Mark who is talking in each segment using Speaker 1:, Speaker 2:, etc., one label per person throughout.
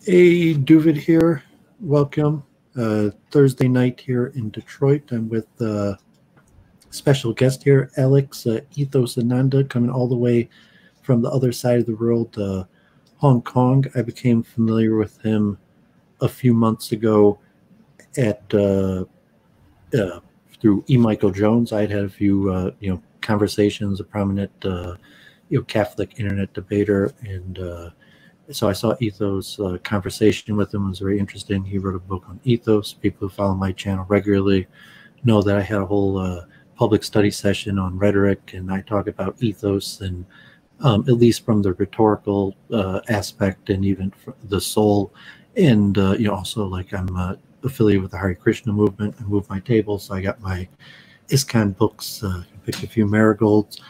Speaker 1: Hey, Duvid here. Welcome. Thursday night here in Detroit. I'm with special guest here, Alex Ethos Ananda, coming all the way from the other side of the world, Hong Kong. I became familiar with him a few months ago at through E. Michael Jones. I'd had a few conversations, a prominent Catholic internet debater, and so I saw Ethos conversation with him. It was very interesting. He wrote a book on ethos. People who follow my channel regularly know that I had a whole public study session on rhetoric, and I talk about ethos, and at least from the rhetorical aspect, and even the soul, and also like I'm affiliated with the Hare Krishna movement. I moved my table, so I got my ISKCON books, picked a few marigolds.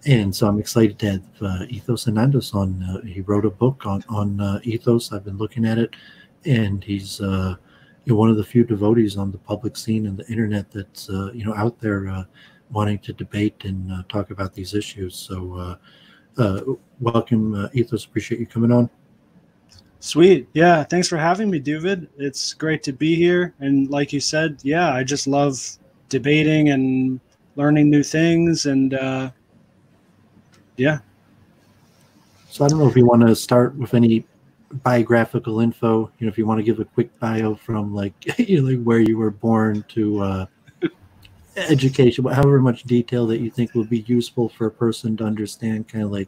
Speaker 1: And so I'm excited to have Ethos Ananda on. He wrote a book on ethos. I've been looking at it, and he's one of the few devotees on the public scene and the internet that's out there wanting to debate and talk about these issues. So welcome, Ethos. Appreciate you coming on.
Speaker 2: Sweet. Yeah, thanks for having me, David. It's great to be here. And like you said, yeah, I just love debating and learning new things, and yeah.
Speaker 1: So I don't know if you want to start with any biographical info. If you want to give a quick bio from like where you were born to education, however much detail that you think will be useful for a person to understand kind of like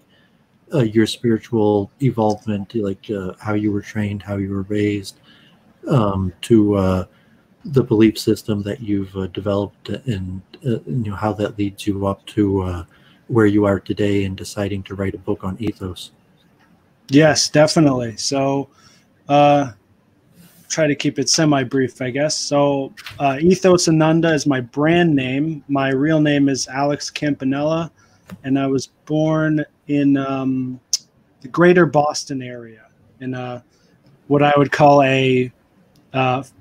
Speaker 1: your spiritual evolvement, like how you were trained, how you were raised, to the belief system that you've developed, and how that leads you up to where you are today and deciding to write a book on ethos.
Speaker 2: Yes, definitely. So try to keep it semi-brief, I guess. So Ethos Ananda is my brand name. My real name is Alex Campanella, and I was born in the greater Boston area, in what I would call a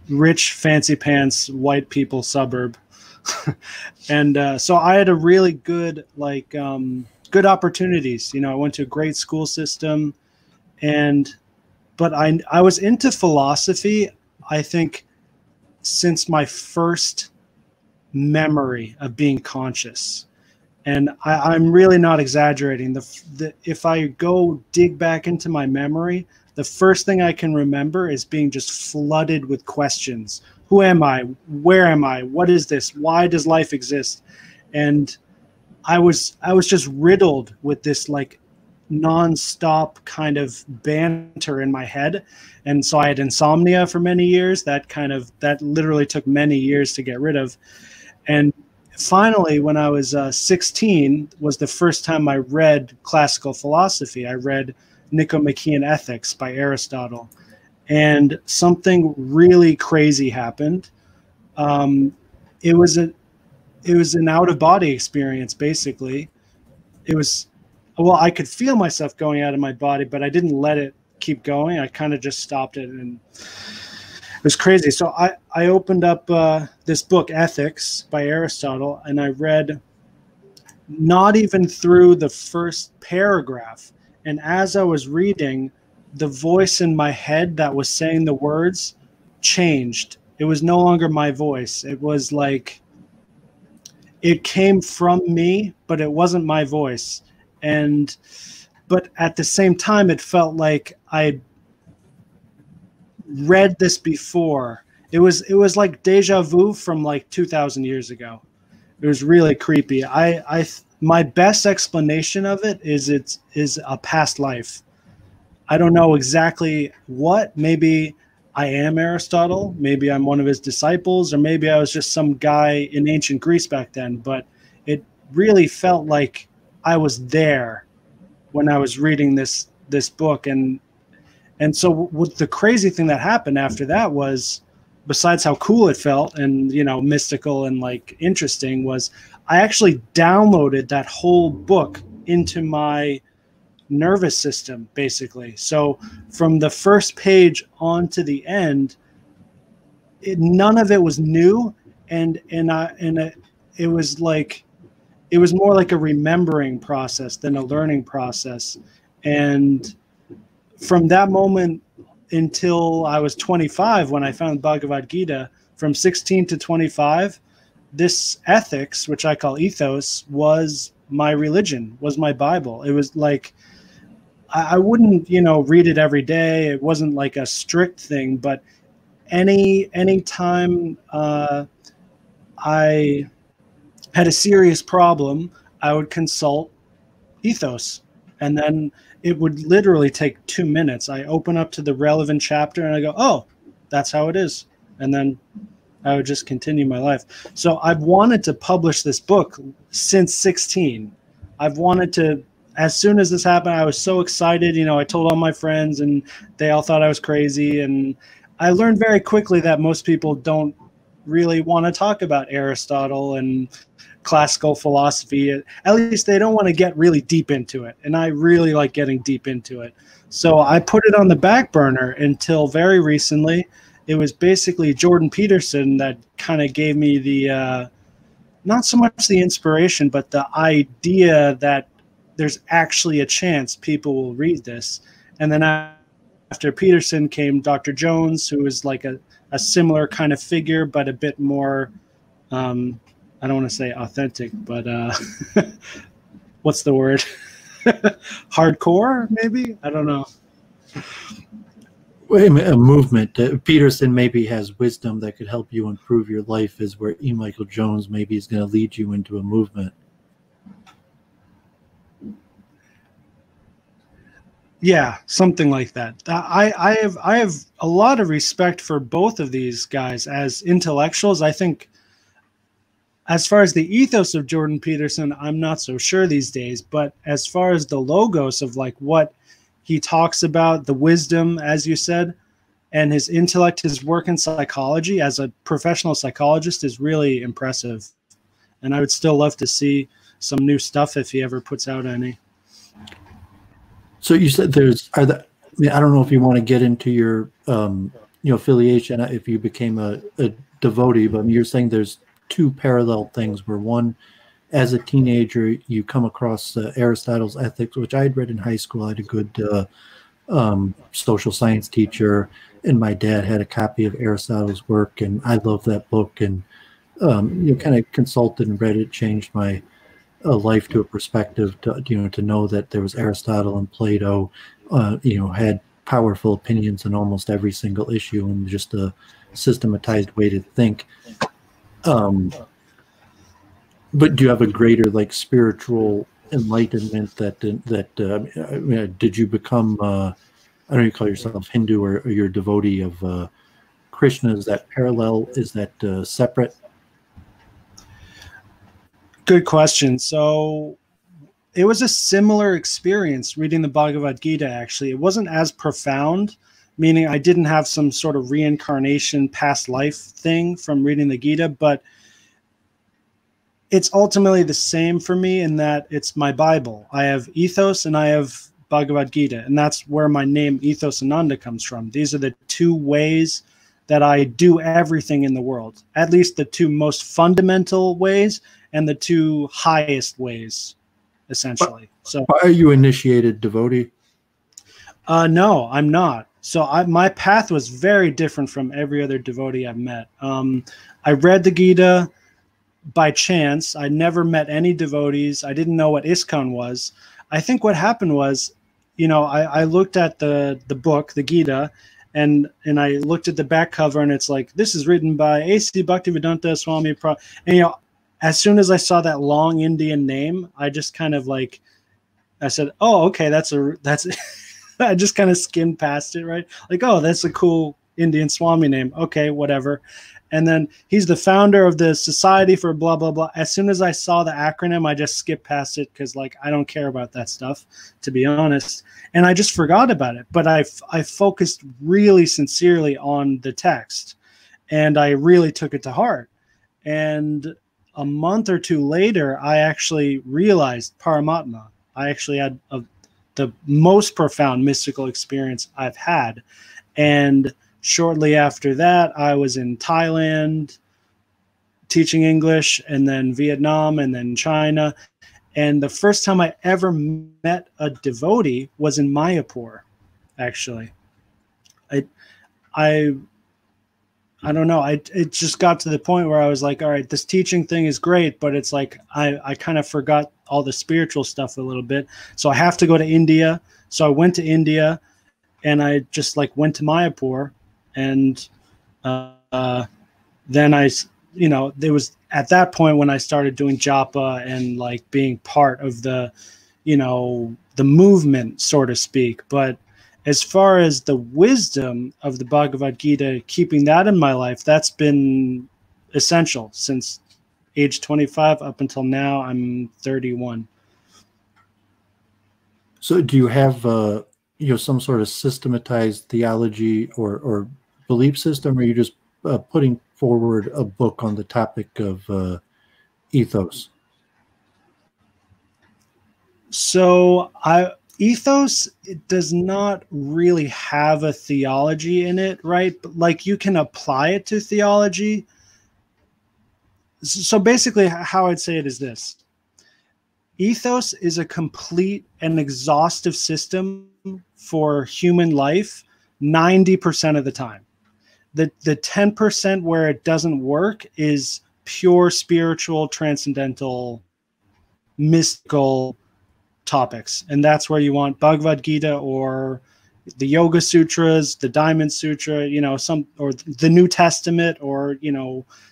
Speaker 2: rich, fancy pants, white people suburb. And so I had a really good, good opportunities. I went to a great school system, but I was into philosophy, I think, since my first memory of being conscious. And I'm really not exaggerating. If I go dig back into my memory, the first thing I can remember is being just flooded with questions. Who am I? Where am I? What is this? Why does life exist? And I was just riddled with this like nonstop kind of banter in my head. And so I had insomnia for many years. That literally took many years to get rid of. And finally, when I was 16, was the first time I read classical philosophy. I read Nicomachean Ethics by Aristotle. And something really crazy happened. It was an out-of-body experience, basically. I could feel myself going out of my body, but I didn't let it keep going. I kind of just stopped it, and it was crazy. So I opened up this book, Ethics by Aristotle, and I read not even through the first paragraph. And as I was reading, the voice in my head that was saying the words changed. It was no longer my voice. It was like it came from me, but it wasn't my voice. But at the same time, it felt like I read this before. It was like deja vu from like 2,000 years ago. It was really creepy. My best explanation of it is a past life. I don't know exactly what. Maybe I am Aristotle. Maybe I'm one of his disciples, or maybe I was just some guy in ancient Greece back then. But it really felt like I was there when I was reading this book. And so what the crazy thing that happened after that was, besides how cool it felt and, mystical and like interesting, was I actually downloaded that whole book into my nervous system, basically. So from the first page on to the end, none of it was new, and it was more like a remembering process than a learning process. And from that moment until I was 25 when I found Bhagavad Gita. From 16 to 25, this ethics, which I call ethos, was my religion, was my Bible. It was like, I wouldn't, read it every day. It wasn't like a strict thing, but any time I had a serious problem, I would consult ethos, and then it would literally take 2 minutes. I open up to the relevant chapter and I go, oh, that's how it is. And then I would just continue my life. So I've wanted to publish this book since 16. I've wanted to, as soon as this happened, I was so excited. I told all my friends and they all thought I was crazy. And I learned very quickly that most people don't really want to talk about Aristotle and classical philosophy. At least they don't want to get really deep into it. And I really like getting deep into it. So I put it on the back burner until very recently. It was basically Jordan Peterson that kind of gave me the, not so much the inspiration, but the idea that there's actually a chance people will read this. And then after Peterson came Dr. Jones, who was like a similar kind of figure, but a bit more, I don't want to say authentic, but what's the word? Hardcore, maybe? I don't know.
Speaker 1: Wait a minute, a movement. Peterson maybe has wisdom that could help you improve your life, is where E. Michael Jones maybe is going to lead you into a movement.
Speaker 2: Yeah, something like that. I have a lot of respect for both of these guys as intellectuals. I think as far as the ethos of Jordan Peterson, I'm not so sure these days. But as far as the logos of like what he talks about, the wisdom, as you said, and his intellect, his work in psychology as a professional psychologist is really impressive. And I would still love to see some new stuff if he ever puts out any.
Speaker 1: So you said I don't know if you want to get into your affiliation if you became a devotee, but you're saying there's two parallel things where one, as a teenager, you come across Aristotle's Ethics, which I had read in high school. I had a good social science teacher, and my dad had a copy of Aristotle's work, and I loved that book, and kind of consulted and read it, changed my life to a perspective to know that there was Aristotle and Plato, had powerful opinions on almost every single issue and just a systematized way to think. But do you have a greater like spiritual enlightenment did you become, I don't know, you call yourself Hindu or you're a devotee of Krishna? Is that parallel? Is that separate?
Speaker 2: Good question. So it was a similar experience reading the Bhagavad Gita, actually. It wasn't as profound, meaning I didn't have some sort of reincarnation past life thing from reading the Gita, but it's ultimately the same for me in that it's my Bible. I have ethos and I have Bhagavad Gita, and that's where my name Ethos Ananda comes from. These are the two ways that I do everything in the world, at least the two most fundamental ways and the two highest ways, essentially. So,
Speaker 1: are you initiated devotee?
Speaker 2: No, I'm not. So my path was very different from every other devotee I've met. I read the Gita by chance. I never met any devotees. I didn't know what ISKCON was. I think what happened was, I looked at the book, the Gita, and I looked at the back cover, and it's like, this is written by A.C. Bhaktivedanta Swami. And, as soon as I saw that long Indian name, I just kind of like, I said, oh, okay, that's I just kind of skimmed past it, right? Like, oh, that's a cool Indian Swami name. Okay, whatever. And then he's the founder of the Society for blah, blah, blah. As soon as I saw the acronym, I just skipped past it because, like, I don't care about that stuff, to be honest. And I just forgot about it. But I focused really sincerely on the text, and I really took it to heart. And a month or two later, I actually realized Paramatma. I actually had the most profound mystical experience I've had. And shortly after that, I was in Thailand teaching English, and then Vietnam, and then China. And the first time I ever met a devotee was in Mayapur, actually. I don't know. It just got to the point where I was like, all right, this teaching thing is great, but it's like I kind of forgot all the spiritual stuff a little bit. So I have to go to India. So I went to India, and I just like went to Mayapur, and then there was at that point when I started doing japa and like being part of the movement, so to speak. But as far as the wisdom of the Bhagavad Gita, keeping that in my life, that's been essential since age 25 up until now. I'm 31.
Speaker 1: So do you have some sort of systematized theology or belief system, or are you just putting forward a book on the topic of ethos?
Speaker 2: So Ethos, it does not really have a theology in it, right? But like you can apply it to theology. So basically how I'd say it is this. Ethos is a complete and exhaustive system for human life 90% of the time. The 10% where it doesn't work is pure spiritual, transcendental, mystical topics, and that's where you want Bhagavad Gita or the Yoga Sutras, the Diamond Sutra, or the New Testament, or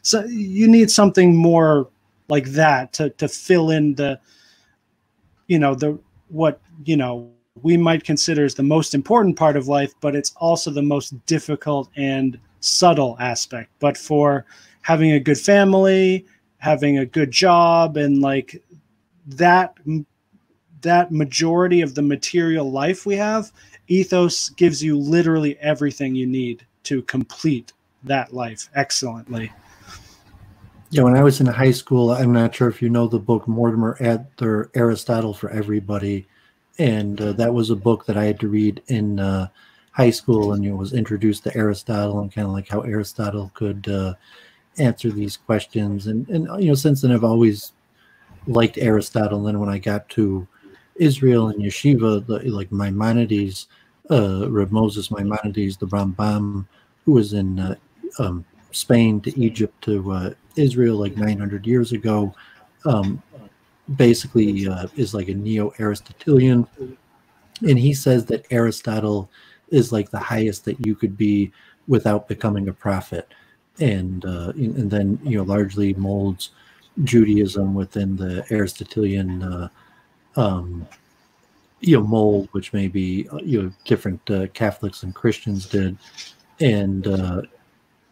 Speaker 2: so you need something more like that to fill in the what we might consider as the most important part of life, but it's also the most difficult and subtle aspect. But for having a good family, having a good job, and like that majority of the material life we have, Ethos gives you literally everything you need to complete that life excellently.
Speaker 1: Yeah, when I was in high school, I'm not sure if you know the book Mortimer Adler, Aristotle for Everybody, and that was a book that I had to read in high school, and was introduced to Aristotle and kind of like how Aristotle could answer these questions, and since then I've always liked Aristotle. And then when I got to Israel and yeshiva, like Maimonides, Reb Moses Maimonides, the Rambam, who was in Spain to Egypt to Israel like 900 years ago, basically is like a neo-Aristotelian, and he says that Aristotle is like the highest that you could be without becoming a prophet, and then largely molds Judaism within the Aristotelian mold, which maybe different Catholics and Christians did, and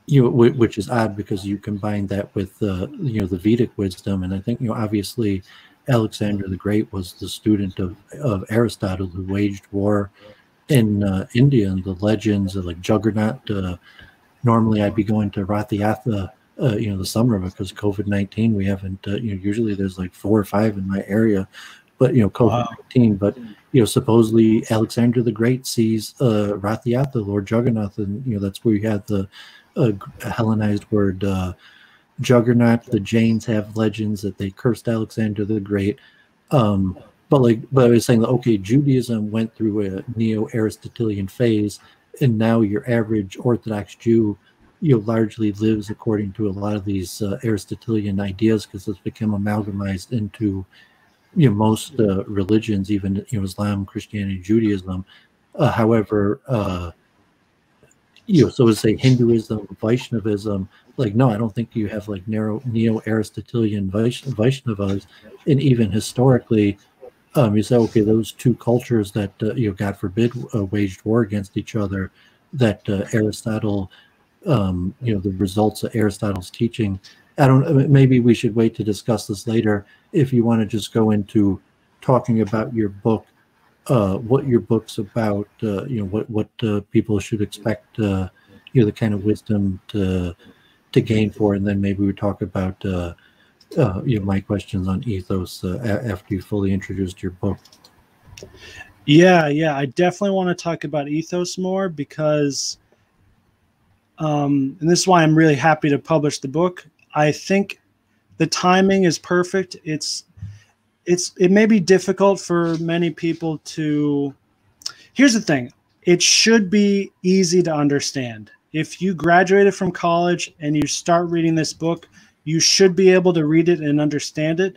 Speaker 1: which is odd because you combine that with the Vedic wisdom. And I think obviously Alexander the Great was the student of Aristotle, who waged war in India, and the legends of like Juggernaut. Normally I'd be going to Radhanath the summer, because COVID-19 we haven't usually there's like 4 or 5 in my area, but COVID-19. But supposedly Alexander the Great sees Radhanath, the Lord Juggernaut, and that's where you have the Hellenized word Juggernaut. The Jains have legends that they cursed Alexander the Great, but I was saying that, okay, Judaism went through a neo-Aristotelian phase, and now your average Orthodox Jew largely lives according to a lot of these Aristotelian ideas, because it's become amalgamized into most religions, even Islam, Christianity, Judaism. However, so to say Hinduism, Vaishnavism, like, no, I don't think you have like neo-Aristotelian Vaishnavas. And even historically, you say, okay, those two cultures that God forbid waged war against each other, that Aristotle, the results of Aristotle's teaching. Maybe we should wait to discuss this later. If you want to just go into talking about your book, what your book's about, what people should expect, the kind of wisdom to gain for, and then maybe we talk about my questions on ethos after you fully introduced your book.
Speaker 2: Yeah, I definitely want to talk about ethos more, because and this is why I'm really happy to publish the book. I think the timing is perfect. It may be difficult for many people to. Here's the thing. it should be easy to understand. If you graduated from college and you start reading this book, you should be able to read it and understand it.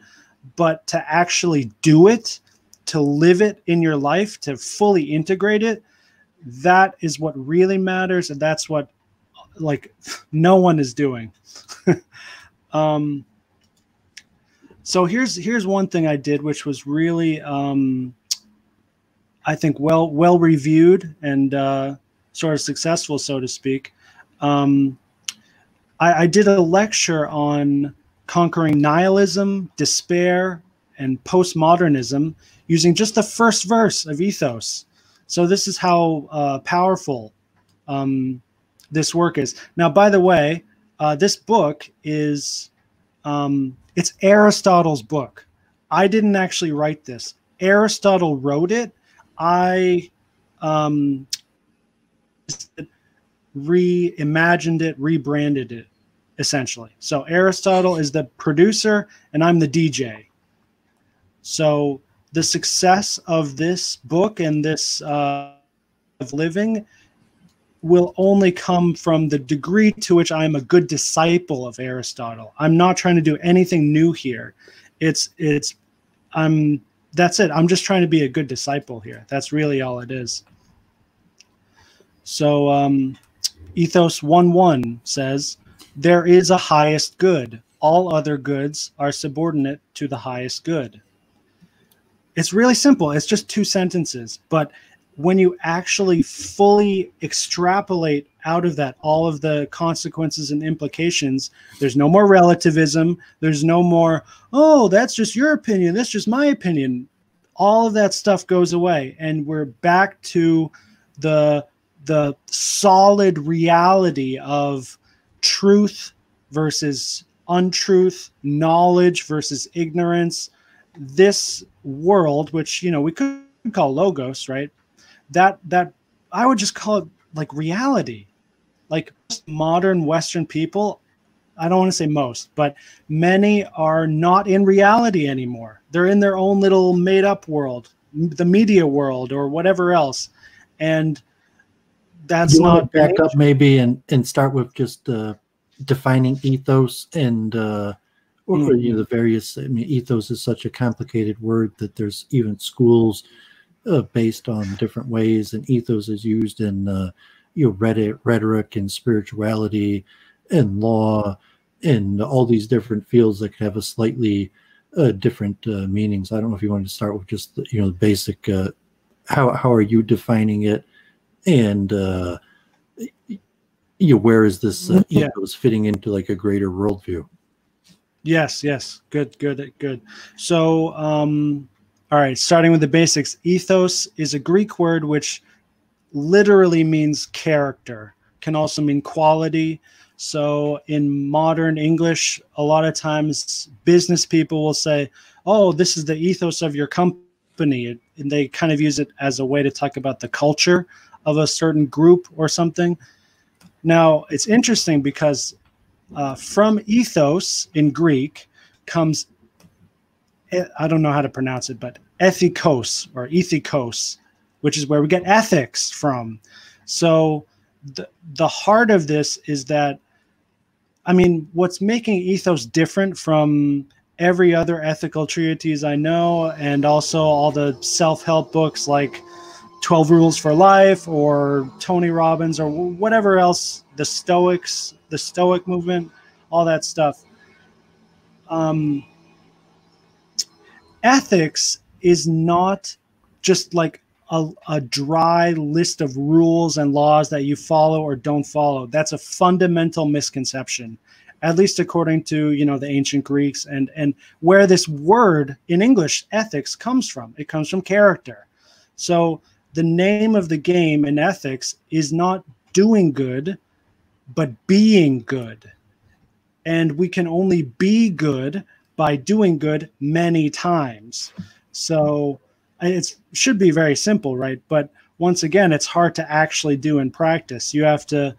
Speaker 2: But to actually do it, to live it in your life, to fully integrate it, that is what really matters. And that's what, like, no one is doing. So here's one thing I did, which was really, I think, well reviewed and sort of successful, so to speak. I did a lecture on conquering nihilism, despair, and postmodernism using just the first verse of Ethos. So this is how powerful this work is. Now, by the way, this book is it's Aristotle's book. I didn't actually write this. Aristotle wrote it. I reimagined it, rebranded it, essentially. So Aristotle is the producer, and I'm the DJ. So the success of this book and this of living will only come from the degree to which I am a good disciple of Aristotle. I'm not trying to do anything new here. That's it. I'm just trying to be a good disciple here. That's really all it is. So Ethos 1.1 says, there is a highest good. All other goods are subordinate to the highest good. It's really simple. It's just 2 sentences. But when you actually fully extrapolate out of that all of the consequences and implications, there's no more relativism. There's no more, oh, that's just your opinion. That's just my opinion. All of that stuff goes away. And we're back to the solid reality of truth versus untruth, knowledge versus ignorance. This world, which, you know, we could call logos, right? That I would just call it like reality. Like modern Western people, I don't want to say most, but many are not in reality anymore. They're in their own little made up world, the media world or whatever else. And that's not
Speaker 1: back up maybe and start with just defining ethos and or you know, the various. I mean, ethos is such a complicated word that there's even schools based on different ways, and ethos is used in you know, rhetoric and spirituality and law and all these different fields that could have a slightly different meanings. I don't know if you wanted to start with just the, you know, the basic. How are you defining it, and you know, where is this ethos fitting into like a greater worldview?
Speaker 2: Yes. Good. So, all right, starting with the basics. Ethos is a Greek word which literally means character, can also mean quality. So in modern English, a lot of times business people will say, oh, this is the ethos of your company. And they kind of use it as a way to talk about the culture of a certain group or something. Now, it's interesting because from ethos in Greek comes, I don't know how to pronounce it, but ethikos or ethikos, which is where we get ethics from. So the heart of this is that, I mean, what's making ethos different from every other ethical treatise I know, and also all the self-help books like 12 Rules for Life or Tony Robbins or whatever else, the Stoics, the Stoic movement, all that stuff. Ethics is not just like a dry list of rules and laws that you follow or don't follow. That's a fundamental misconception, at least according to, you know, the ancient Greeks and where this word in English, ethics, comes from. It comes from character. So the name of the game in ethics is not doing good, but being good. And we can only be good by doing good many times. So it should be very simple, right? But once again, it's hard to actually do in practice. You have to,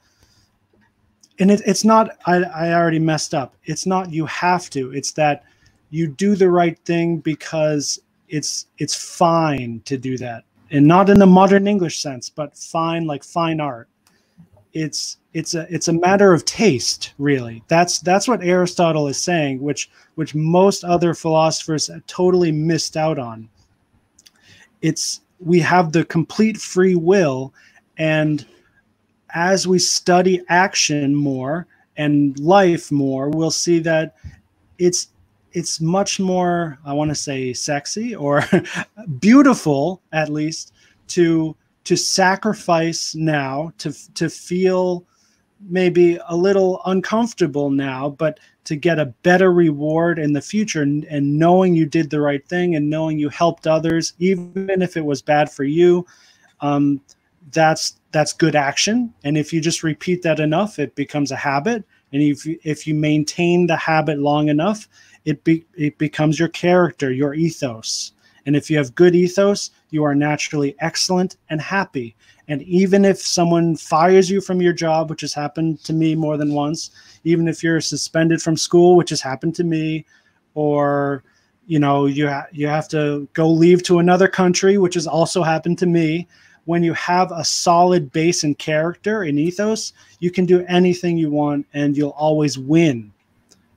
Speaker 2: and it's not, I already messed up. It's not you have to, it's that you do the right thing because it's fine to do that. and not in a modern English sense, but fine, like fine art. It's a matter of taste, really. That's what Aristotle is saying, which most other philosophers totally missed out on. We have the complete free will, and as we study action more and life more, we'll see that it's much more, I want to say, sexy or beautiful, at least, to sacrifice now, to feel maybe a little uncomfortable now, but to get a better reward in the future, and knowing you did the right thing and knowing you helped others, even if it was bad for you, that's good action. And if you just repeat that enough, it becomes a habit. And if you maintain the habit long enough, it becomes your character, your ethos. And if you have good ethos, you are naturally excellent and happy. And even if someone fires you from your job, which has happened to me more than once, even if you're suspended from school, which has happened to me, or you have to go leave to another country, which has also happened to me, when you have a solid base in character and ethos, you can do anything you want and you'll always win,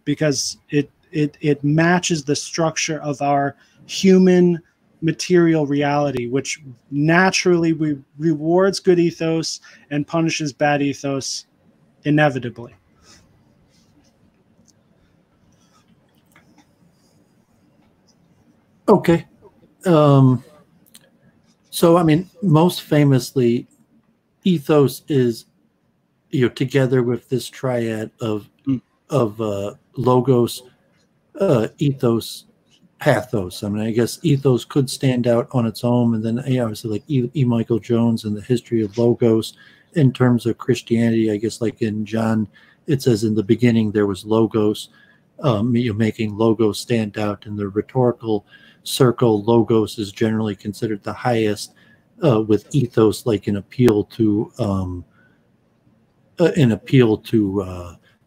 Speaker 2: because it matches the structure of our human material reality, which naturally rewards good ethos and punishes bad ethos inevitably.
Speaker 1: Okay. So, I mean, most famously, ethos is, together with this triad of logos, ethos, pathos. I mean, I guess ethos could stand out on its own, and then obviously like E. Michael Jones and the history of logos. In terms of Christianity, I guess like in John, it says in the beginning there was logos, making logos stand out. In the rhetorical circle, logos is generally considered the highest, with ethos like an appeal to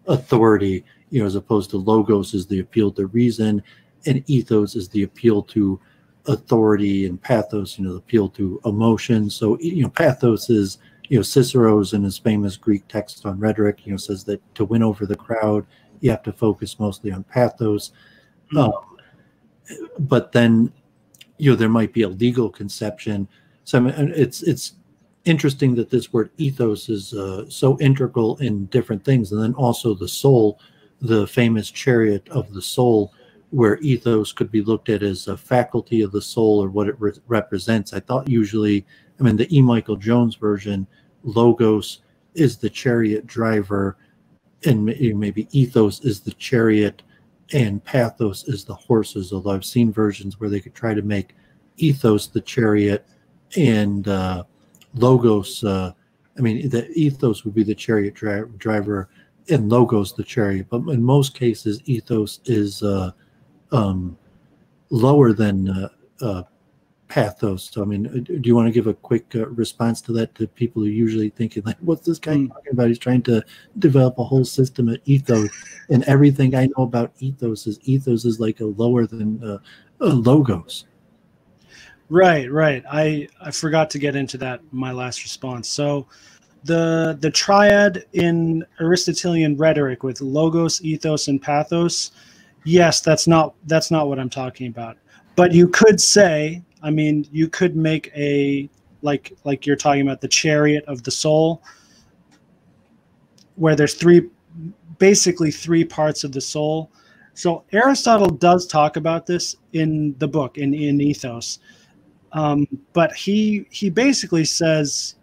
Speaker 1: authority, as opposed to logos is the appeal to reason, and ethos is the appeal to authority, and pathos, the appeal to emotion. So, pathos is, Cicero's in his famous Greek text on rhetoric, says that to win over the crowd, you have to focus mostly on pathos. But then, there might be a legal conception. So I mean, it's interesting that this word ethos is so integral in different things. And then also the soul, the famous chariot of the soul, where ethos could be looked at as a faculty of the soul or what it represents. I thought usually, the E. Michael Jones version, logos is the chariot driver, and maybe ethos is the chariot, and pathos is the horses. Although I've seen versions where they could try to make ethos the chariot and logos, the ethos would be the chariot driver and logos the chariot. But in most cases, ethos is lower than pathos. So, do you want to give a quick response to that, to people who usually thinking like, what's this guy talking about? He's trying to develop a whole system of ethos, and everything I know about ethos is like a lower than logos.
Speaker 2: Right. I forgot to get into that in my last response. So the triad in Aristotelian rhetoric with logos, ethos, and pathos, yes, that's not what I'm talking about. But you could say, you could make a like you're talking about the chariot of the soul, where there's basically three parts of the soul. So Aristotle does talk about this in the book, in Ethos. But he basically says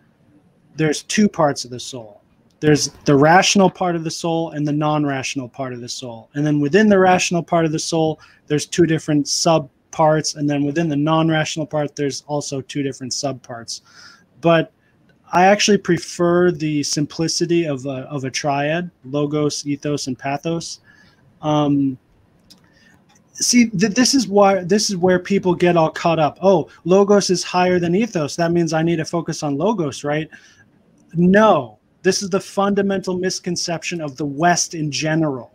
Speaker 2: there's two parts of the soul. There's the rational part of the soul and the non-rational part of the soul. And then within the rational part of the soul, there's two different subparts. And then within the non-rational part, there's also two different subparts. But I actually prefer the simplicity of a triad: logos, ethos, and pathos. See, this is where people get all caught up. Oh, logos is higher than ethos. That means I need to focus on logos, right? No, this is the fundamental misconception of the West in general.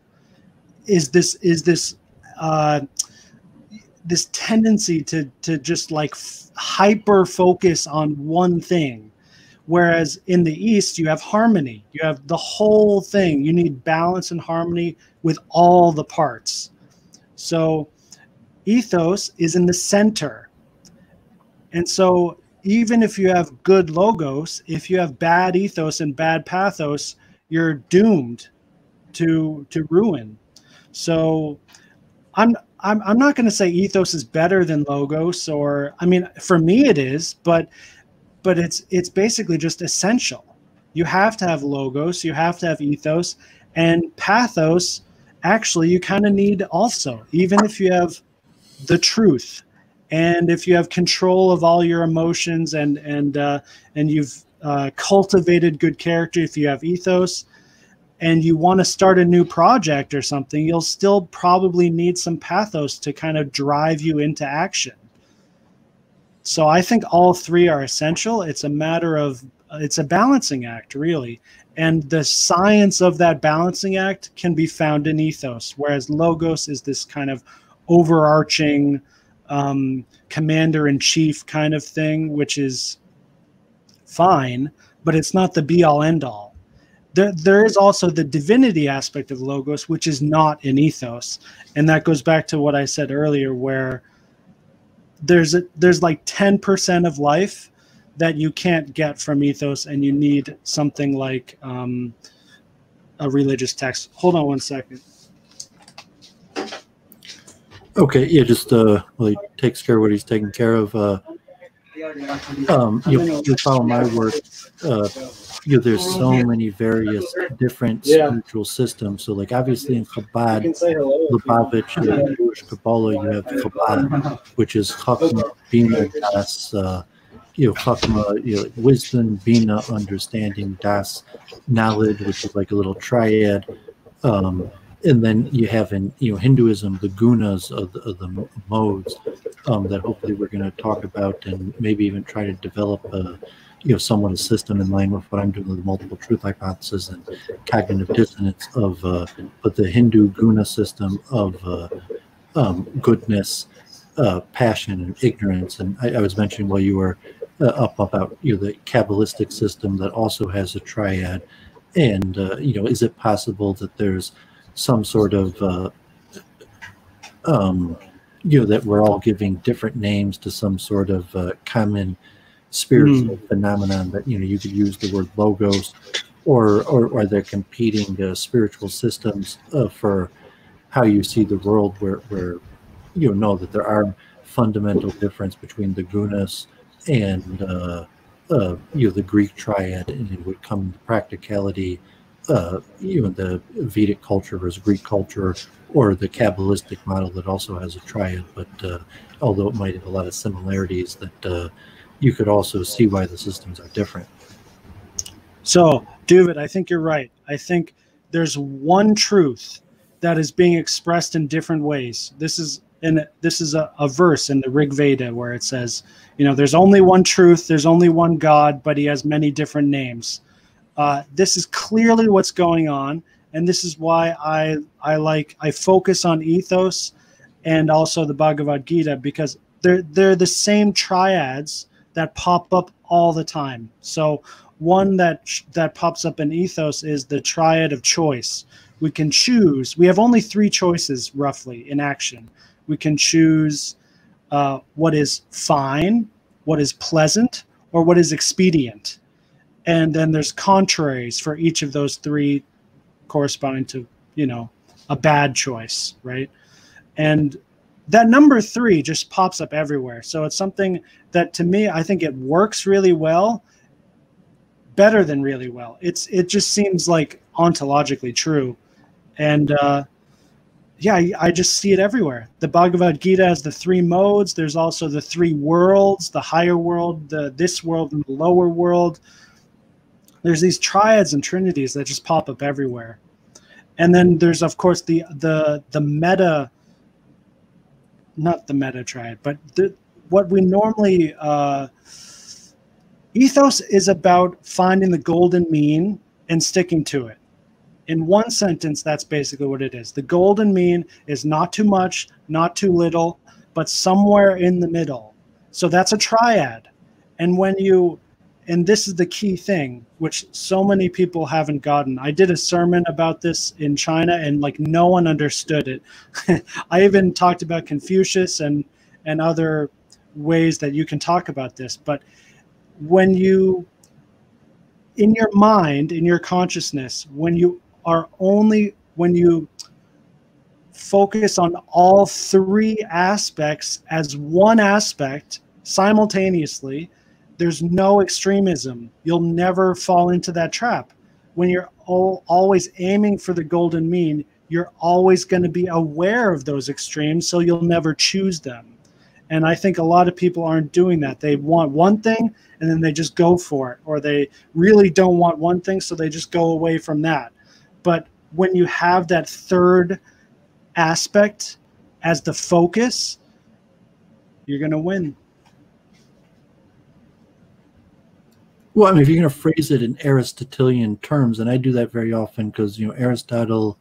Speaker 2: this tendency to just like hyper focus on one thing. Whereas in the East, you have harmony. You have the whole thing. You need balance and harmony with all the parts. So ethos is in the center. And so even if you have good logos, if you have bad ethos and bad pathos, you're doomed to ruin. So I'm not going to say ethos is better than logos, or I mean, for me it is, but it's basically just essential. You have to have logos, you have to have ethos, and pathos. Actually, you kind of need also, even if you have the truth, and if you have control of all your emotions, and you've cultivated good character, if you have ethos, and you want to start a new project or something, you'll still probably need some pathos to kind of drive you into action. So I think all three are essential. It's a matter of, it's a balancing act, really. And the science of that balancing act can be found in ethos, whereas logos is this kind of overarching commander-in-chief kind of thing, which is fine, but it's not the be-all, end-all. There is also the divinity aspect of logos, which is not in ethos. And that goes back to what I said earlier, where there's like 10% of life that you can't get from ethos, and you need something like a religious text. Hold on one second.
Speaker 1: Okay, yeah, just well, he takes care of what he's taking care of. You follow my work. There's so many various different spiritual systems. So, like, obviously in Chabad, Lubavitch, Jewish Kabbalah, you have Chabad, which is Chachma, Bina, Das, Chachma, like wisdom, Bina, understanding, Das, knowledge, which is like a little triad. And then you have in Hinduism the gunas of the modes that hopefully we're going to talk about, and maybe even try to develop somewhat a system in line with what I'm doing with the multiple truth hypothesis and cognitive dissonance of but the Hindu guna system of goodness, passion, and ignorance. And I was mentioning while you were up about the Kabbalistic system that also has a triad, and is it possible that there's some sort of that we're all giving different names to some sort of common spiritual phenomenon, that you could use the word logos, or are there competing spiritual systems for how you see the world, where know that there are fundamental difference between the gunas and the Greek triad, and it would come to practicality, the Vedic culture versus Greek culture, or the Kabbalistic model that also has a triad, but although it might have a lot of similarities, that you could also see why the systems are different.
Speaker 2: So, David, I think you're right. I think there's one truth that is being expressed in different ways. This is a verse in the Rig Veda where it says, there's only one truth, there's only one God, but he has many different names. This is clearly what's going on, and this is why I focus on ethos and also the Bhagavad Gita, because they're the same triads that pop up all the time. So one that pops up in ethos is the triad of choice. We can choose. We have only 3 choices roughly in action. We can choose what is fine, what is pleasant, or what is expedient. And then there's contraries for each of those 3 corresponding to, a bad choice, right? And that number 3 just pops up everywhere. So it's something that, to me, I think it works really well, better than really well. It just seems like ontologically true. And I just see it everywhere. The Bhagavad Gita has the 3 modes. There's also the 3 worlds, the higher world, this world, and the lower world. There's these triads and trinities that just pop up everywhere. And then there's, of course, the meta, not the meta triad, but what we normally, ethos is about finding the golden mean and sticking to it. In one sentence, that's basically what it is. The golden mean is not too much, not too little, but somewhere in the middle. So that's a triad. And and this is the key thing, which so many people haven't gotten. I did a sermon about this in China, and like no one understood it. I even talked about Confucius and other ways that you can talk about this. But when you, in your mind, in your consciousness, when you focus on all three aspects as one aspect simultaneously, there's no extremism. You'll never fall into that trap. When you're always aiming for the golden mean, you're always going to be aware of those extremes, so you'll never choose them. And I think a lot of people aren't doing that. They want one thing, and then they just go for it. Or they really don't want one thing, so they just go away from that. But when you have that third aspect as the focus, you're going to win.
Speaker 1: Well, I mean, if you're going to phrase it in Aristotelian terms, and I do that very often because, Aristotle,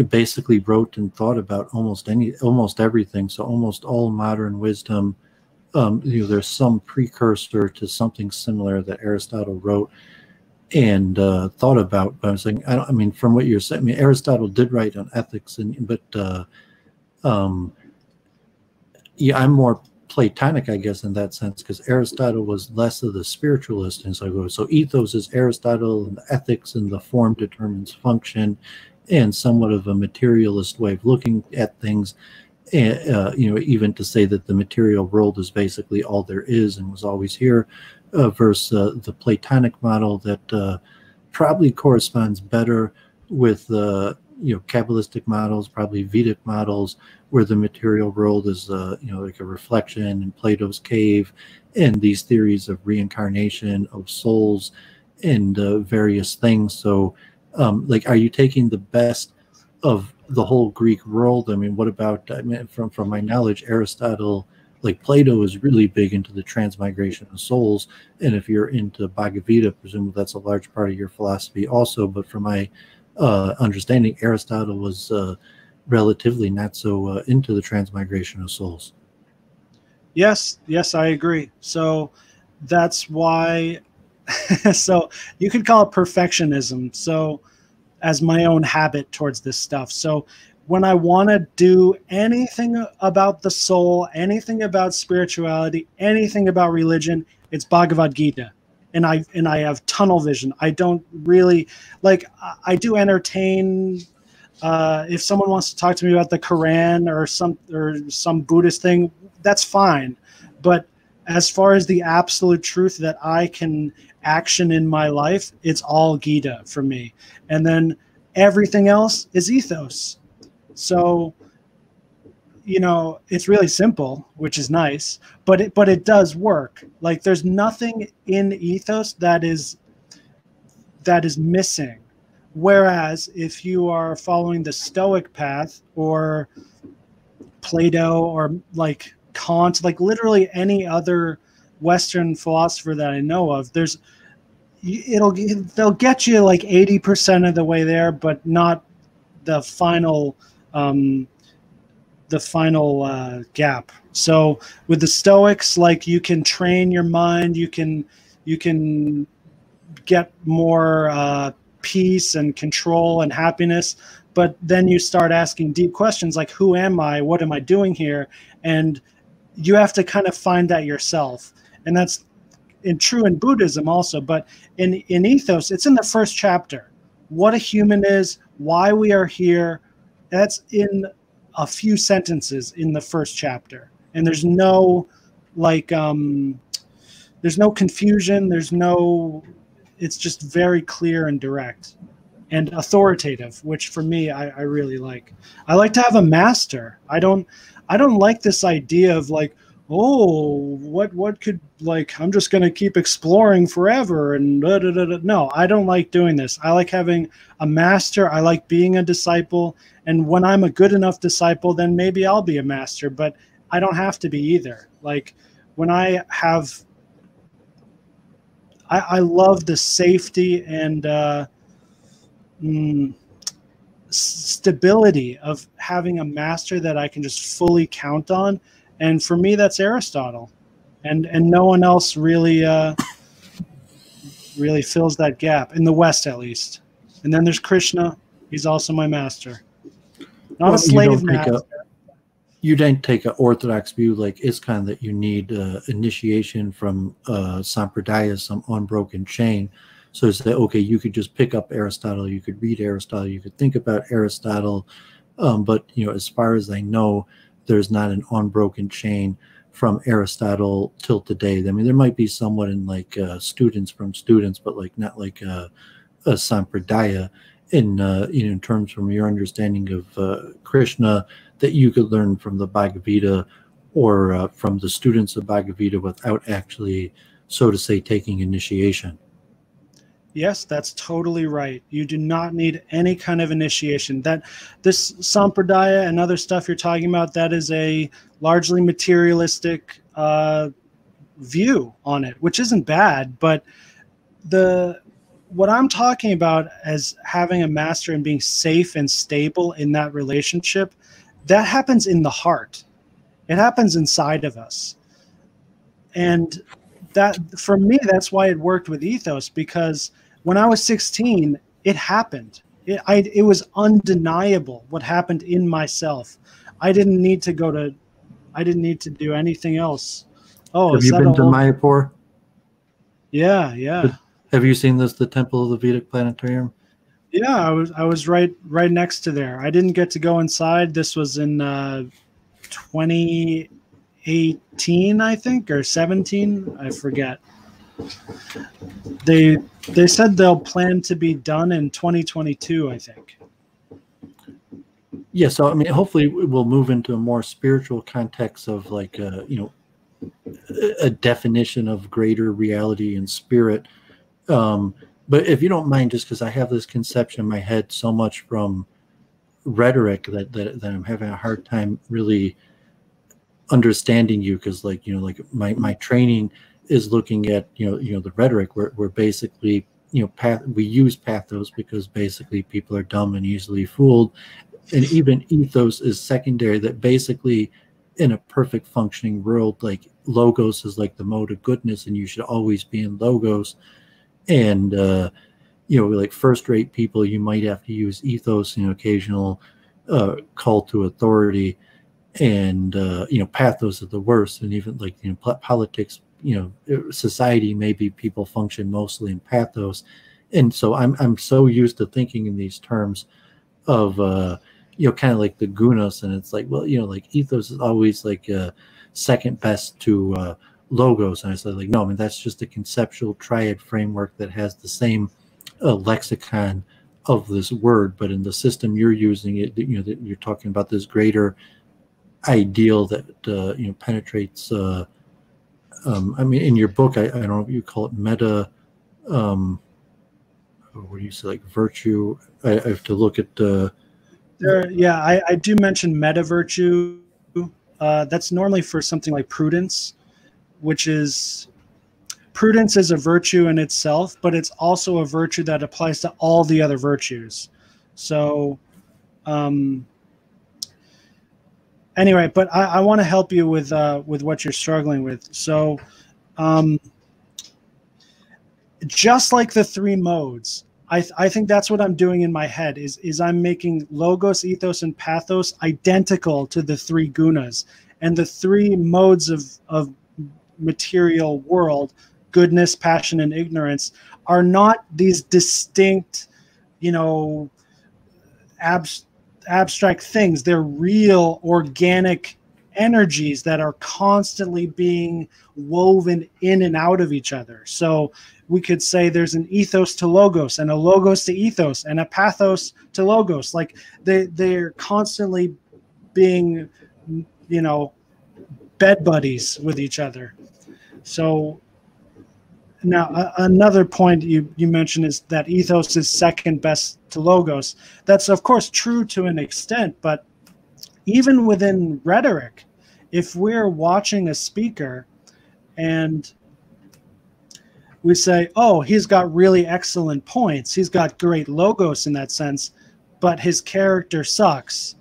Speaker 1: basically wrote and thought about almost everything. So almost all modern wisdom, there's some precursor to something similar that Aristotle wrote and thought about. But I'm saying, from what you're saying, Aristotle did write on ethics, but I'm more Platonic, I guess, in that sense, because Aristotle was less of the spiritualist, and so ethos is Aristotle, and the ethics and the form determines function, and somewhat of a materialist way of looking at things, and even to say that the material world is basically all there is and was always here, versus the Platonic model that probably corresponds better with Kabbalistic models, probably Vedic models, where the material world is like a reflection in Plato's cave, and these theories of reincarnation of souls and various things. So are you taking the best of the whole Greek world? What about, from my knowledge, Aristotle, like Plato, is really big into the transmigration of souls, and if you're into Bhagavad Gita, presumably that's a large part of your philosophy also. But from my understanding, Aristotle was relatively not so into the transmigration of souls.
Speaker 2: Yes, I agree. So that's why, so you could call it perfectionism. So as my own habit towards this stuff. So when I want to do anything about the soul, anything about spirituality, anything about religion, it's Bhagavad Gita. And I have tunnel vision. I don't really, I do entertain, if someone wants to talk to me about the Quran or some Buddhist thing, that's fine. But as far as the absolute truth that I can action in my life, it's all Gita for me. And then everything else is ethos. So, it's really simple, which is nice, but it does work. Like, there's nothing in ethos that is missing. Whereas if you are following the Stoic path or Plato or like Kant, like literally any other Western philosopher that I know of, they'll get you like 80% of the way there, but not the final gap. So with the Stoics, like, you can train your mind, you can get more peace and control and happiness, but then you start asking deep questions like, who am I? What am I doing here? And you have to kind of find that yourself. And that's true in Buddhism also, but in ethos, it's in the first chapter. What a human is, why we are here, that's in a few sentences in the first chapter. And there's no confusion, it's just very clear and direct and authoritative, which for me, I really like. I like to have a master. I don't like this idea of like, what could, like, I'm just going to keep exploring forever and da, da, da, da. No, I don't like doing this. I like having a master. I like being a disciple. And when I'm a good enough disciple, then maybe I'll be a master, but I don't have to be either. Like, when I love the safety and stability of having a master that I can just fully count on. And for me, that's Aristotle, and no one else really really fills that gap in the West, at least. And then there's Krishna. He's also my master, not a slave master.
Speaker 1: You don't take an orthodox view like ISKCON that you need initiation from Sampradaya, some unbroken chain. So to say, okay, you could just pick up Aristotle, you could read Aristotle, you could think about Aristotle, but as far as I know, there's not an unbroken chain from Aristotle till today. I mean, there might be somewhat in like students from students, but like not like a Sampradaya in terms from your understanding of Krishna that you could learn from the Bhagavad Gita or from the students of Bhagavad Gita without actually, so to say, taking initiation.
Speaker 2: Yes, that's totally right. You do not need any kind of initiation. That this Sampradaya and other stuff you're talking about, that is a largely materialistic view on it, which isn't bad. But what I'm talking about as having a master and being safe and stable in that relationship, that happens in the heart. It happens inside of us. And that, for me, that's why it worked with Ethos, because when I was 16, it happened. It was undeniable what happened in myself. I didn't need to do anything else. Oh,
Speaker 1: have you been to Mayapur?
Speaker 2: Yeah.
Speaker 1: Have you seen the Temple of the Vedic Planetarium?
Speaker 2: Yeah, I was right next to there. I didn't get to go inside. This was in 2018, I think, or 17. I forget. They said they'll plan to be done in 2022, I think.
Speaker 1: Yeah, so I mean, hopefully we'll move into a more spiritual context of like a definition of greater reality and spirit. But if you don't mind, just because I have this conception in my head so much from rhetoric that I'm having a hard time really understanding you, because like my training is looking at the rhetoric where basically we use pathos because basically people are dumb and easily fooled, and even ethos is secondary, that basically in a perfect functioning world, like logos is like the mode of goodness and you should always be in logos. And like first-rate people, you might have to use ethos in occasional call to authority, and pathos is the worst. And even like politics, society, maybe people function mostly in pathos. And so I'm so used to thinking in these terms of kind of like the gunas, and it's like, well, like ethos is always like second best to logos. And I said, like, no, I mean, that's just a conceptual triad framework that has the same lexicon of this word, but in the system you're using it, that you're talking about this greater ideal that penetrates. I mean, in your book, I don't know if you call it meta. What do you say, like virtue? I have to look at.
Speaker 2: Yeah, I do mention meta virtue. That's normally for something like prudence, which is prudence is a virtue in itself, but it's also a virtue that applies to all the other virtues. So anyway, but I want to help you with what you're struggling with. So just like the three modes, I think that's what I'm doing in my head is I'm making logos, ethos, and pathos identical to the three gunas. And the three modes of material world, goodness, passion, and ignorance, are not these distinct, abstract things. They're real organic energies that are constantly being woven in and out of each other. So we could say there's an ethos to logos and a logos to ethos and a pathos to logos. Like they're constantly being, bed buddies with each other. So now another point you mentioned is that ethos is second best to logos. That's of course true to an extent, but even within rhetoric, if we're watching a speaker and we say, oh, he's got really excellent points, he's got great logos in that sense, but his character sucks.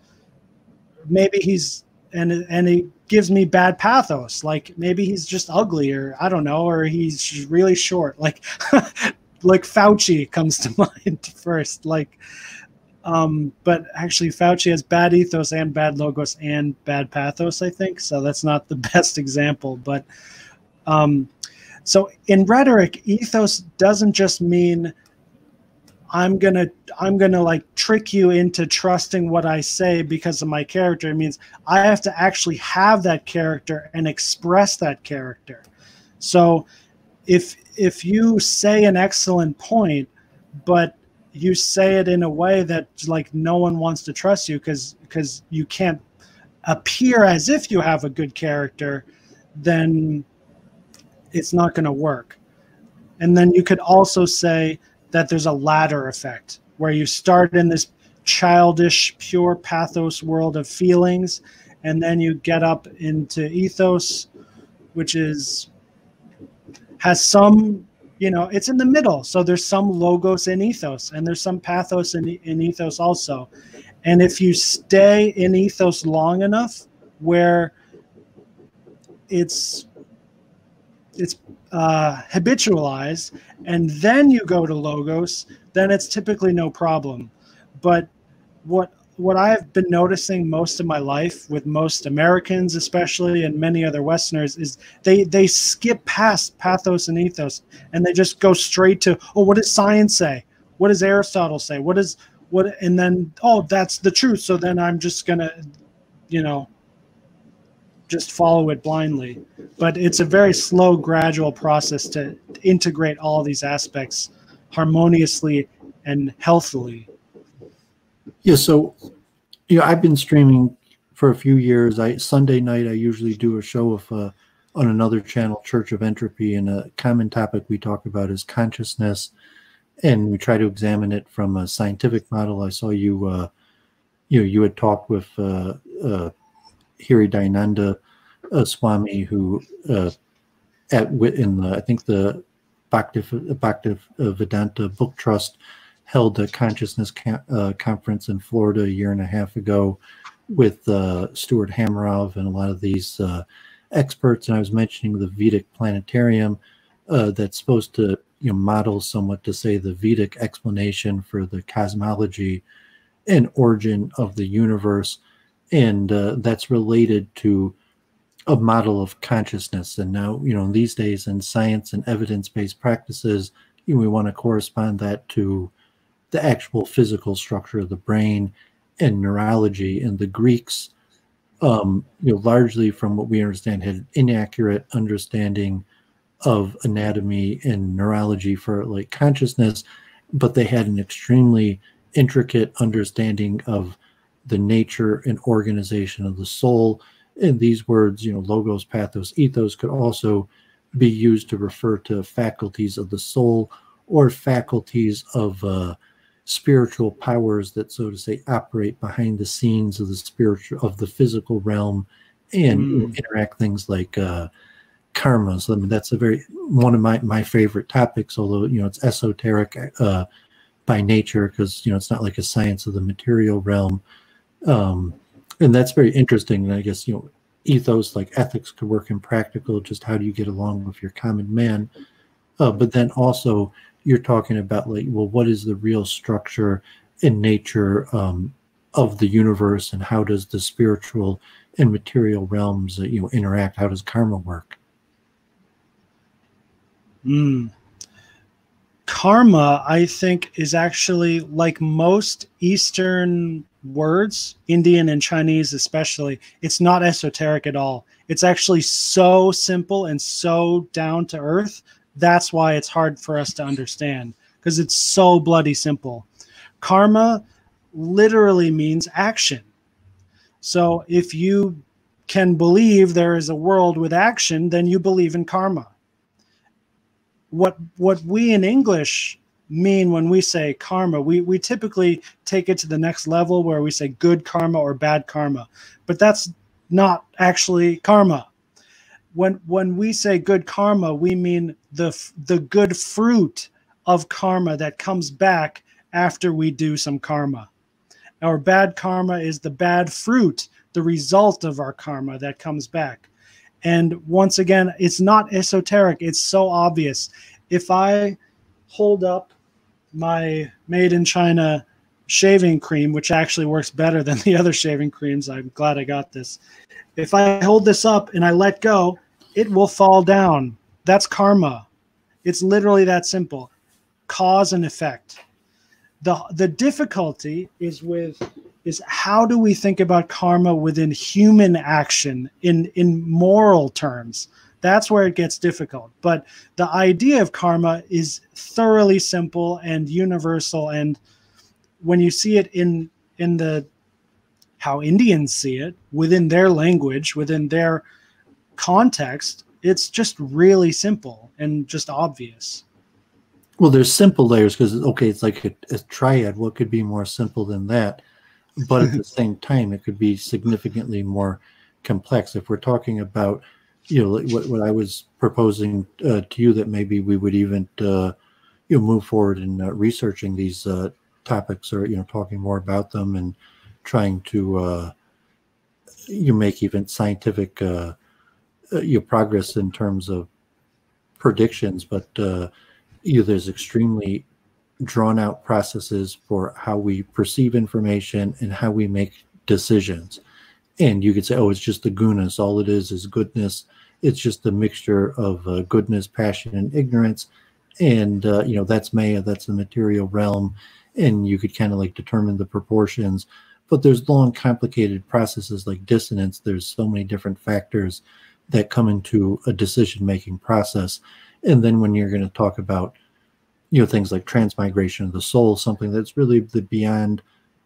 Speaker 2: Maybe he's and he gives me bad pathos. Like maybe he's just ugly, or I don't know, or he's really short. Like like Fauci comes to mind first. Like, but actually Fauci has bad ethos and bad logos and bad pathos, I think. So that's not the best example. But so in rhetoric, ethos doesn't just mean I'm gonna like trick you into trusting what I say because of my character. It means I have to actually have that character and express that character. So if you say an excellent point, but you say it in a way that like no one wants to trust you because you can't appear as if you have a good character, then it's not going to work. And then you could also say that there's a ladder effect where you start in this childish, pure pathos world of feelings, and then you get up into ethos, which has some, it's in the middle. So there's some logos in ethos, and there's some pathos in ethos also. And if you stay in ethos long enough, where it's habitualized, and then you go to logos, then it's typically no problem. But what I've been noticing most of my life with most Americans, especially, and many other Westerners, is they skip past pathos and ethos, and they just go straight to, oh, what does science say? What does Aristotle say? And then, oh, that's the truth. So then I'm just gonna, just follow it blindly. But it's a very slow, gradual process to integrate all these aspects harmoniously and healthily.
Speaker 1: Yeah, so I've been streaming for a few years. Sunday night I usually do a show of on another channel, Church of Entropy, and a common topic we talk about is consciousness, and we try to examine it from a scientific model. I saw you had talked with Radhanath, Swami, who in the, I think the Bhakti Vedanta Book Trust held a consciousness conference in Florida a year and a half ago with Stuart Hameroff and a lot of these experts. And I was mentioning the Vedic planetarium that's supposed to model somewhat, to say, the Vedic explanation for the cosmology and origin of the universe. And that's related to a model of consciousness. And now, these days in science and evidence-based practices, we want to correspond that to the actual physical structure of the brain and neurology. And the Greeks, largely from what we understand, had inaccurate understanding of anatomy and neurology for like consciousness, but they had an extremely intricate understanding of the nature and organization of the soul. And these words, logos, pathos, ethos, could also be used to refer to faculties of the soul or faculties of spiritual powers that, so to say, operate behind the scenes of the physical realm and interact things like karma. So, I mean, that's one of my favorite topics, although, it's esoteric by nature, because, it's not like a science of the material realm. And that's very interesting. And I guess, ethos, like ethics, could work in practical, just how do you get along with your common man? But then also you're talking about, like, well, what is the real structure and nature of the universe, and how does the spiritual and material realms interact? How does karma work?
Speaker 2: Karma, I think, is actually, like most Eastern words, Indian and Chinese especially, it's not esoteric at all. It's actually so simple and so down to earth. That's why it's hard for us to understand, because it's so bloody simple. Karma literally means action. So if you can believe there is a world with action, then you believe in karma. What we in English mean when we say karma, we typically take it to the next level where we say good karma or bad karma, but that's not actually karma. When we say good karma, we mean the good fruit of karma that comes back after we do some karma. Our bad karma is the bad fruit, the result of our karma that comes back. And once again, it's not esoteric. It's so obvious. If I hold up my made in China shaving cream, which actually works better than the other shaving creams, I'm glad I got this. If I hold this up and I let go, it will fall down. That's karma. It's literally that simple. Cause and effect. The difficulty is how do we think about karma within human action in moral terms? That's where it gets difficult. But the idea of karma is thoroughly simple and universal. And when you see it in how Indians see it, within their language, within their context, it's just really simple and just obvious.
Speaker 1: Well, there's simple layers because, okay, it's like a triad. What could be more simple than that? But at the same time, it could be significantly more complex. If we're talking about, what I was proposing to you, that maybe we would even, move forward in researching these topics, or, talking more about them and trying to, make even scientific, progress in terms of predictions. But, there's extremely drawn out processes for how we perceive information and how we make decisions. And you could say, oh, it's just the gunas. All it is goodness. It's just a mixture of goodness, passion, and ignorance. And, that's Maya, that's the material realm. And you could kind of like determine the proportions. But there's long, complicated processes like dissonance. There's so many different factors that come into a decision-making process. And then when you're going to talk about, things like transmigration of the soul, something that's really beyond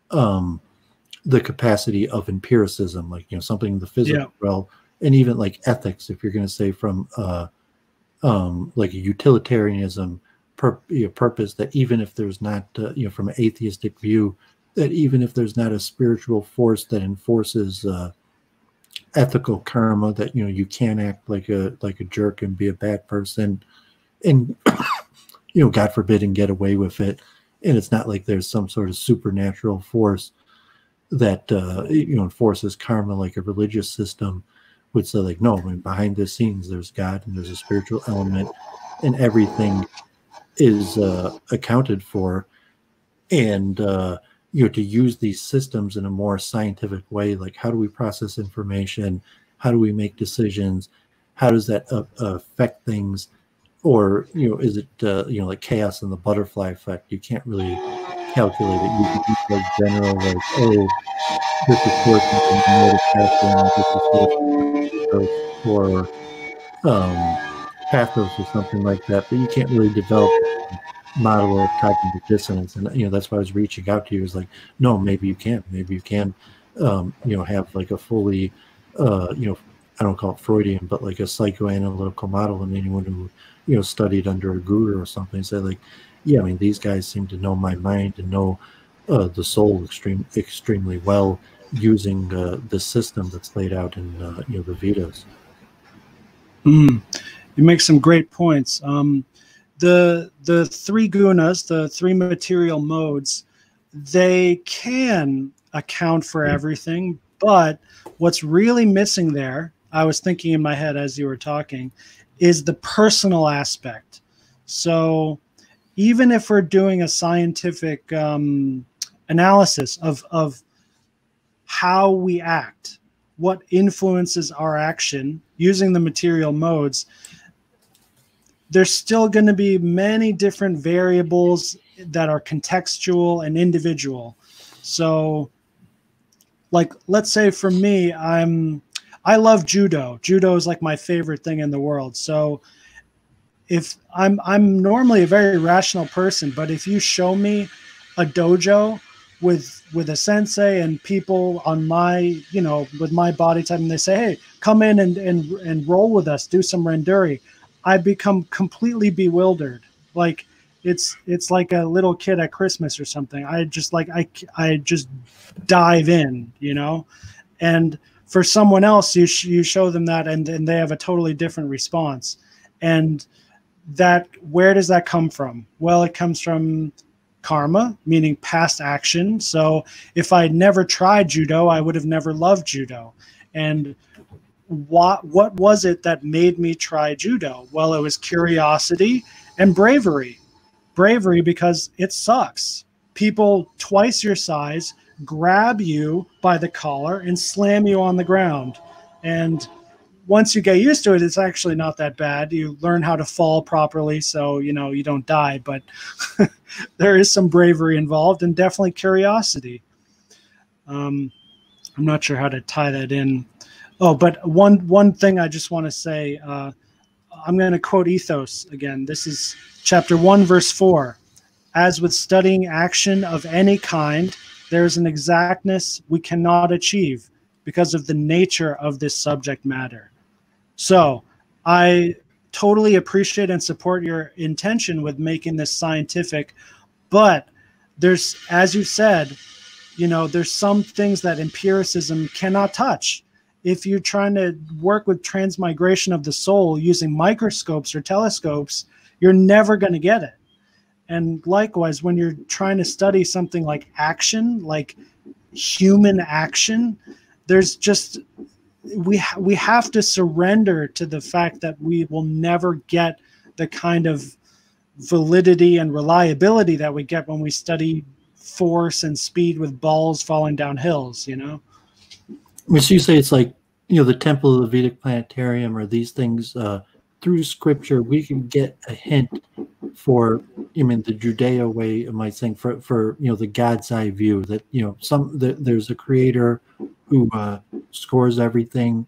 Speaker 1: the capacity of empiricism, like, something in the physical realm, and even like ethics, if you're going to say from like a utilitarianism purpose, that even if there's not, from an atheistic view, that even if there's not a spiritual force that enforces ethical karma, that you can't act like a jerk and be a bad person, and God forbid, and get away with it. And it's not like there's some sort of supernatural force that enforces karma like a religious system would say. Like, no, I mean, behind the scenes there's God and there's a spiritual element, and everything is accounted for. And to use these systems in a more scientific way, like how do we process information, how do we make decisions, how does that affect things, or is it like chaos and the butterfly effect? You can't really calculate it. You can use like general, like, oh, this is or Pathos or something like that, but you can't really develop model of cognitive dissonance. And that's why I was reaching out to you, is like, no, maybe you can have like a fully I don't call it Freudian, but like a psychoanalytical model. And anyone who studied under a guru or something say, like, yeah, I mean, these guys seem to know my mind and know the soul extremely well, using the system that's laid out in the Vedas.
Speaker 2: You make some great points. The three gunas, the three material modes, they can account for everything, but what's really missing there, I was thinking in my head as you were talking, is the personal aspect. So even if we're doing a scientific analysis of how we act, what influences our action using the material modes, there's still going to be many different variables that are contextual and individual. So, like, let's say for me, I love judo. Judo is like my favorite thing in the world. So if I'm normally a very rational person, but if you show me a dojo with a sensei and people on my, with my body type, and they say, hey, come in and roll with us, do some renduri, I become completely bewildered. Like it's like a little kid at Christmas or something. I just dive in, and for someone else, you show them that and they have a totally different response. And that, where does that come from? Well, it comes from karma, meaning past action. So if I never tried judo, I would have never loved judo. And what was it that made me try judo? Well, it was curiosity and bravery. Bravery because it sucks. People twice your size grab you by the collar and slam you on the ground. And once you get used to it, it's actually not that bad. You learn how to fall properly, so you don't die. But there is some bravery involved, and definitely curiosity. I'm not sure how to tie that in. Oh, but one thing I just want to say. I'm going to quote Ethos again. This is chapter 1, verse 4. As with studying action of any kind, there is an exactness we cannot achieve because of the nature of this subject matter. So I totally appreciate and support your intention with making this scientific, but there's, as you said, there's some things that empiricism cannot touch. If you're trying to work with transmigration of the soul using microscopes or telescopes, you're never going to get it. And likewise, when you're trying to study something like action, like human action, there's just, we have to surrender to the fact that we will never get the kind of validity and reliability that we get when we study force and speed with balls falling down hills,
Speaker 1: Which you say it's like, the temple of the Vedic planetarium or these things, through scripture, we can get a hint for, the Judeo way of my saying, for the God's eye view that, there's a creator who scores everything,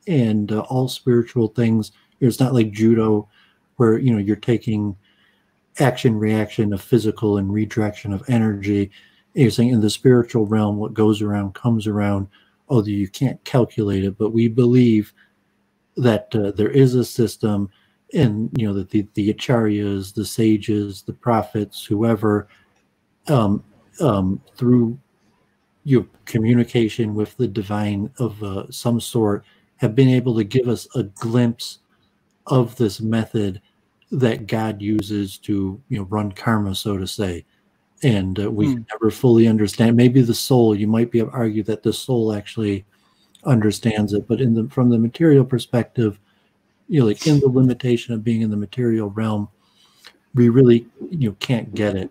Speaker 1: and all spiritual things. It's not like judo where, you're taking action, reaction of physical and redirection of energy. You're saying in the spiritual realm, what goes around comes around. Although you can't calculate it, but we believe that there is a system, and that the acharyas, the sages, the prophets, whoever, through your communication with the divine of some sort, have been able to give us a glimpse of this method that God uses to run karma, so to say. And we can never fully understand. Maybe the soul, you might be able to argue that the soul actually understands it, but from the material perspective, like in the limitation of being in the material realm, we really can't get it.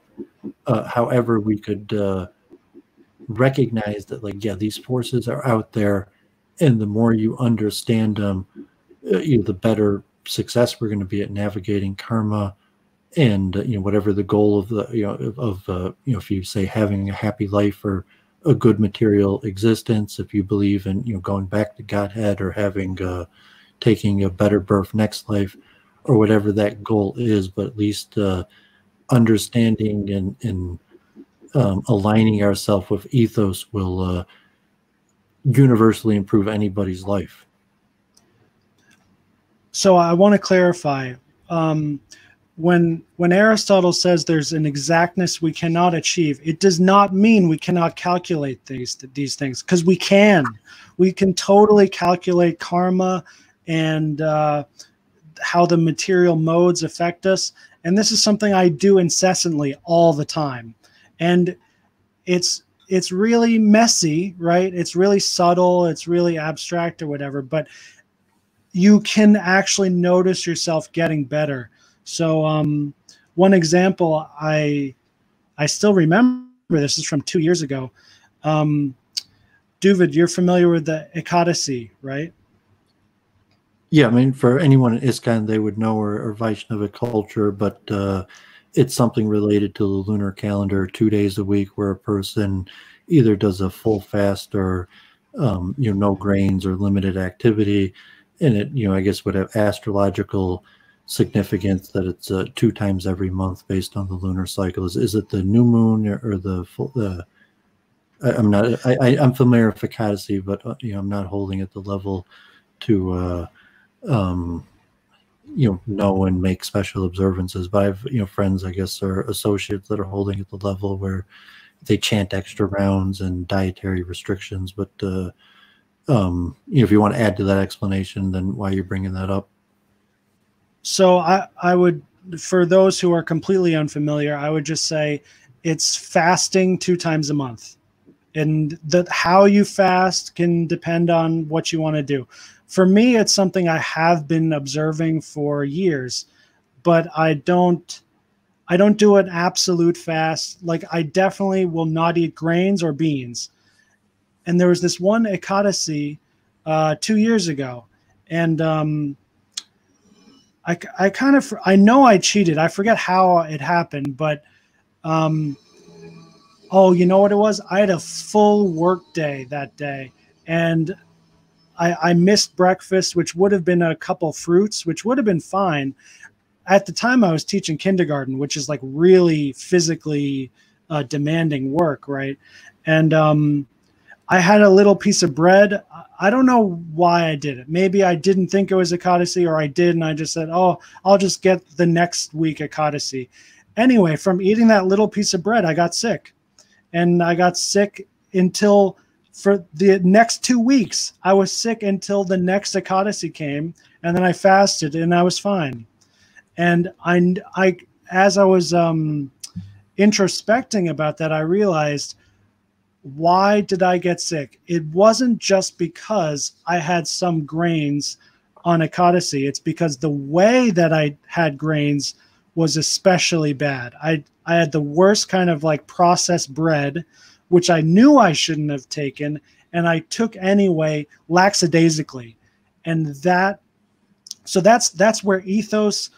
Speaker 1: However, we could recognize that, these forces are out there, and the more you understand them, the better success we're going to be at navigating karma. And whatever the goal of the if you say having a happy life or a good material existence, if you believe in going back to Godhead or having taking a better birth next life, or whatever that goal is, but at least understanding and aligning ourselves with ethos will universally improve anybody's life.
Speaker 2: So I want to clarify. When Aristotle says there's an exactness we cannot achieve, it does not mean we cannot calculate these things, because we can. We can totally calculate karma and how the material modes affect us. And this is something I do incessantly all the time. And it's really messy, right? It's really subtle. It's really abstract or whatever, but you can actually notice yourself getting better. So one example, I still remember, this is from 2 years ago. Duvid, you're familiar with the Ekadasi, right?
Speaker 1: Yeah, for anyone in ISKCON, they would know, or Vaishnava culture, but it's something related to the lunar calendar, 2 days a week, where a person either does a full fast or no grains or limited activity. And it, I guess would have astrological significance that it's 2 times every month based on the lunar cycle. Is it the new moon or the full? I'm familiar with Ekadasi, but I'm not holding at the level to know and make special observances. But I've friends, I guess, or associates that are holding at the level where they chant extra rounds and dietary restrictions. But if you want to add to that explanation, then why you're bringing that up.
Speaker 2: So I would, for those who are completely unfamiliar, I would just say it's fasting 2 times a month. And how you fast can depend on what you want to do. For me, it's something I have been observing for years, but I don't do an absolute fast. Like, I definitely will not eat grains or beans. And there was this one Ekadasi 2 years ago, and I know I cheated. I forget how it happened, but oh, you know what it was? I had a full work day that day, and I missed breakfast, which would have been a couple fruits, which would have been fine. At the time, I was teaching kindergarten, which is like really physically demanding work, right? And I had a little piece of bread. I don't know why I did it. Maybe I didn't think it was Ekadasi, or I did, and I just said, oh, I'll just get the next week Ekadasi. Anyway, from eating that little piece of bread, I got sick. And I got sick for the next 2 weeks. I was sick until the next Ekadasi came, and then I fasted, and I was fine. And I as I was introspecting about that, I realized, why did I get sick? It wasn't just because I had some grains on Ekadasi. It's because the way that I had grains was especially bad. I had the worst kind of like processed bread, which I knew I shouldn't have taken, and I took anyway lackadaisically. And that's where ethos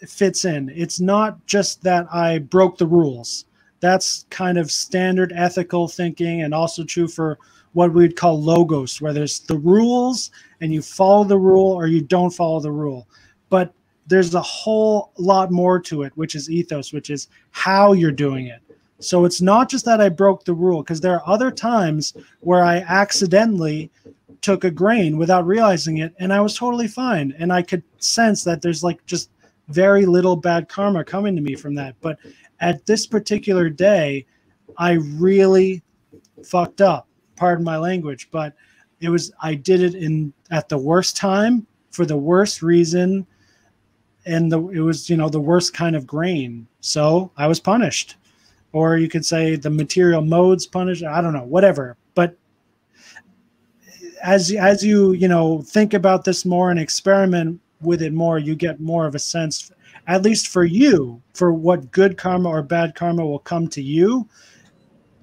Speaker 2: fits in. It's not just that I broke the rules. That's kind of standard ethical thinking, and also true for what we'd call logos, where there's the rules and you follow the rule or you don't follow the rule. But there's a whole lot more to it, which is ethos, which is how you're doing it. So it's not just that I broke the rule, because there are other times where I accidentally took a grain without realizing it, and I was totally fine. And I could sense that there's like just very little bad karma coming to me from that. But at this particular day, I really fucked up. Pardon my language, but I did it at the worst time for the worst reason. And it was, the worst kind of grain. So I was punished. Or you could say the material modes punished. I don't know, whatever. But as you think about this more and experiment with it more, you get more of a sense, at least for you, for what good karma or bad karma will come to you.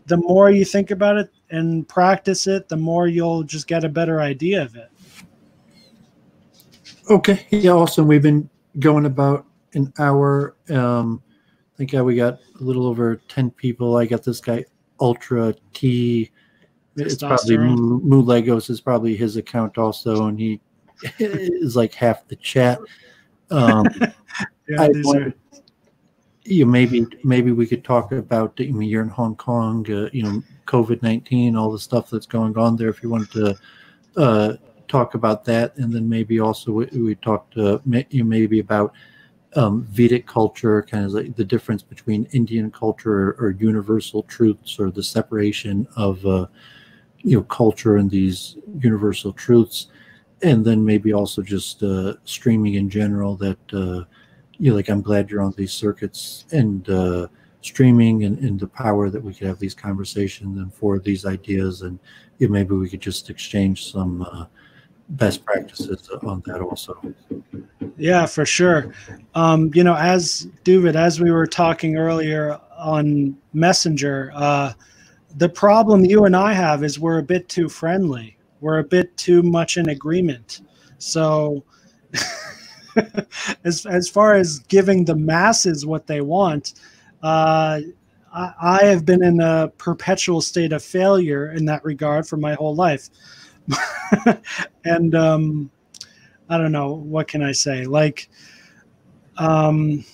Speaker 2: The more you think about it and practice it, the more you'll just get a better idea of it.
Speaker 1: Okay. Yeah, awesome. We've been going about an hour. I think we got a little over 10 people. I got this guy, Ultra T. It's probably Moo Legos is probably his account also, and he is like half the chat.
Speaker 2: Yeah,
Speaker 1: maybe we could talk about. You're in Hong Kong. COVID-19, all the stuff that's going on there. If you wanted to talk about that, and then maybe also we talked maybe about Vedic culture, kind of like the difference between Indian culture or universal truths, or the separation of culture and these universal truths, and then maybe also just streaming in general. That I'm glad you're on these circuits and streaming, and the power that we could have these conversations and for these ideas, and maybe we could just exchange some best practices on that also.
Speaker 2: Yeah, for sure. As David, as we were talking earlier on Messenger, the problem you and I have is we're a bit too friendly. We're a bit too much in agreement. So as far as giving the masses what they want, I have been in a perpetual state of failure in that regard for my whole life. And I don't know, what can I say? Like, I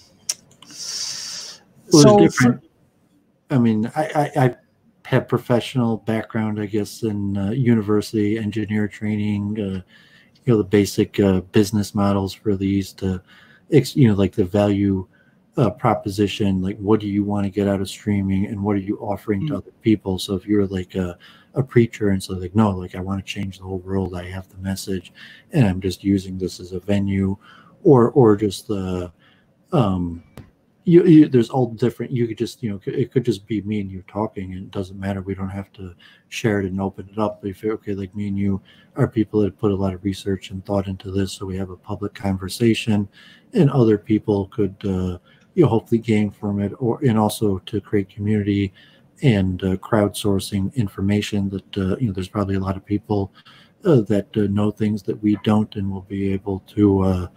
Speaker 1: have professional background, I guess, in university engineer training, the basic business models for these to, like the value proposition, like what do you want to get out of streaming and what are you offering to other people? So if you're like a preacher and so like, no, like I want to change the whole world, I have the message and I'm just using this as a venue, or just the there's all different, you could just, it could just be me and you talking, and it doesn't matter. We don't have to share it and open it up. If okay, like me and you are people that put a lot of research and thought into this, so we have a public conversation, and other people could hopefully gain from it, and also to create community and crowdsourcing information that there's probably a lot of people that know things that we don't, and will be able to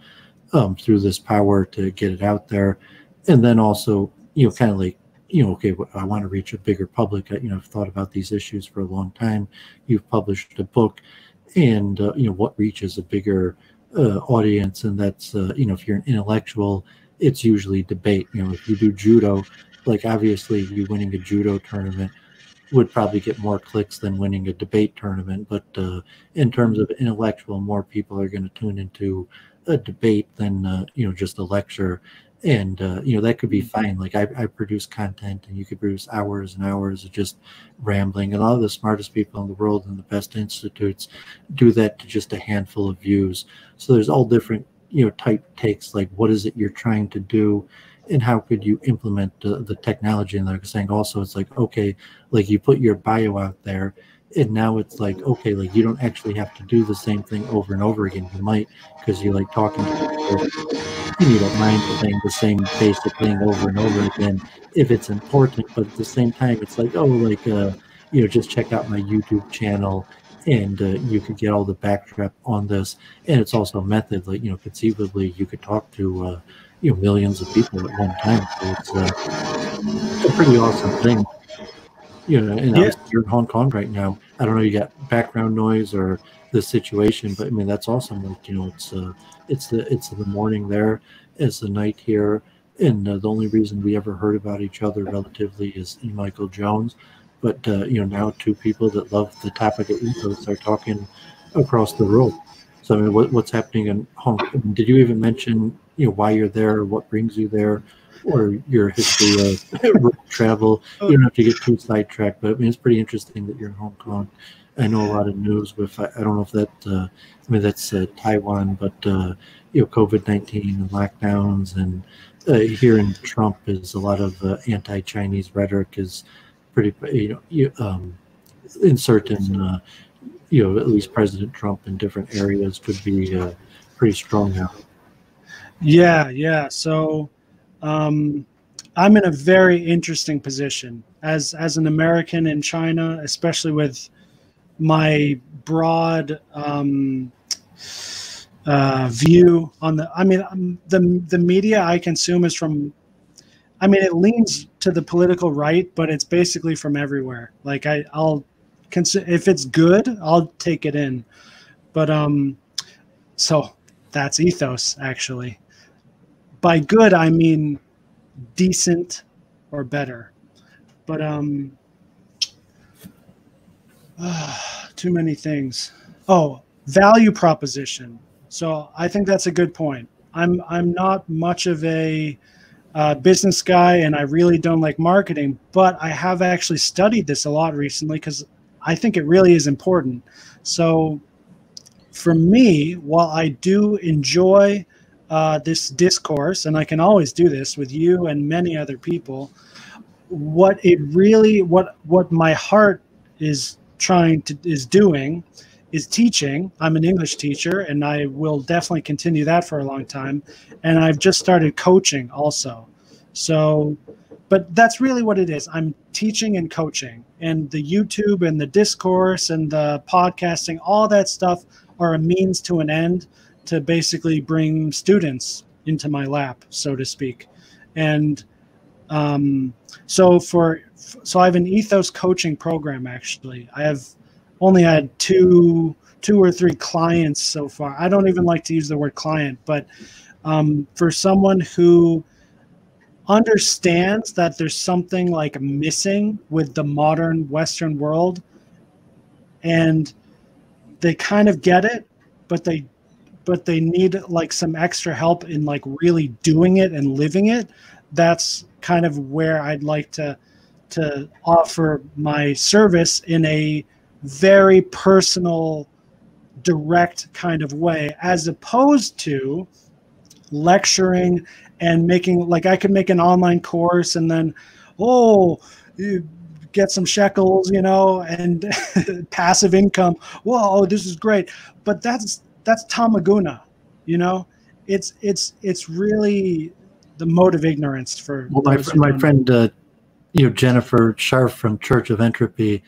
Speaker 1: through this power to get it out there. And then also, kind of like, okay, I want to reach a bigger public. I've thought about these issues for a long time. You've published a book, and what reaches a bigger audience, and that's if you're an intellectual, it's usually debate. If you do judo, like obviously you winning a judo tournament would probably get more clicks than winning a debate tournament. But in terms of intellectual, more people are going to tune into a debate than just a lecture. And that could be fine. Like I produce content, and you could produce hours and hours of just rambling. And a lot of the smartest people in the world and the best institutes do that to just a handful of views. So there's all different type takes, like what is it you're trying to do, and how could you implement the technology. And like saying also, it's like, okay, like you put your bio out there, and now it's like, okay, like you don't actually have to do the same thing over and over again. You might, because you like talking to people, and you don't mind saying the same basic thing over and over again if it's important. But at the same time, it's like, oh, like just check out my YouTube channel, and you could get all the backdrop on this. And it's also a method, like conceivably you could talk to millions of people at one time. So it's a pretty awesome thing. And
Speaker 2: Yeah.
Speaker 1: you're in Hong Kong right now. I don't know, you got background noise or the situation, but I mean that's awesome. Like it's the morning there, it's the night here, and the only reason we ever heard about each other relatively is Michael Jones. But now two people that love the topic of ethos are talking across the world. So I mean, what's happening in Hong Kong? Did you even mention why you're there, what brings you there, or your history of travel? You don't have to get too sidetracked, but I mean it's pretty interesting that you're in Hong Kong. I know a lot of news with, I don't know if that that's Taiwan, but COVID-19 and lockdowns, and here in Trump is a lot of anti-Chinese rhetoric is pretty in certain at least President Trump in different areas could be pretty strong now.
Speaker 2: Yeah. So I'm in a very interesting position as an American in China, especially with my broad view on the media I consume is from, it leans to the political right, but it's basically from everywhere. Like I'll consider, if it's good, I'll take it in. But so that's ethos, actually. By good, I mean decent or better. But too many things. Oh, value proposition. So I think that's a good point. I'm not much of a business guy, and I really don't like marketing, but I have actually studied this a lot recently because I think it really is important. So for me, while I do enjoy this discourse, and I can always do this with you and many other people, what my heart is doing is teaching. I'm an English teacher, and I will definitely continue that for a long time. And I've just started coaching also. So, but that's really what it is. I'm teaching and coaching, and the YouTube and the discourse and the podcasting, all that stuff are a means to an end to basically bring students into my lap, so to speak. And so I have an ethos coaching program. Actually, I have only had two or three clients so far. I don't even like to use the word client, but for someone who understands that there's something like missing with the modern Western world, and they kind of get it, but they need like some extra help in like really doing it and living it. That's kind of where I'd like to offer my service in a very personal, direct kind of way, as opposed to lecturing and making, like, I could make an online course and then, you get some shekels, and passive income. Whoa, this is great. But that's tamaguna, it's really the mode of ignorance for
Speaker 1: my friend Jennifer Scharf from Church of Entropy,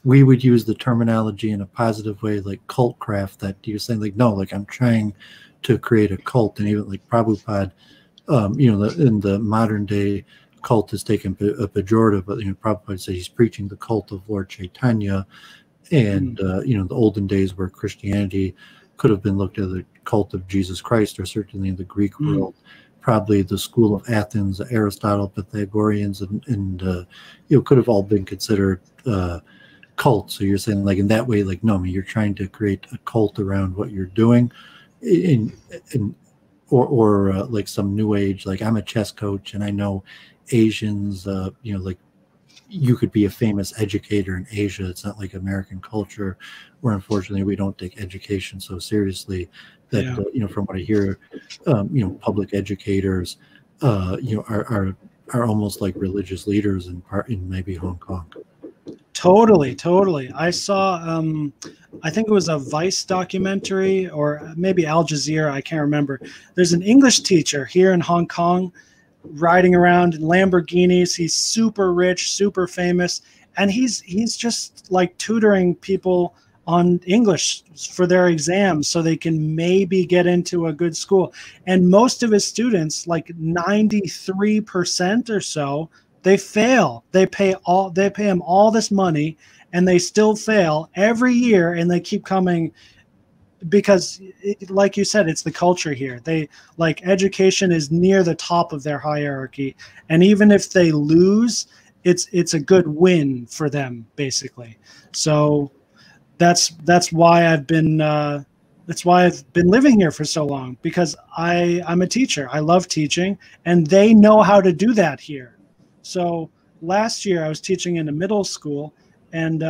Speaker 1: we would use the terminology in a positive way, like cult craft, that you're saying, like, no, like, I'm trying to create a cult. And even like Prabhupada, in the modern day, cult is taken a pejorative, but Prabhupada says he's preaching the cult of Lord Chaitanya. And the olden days where Christianity could have been looked at as the cult of Jesus Christ, or certainly in the Greek world, probably the school of Athens, Aristotle, Pythagoreans, and could have all been considered cults. So you're saying, like, in that way, like, no, I mean, you're trying to create a cult around what you're doing, or like some new age, like, I'm a chess coach and I know Asians, like, you could be a famous educator in Asia. It's not like American culture, where unfortunately we don't take education so seriously that from what I hear, public educators are almost like religious leaders in maybe Hong Kong.
Speaker 2: Totally. I saw, I think it was a Vice documentary, or maybe Al Jazeera, I can't remember. There's an English teacher here in Hong Kong riding around in Lamborghinis. He's super rich, super famous, and he's just like tutoring people on English for their exams so they can maybe get into a good school. And most of his students, like 93% or so, they fail. They pay him all this money and they still fail every year, and they keep coming because, like you said, it's the culture here. They, like, education is near the top of their hierarchy, and even if they lose, it's a good win for them, basically. So that's why I've been living here for so long, because I'm a teacher. I love teaching, and they know how to do that here. So last year I was teaching in a middle school, and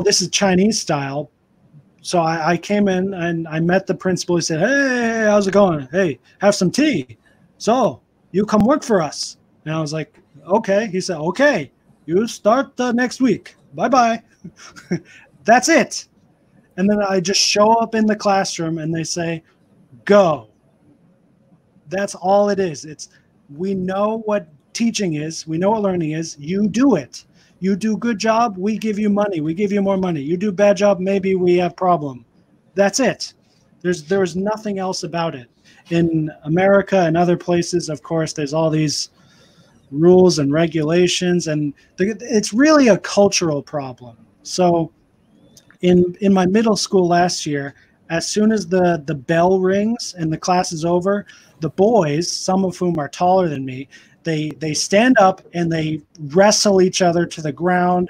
Speaker 2: this is Chinese style. So I came in and I met the principal. He said, "Hey, how's it going? Hey, have some tea. So you come work for us." And I was like, "Okay." He said, "Okay, you start next week. Bye-bye." That's it. And then I just show up in the classroom and they say, "Go." That's all it is. We know what teaching is. We know what learning is. You do it. You do good job, we give you money. We give you more money. You do bad job, maybe we have problem. That's it. There's nothing else about it. In America and other places, of course, there's all these rules and regulations, and it's really a cultural problem. So in my middle school last year, as soon as the bell rings and the class is over, the boys, some of whom are taller than me, they stand up and they wrestle each other to the ground,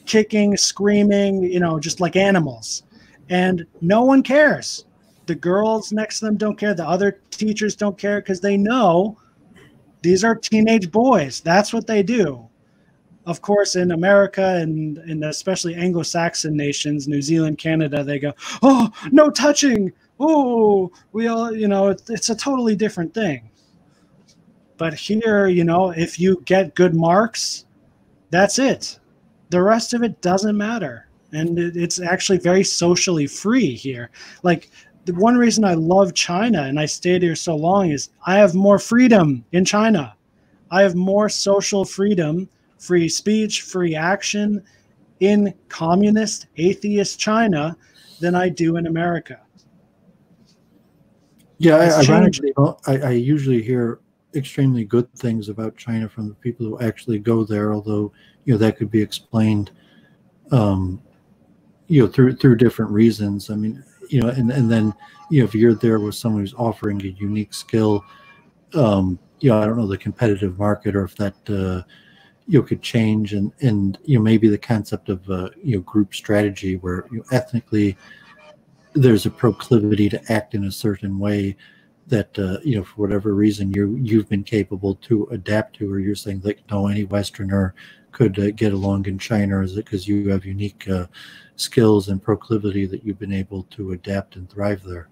Speaker 2: kicking, screaming, just like animals. And no one cares. The girls next to them don't care. The other teachers don't care, because they know these are teenage boys. That's what they do. Of course, in America and especially Anglo-Saxon nations, New Zealand, Canada, they go, "Oh, no touching. Oh, we all, it's a totally different thing." But here, if you get good marks, that's it. The rest of it doesn't matter. And it's actually very socially free here. Like, the one reason I love China and I stayed here so long is I have more freedom in China. I have more social freedom, free speech, free action in communist, atheist China than I do in America.
Speaker 1: Yeah, ironically, I usually hear extremely good things about China from the people who actually go there, although that could be explained through different reasons. I mean, and then if you're there with someone who's offering a unique skill, I don't know the competitive market, or if that could change, and maybe the concept of group strategy, where ethnically there's a proclivity to act in a certain way that for whatever reason you've been capable to adapt to, or you're saying, like, no, any Westerner could get along in China? Or is it because you have unique skills and proclivity that you've been able to adapt and thrive there?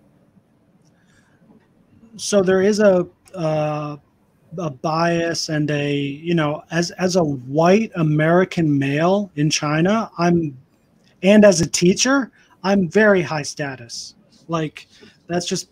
Speaker 2: so there is a bias and a, you know, as a white American male in China, and as a teacher, I'm very high status. Like, that's just,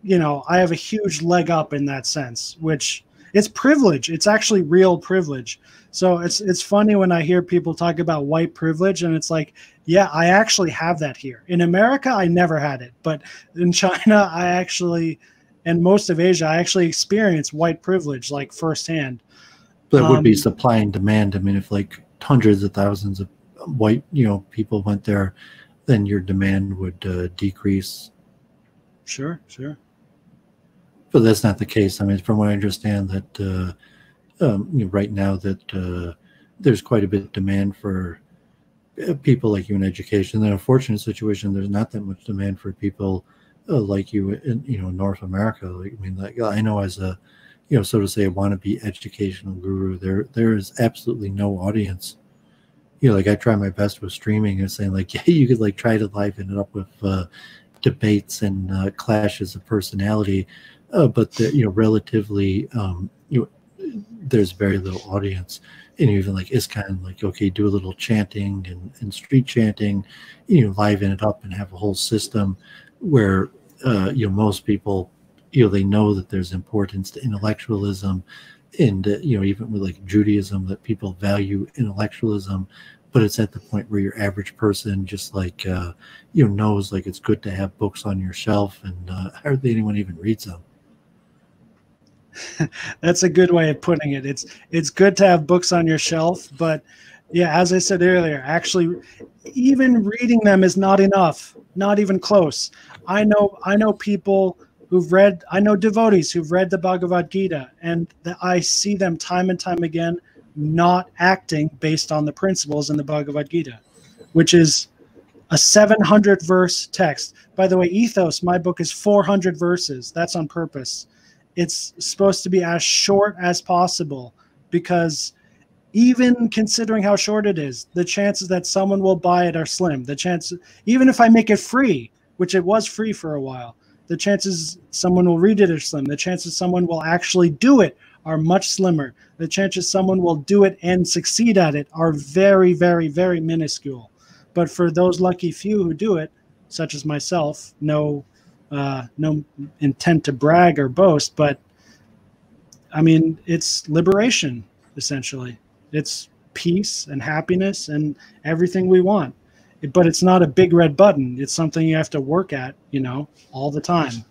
Speaker 2: you know, I have a huge leg up in that sense, which it's privilege. It's actually real privilege. So it's funny when I hear people talk about white privilege, and it's like, yeah, I actually have that here. In America, I never had it, but in China, I actually, and most of Asia, I actually experienced white privilege, like, firsthand.
Speaker 1: That would be supply and demand. I mean, if like hundreds of thousands of white, you know, people went there, then your demand would decrease.
Speaker 2: Sure, sure.
Speaker 1: But that's not the case. I mean, from what I understand, that you know, right now that there's quite a bit of demand for people like you in education. In an unfortunate situation, there's not that much demand for people like you in, you know, North America. Like, I mean, like, I know as a, you know, so to say, a wannabe educational guru, there is absolutely no audience. You know, like, I try my best with streaming and saying, like, yeah, you could like try to liven it up with debates and clashes of personality, but the, you know, relatively, you know, there's very little audience. And even like, it's kind of like, okay, do a little chanting and street chanting, you know, liven it up and have a whole system where you know, most people, you know, they know that there's importance to intellectualism, and you know, even with like Judaism, that people value intellectualism, but it's at the point where your average person just like you know, knows like it's good to have books on your shelf, and hardly anyone even reads them.
Speaker 2: That's a good way of putting it. It's good to have books on your shelf, but yeah, as I said earlier, actually, even reading them is not enough, not even close. I know people who've read, I know devotees who've read the Bhagavad Gita, and I see them time and time again not acting based on the principles in the Bhagavad Gita, which is a 700 verse text. By the way, Ethos, my book, is 400 verses. That's on purpose. It's supposed to be as short as possible, because even considering how short it is, the chances that someone will buy it are slim. The chance, even if I make it free, which it was free for a while, the chances someone will read it are slim. The chances someone will actually do it are much slimmer. The chances someone will do it and succeed at it are very, very, very minuscule. But for those lucky few who do it, such as myself, no intent to brag or boast, but I mean, it's liberation, essentially. It's peace and happiness and everything we want. But it's not a big red button. It's something you have to work at, you know, all the time.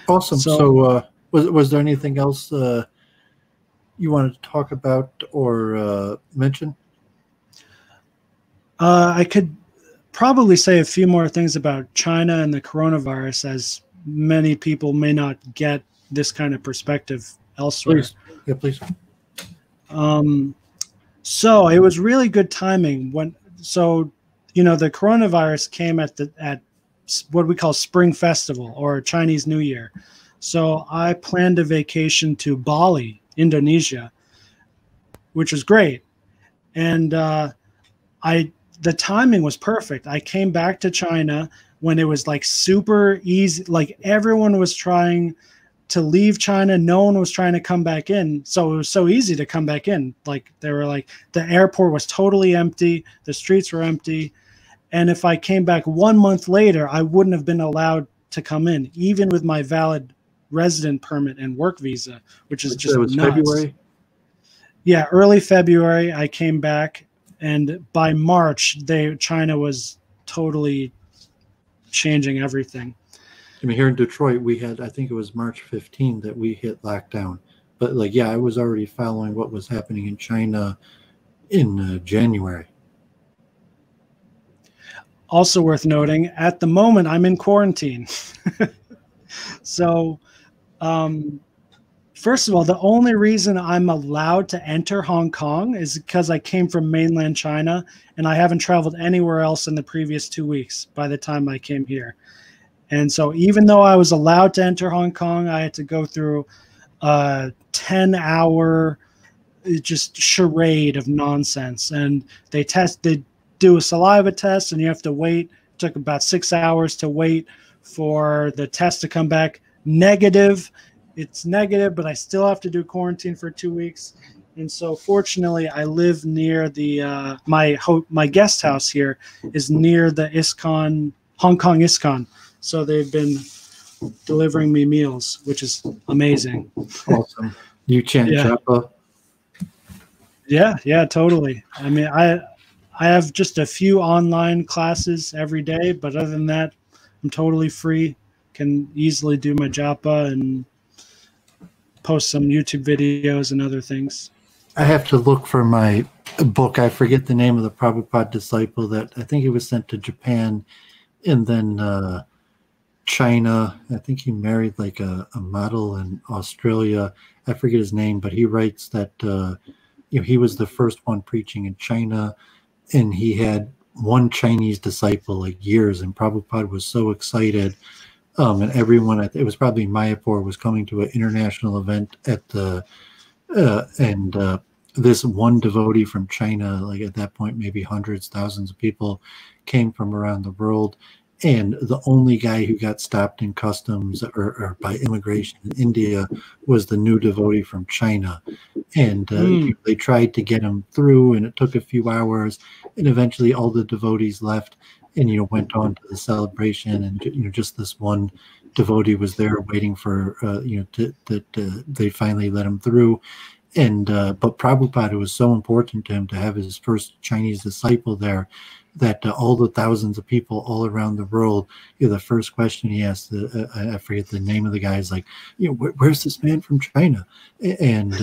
Speaker 1: Awesome. So was there anything else you wanted to talk about or mention?
Speaker 2: I could probably say a few more things about China and the coronavirus, as many people may not get this kind of perspective elsewhere.
Speaker 1: Please. Yeah, please.
Speaker 2: So it was really good timing you know, the coronavirus came at what we call Spring Festival or Chinese New Year. So I planned a vacation to Bali, Indonesia, which was great. And the timing was perfect. I came back to China when it was like super easy. Like, everyone was trying to leave China. No one was trying to come back in. So it was so easy to come back in. Like, they were like, the airport was totally empty. The streets were empty. And if I came back 1 month later, I wouldn't have been allowed to come in, even with my valid resident permit and work visa, which is just nuts.
Speaker 1: February? Yeah,
Speaker 2: early February, I came back. And by March, China was totally changing everything.
Speaker 1: I mean, here in Detroit, we had, I think it was March 15 that we hit lockdown. But like, yeah, I was already following what was happening in China in January.
Speaker 2: Also worth noting, at the moment, I'm in quarantine. So, first of all, the only reason I'm allowed to enter Hong Kong is because I came from mainland China, and I haven't traveled anywhere else in the previous 2 weeks by the time I came here. And so even though I was allowed to enter Hong Kong, I had to go through a 10-hour just charade of nonsense. And they do a saliva test, and you have to wait. It took about 6 hours to wait for the test to come back negative. It's negative, but I still have to do quarantine for 2 weeks. And so fortunately, I live near the my guest house here is near the ISKCON, Hong Kong ISKCON. So they've been delivering me meals, which is amazing.
Speaker 1: Awesome. You chant japa?
Speaker 2: Yeah, totally. I mean, I have just a few online classes every day, but other than that, I'm totally free. Can easily do my japa and post some YouTube videos and other things.
Speaker 1: I have to look for my book. I forget the name of the Prabhupada disciple that I think he was sent to Japan and then China. I think he married like a model in Australia. I forget his name, but he writes that he was the first one preaching in China, and he had one Chinese disciple like years, and Prabhupada was so excited. And everyone, it was probably Mayapur, was coming to an international event at the this one devotee from China, like at that point, maybe hundreds, thousands of people came from around the world. And the only guy who got stopped in customs or by immigration in India was the new devotee from China. And they tried to get him through, and it took a few hours. And eventually all the devotees left and, went on to the celebration. And, just this one devotee was there waiting for, they finally let him through. And but Prabhupada, was so important to him to have his first Chinese disciple there that all the thousands of people all around the world, the first question he asked, I forget the name of the guy, is like, where's this man from China? And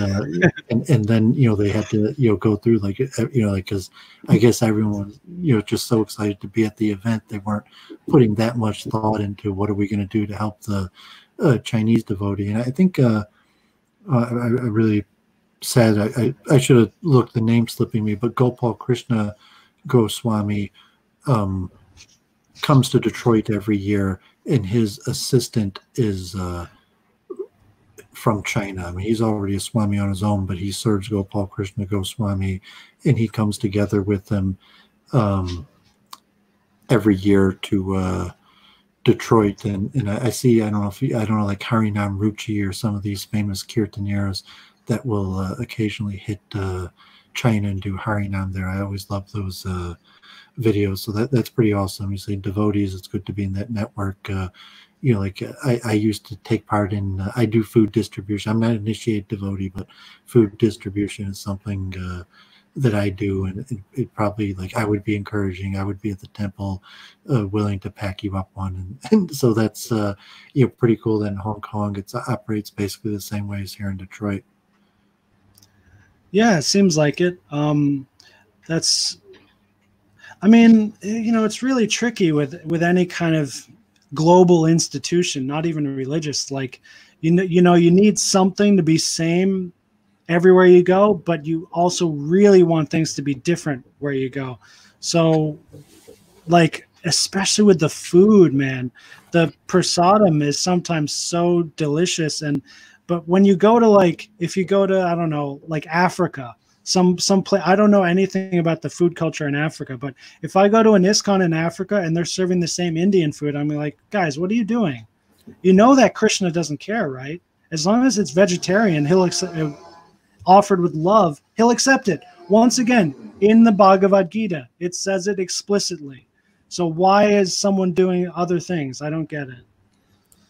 Speaker 1: and then they had to go through like because I guess everyone was just so excited to be at the event, they weren't putting that much thought into what are we going to do to help the Chinese devotee. And I think I really sad. I should have looked, the name slipping me, but Gopal Krishna Goswami comes to Detroit every year, and his assistant is from China. I mean, he's already a Swami on his own, but he serves Gopal Krishna Goswami, and he comes together with them every year to Detroit. And I see, I don't know, like Harinam Ruchi or some of these famous kirtaneers that will occasionally hit China and do Harinam there. I always love those videos. So that's pretty awesome. You say devotees, it's good to be in that network. Like I used to take part in, I do food distribution. I'm not an initiated devotee, but food distribution is something that I do. And it probably, like, I would be encouraging, I would be at the temple willing to pack you up one. And so that's, pretty cool that in Hong Kong, it operates basically the same way as here in Detroit.
Speaker 2: Yeah, it seems like it. That's, I mean, it's really tricky with any kind of global institution, not even religious. Like, you need something to be same everywhere you go, but you also really want things to be different where you go. So, like, especially with the food, man, the prasadam is sometimes so delicious. But when you go to, like, if you go to, I don't know, like Africa, some place, I don't know anything about the food culture in Africa, but if I go to an ISKCON in Africa and they're serving the same Indian food, I'm like, guys, what are you doing? You know that Krishna doesn't care, right? As long as it's vegetarian, he'll accept, offered with love, he'll accept it. Once again, in the Bhagavat Gita, it says it explicitly. So why is someone doing other things? I don't get it.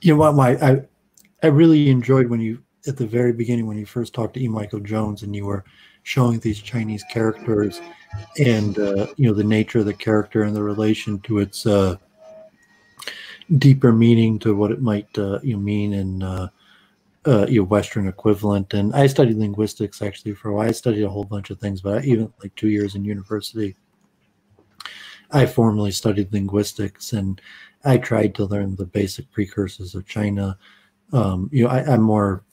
Speaker 1: You know what, I really enjoyed when you, at the very beginning, when you first talked to E. Michael Jones and you were showing these Chinese characters and, the nature of the character and the relation to its deeper meaning to what it might mean in your Western equivalent. And I studied linguistics actually for a while. I studied a whole bunch of things, but even like 2 years in university, I formally studied linguistics, and I tried to learn the basic precursors of China. I'm more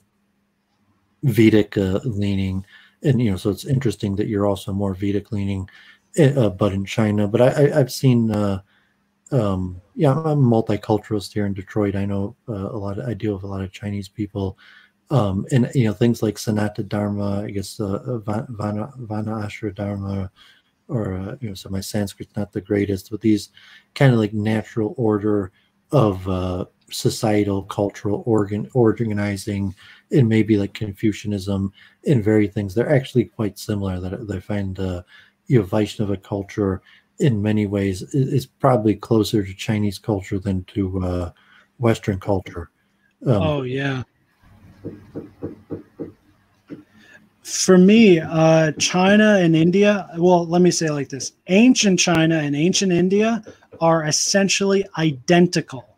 Speaker 1: Vedic leaning, and so it's interesting that you're also more Vedic leaning, but in China. But I've seen, I'm a multiculturalist here in Detroit. I know I deal with a lot of Chinese people, and things like Sanatana Dharma, I guess Vana Ashra Dharma, or so my Sanskrit's not the greatest, but these kind of like natural order of societal, cultural organizing, and maybe like Confucianism and various things. They're actually quite similar. That I find, Vaishnava culture in many ways is probably closer to Chinese culture than to Western culture.
Speaker 2: Oh yeah. For me, China and India, well, let me say it like this. Ancient China and ancient India are essentially identical,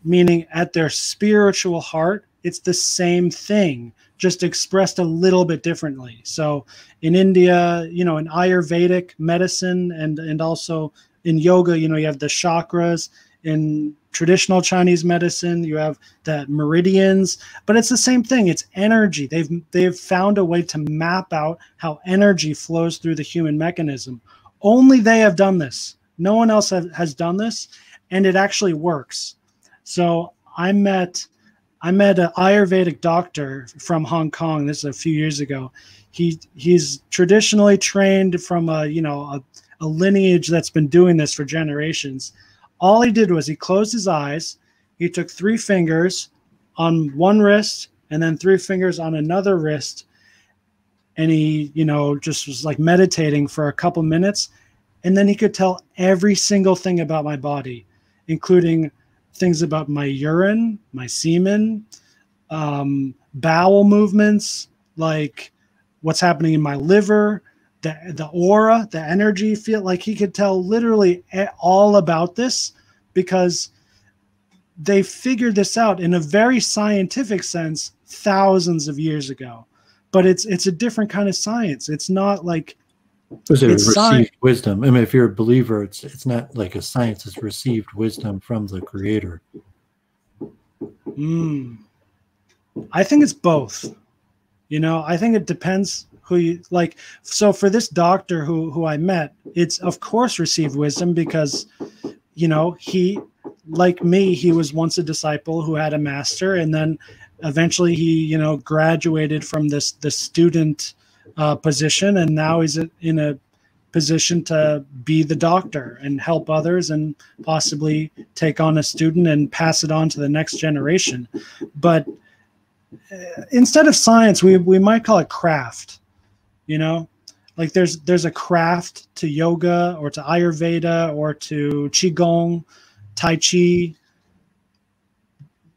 Speaker 2: meaning at their spiritual heart, it's the same thing, just expressed a little bit differently. So in India, in Ayurvedic medicine and also in yoga, you have the chakras. In traditional Chinese medicine, you have the meridians, but it's the same thing. It's energy. They've found a way to map out how energy flows through the human mechanism. Only they have done this. No one else has done this, and it actually works. So I met an Ayurvedic doctor from Hong Kong. This is a few years ago. He's traditionally trained from a lineage that's been doing this for generations. All he did was he closed his eyes. He took 3 fingers on one wrist and then 3 fingers on another wrist. And he, just was like meditating for a couple minutes. And then he could tell every single thing about my body, including things about my urine, my semen, bowel movements, like what's happening in my liver, the aura, the energy field. Like he could tell literally all about this because they figured this out in a very scientific sense thousands of years ago. But it's a different kind of science. It's not like
Speaker 1: it's received wisdom. I mean, if you're a believer, it's not like a science. It's received wisdom from the Creator.
Speaker 2: I think it's both. I think it depends who you like. So for this doctor who I met, it's of course received wisdom because, he, like me, he was once a disciple who had a master, and then eventually he, graduated from the student position, and now he's in a position to be the doctor and help others and possibly take on a student and pass it on to the next generation. But instead of science, we might call it craft. Like there's a craft to yoga or to Ayurveda or to Qigong, Tai Chi,